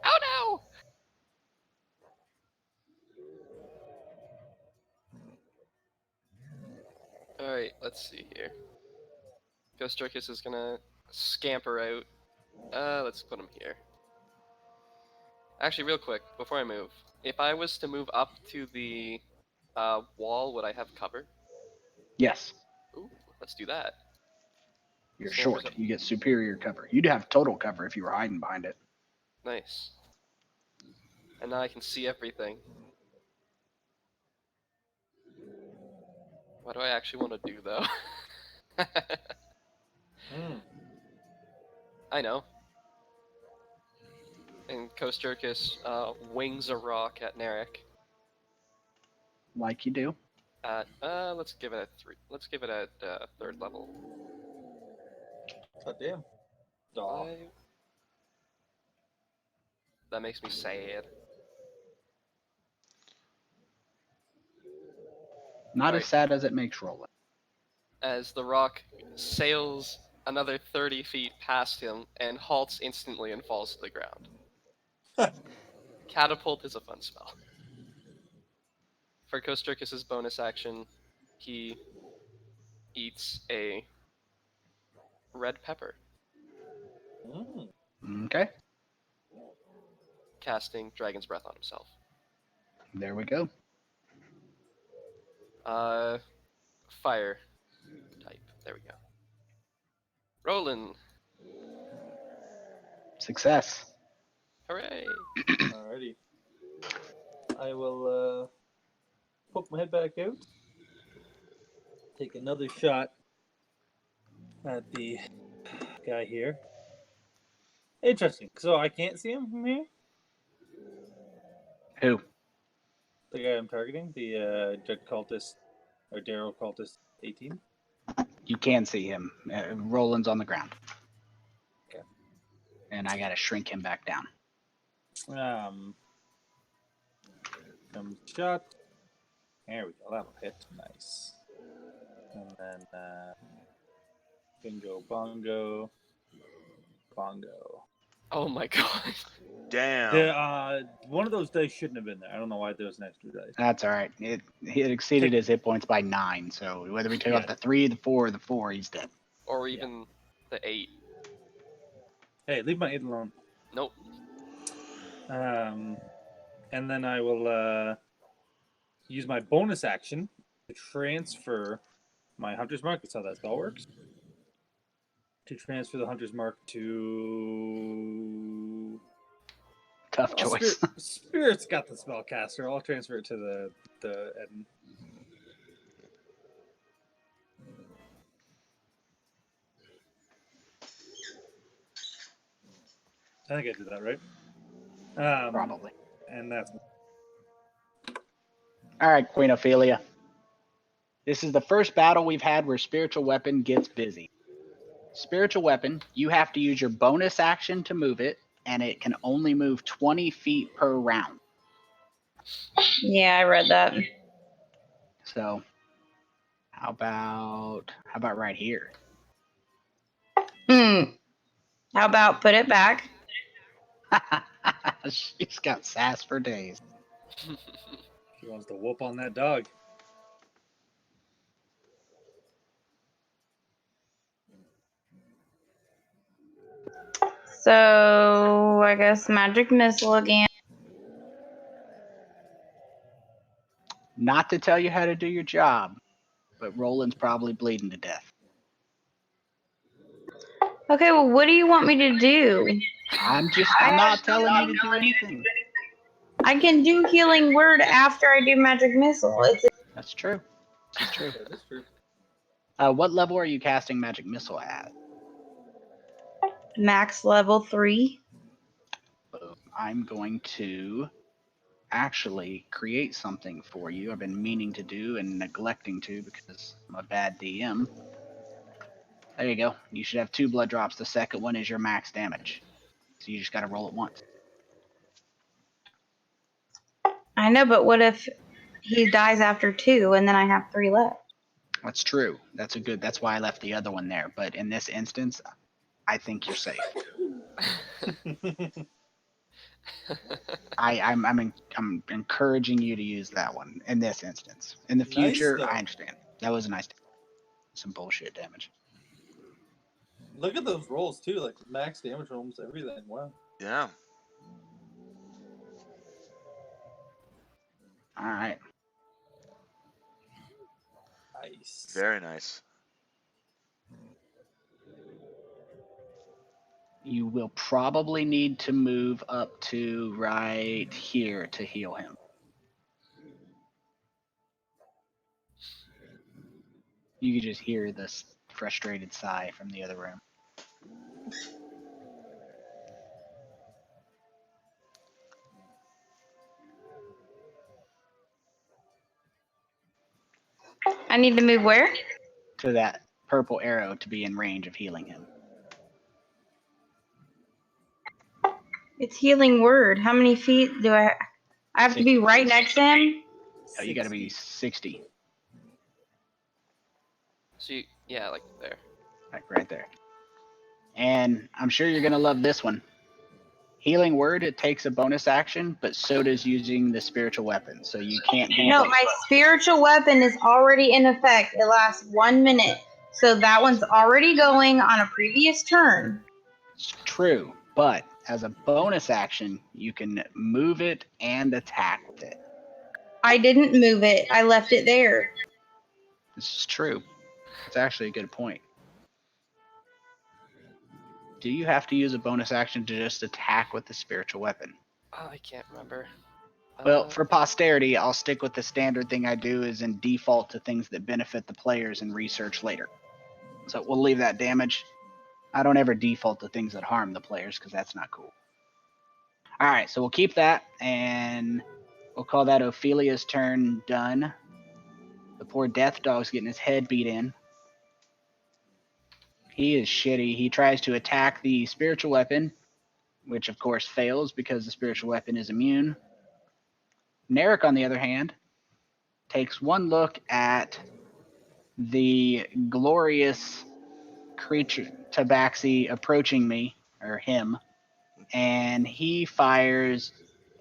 Oh no! Alright, let's see here. Kosjurkis is gonna scamper out. Let's put him here. Actually, real quick, before I move, if I was to move up to the wall, would I have cover? Yes, Ooh, let's do that. you're Scampers short. up. You get superior cover. You'd have total cover if you were hiding behind it. Nice. And now I can see everything. What do I actually want to do, though? I know. And Kosjurkis wings a rock at Narek. Like you do. Let's give it a 3. Let's give it a 3rd level. God damn. Aw. 5. That makes me sad. Not Right. as sad as it makes Rolen. As the rock sails another 30 feet past him and halts instantly and falls to the ground. Catapult is a fun spell. For Kosjurkis' bonus action, he eats a red pepper, Okay, casting Dragon's Breath on himself. there we go. Fire type. There we go. Rolen. Success. Hooray! Alrighty. I will poke my head back out. Take another shot at the guy here. Interesting. So I can't see him from here? Who? The guy I'm targeting? The Judge Cultist, or Darrow Cultist 18? You can see him. Roland's on the ground. Okay. And I gotta shrink him back down. Comes shot. There we go. That'll hit. Nice. And then bingo, bongo, bongo. Oh my god. Damn. The one of those dice shouldn't have been there. I don't know why there was an extra dice. That's all right. It exceeded his hit points by 9. So whether we take off the 3, the 4, or the 4, he's dead. Or even the 8. Hey, leave my 8 alone. Nope. And then I will use my bonus action to transfer my Hunter's Mark. That's how that spell works. To transfer the Hunter's Mark to... Tough Oh, choice. Spirit's got the spellcaster. I'll transfer it to the Eden. I think I did that right. Probably. And that's... All right, Queen Ophelia. This is the first battle we've had where Spiritual Weapon gets busy. Spiritual Weapon, you have to use your bonus action to move it, and it can only move 20 feet per round. Yeah, I read that. So, how about right here? How about put it back? She's got sass for days. She wants to whoop on that dog. So I guess magic missile again. Not to tell you how to do your job, but Roland's probably bleeding to death. Okay, well, what do you want me to do? I'm not telling you to do anything. I can do healing word after I do magic missile. That's true. That's true. That is true. What level are you casting magic missile at? Max level 3. I'm going to actually create something for you. I've been meaning to do and neglecting to because I'm a bad DM. There you go. You should have 2 blood drops. The second one is your max damage. So you just got to roll it once. I know, but what if he dies after 2 and then I have 3 left? That's true. That's why I left the other one there. But in this instance, I think you're safe. I'm encouraging you to use that one in this instance. In the future, Nice, though. I understand. That was a nice, some bullshit damage. Look at those rolls, too. Like, max damage rolls, everything. Wow. Yeah. All right. Nice. Very nice. You will probably need to move up to right here to heal him. You can just hear this frustrated sigh from the other room. I need to move where? To that purple arrow to be in range of healing him. It's healing word. How many feet do I have to be 60. right next to him? Oh, you got to be 60. So yeah, like there. Like right there. And I'm sure you're going to love this one. Healing word, it takes a bonus action, but so does using the spiritual weapon. So you can't do No, both. my spiritual weapon is already in effect. It lasts 1 minute. So that one's already going on a previous turn. It's true, but as a bonus action, you can move it and attack with it. I didn't move it. I left it there. This is true. It's actually a good point. Do you have to use a bonus action to just attack with the spiritual weapon? Oh, I can't remember. Well, for posterity, I'll stick with the standard thing I do is in default to things that benefit the players and research later. So we'll leave that damage. I don't ever default to things that harm the players because that's not cool. All right, so we'll keep that, and we'll call that Ophelia's turn done. The poor death dog's getting his head beat in. He is shitty. He tries to attack the spiritual weapon, which of course fails because the spiritual weapon is immune. Narek, on the other hand, takes one look at the glorious creature Tabaxi approaching me, or him, and he fires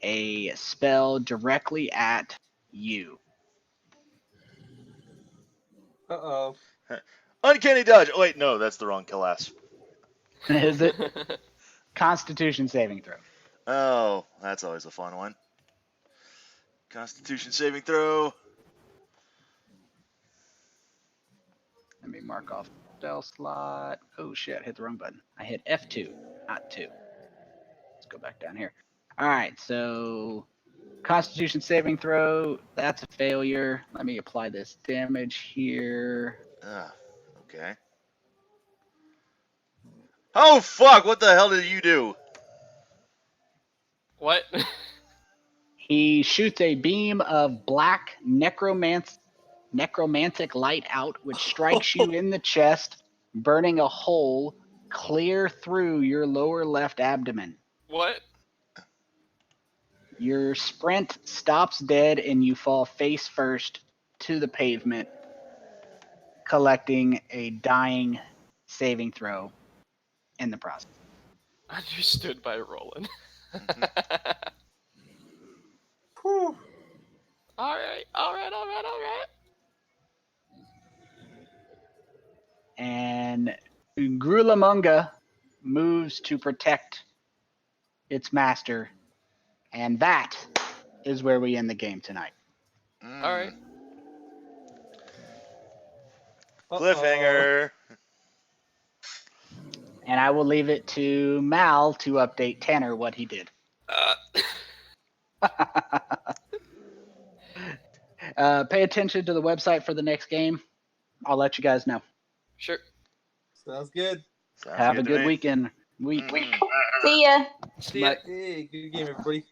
a spell directly at you. Uh-oh. Uncanny dodge. Oh, wait, no, that's the wrong class. Is it? Constitution saving throw. Oh, that's always a fun one. Constitution saving throw. Let me mark off spell slot. Oh shit, hit the wrong button. I hit F2, not 2. Let's go back down here. All right, so Constitution saving throw, that's a failure. Let me apply this damage here. Okay. Oh, fuck, what the hell did you do? What? He shoots a beam of black necromantic light out, which strikes you in the chest, burning a hole clear through your lower left abdomen. What? Your sprint stops dead and you fall face first to the pavement, collecting a dying saving throw in the process. Understood by Rolen. Whew. Alright. And Grulamunga moves to protect its master, and that is where we end the game tonight. Alright. Cliffhanger. And I will leave it to Mal to update Tanner what he did. Pay attention to the website for the next game. I'll let you guys know. Sure. Sounds good. Sounds Have a to good me. weekend. See ya. See ya. Bye. Hey, good game, everybody.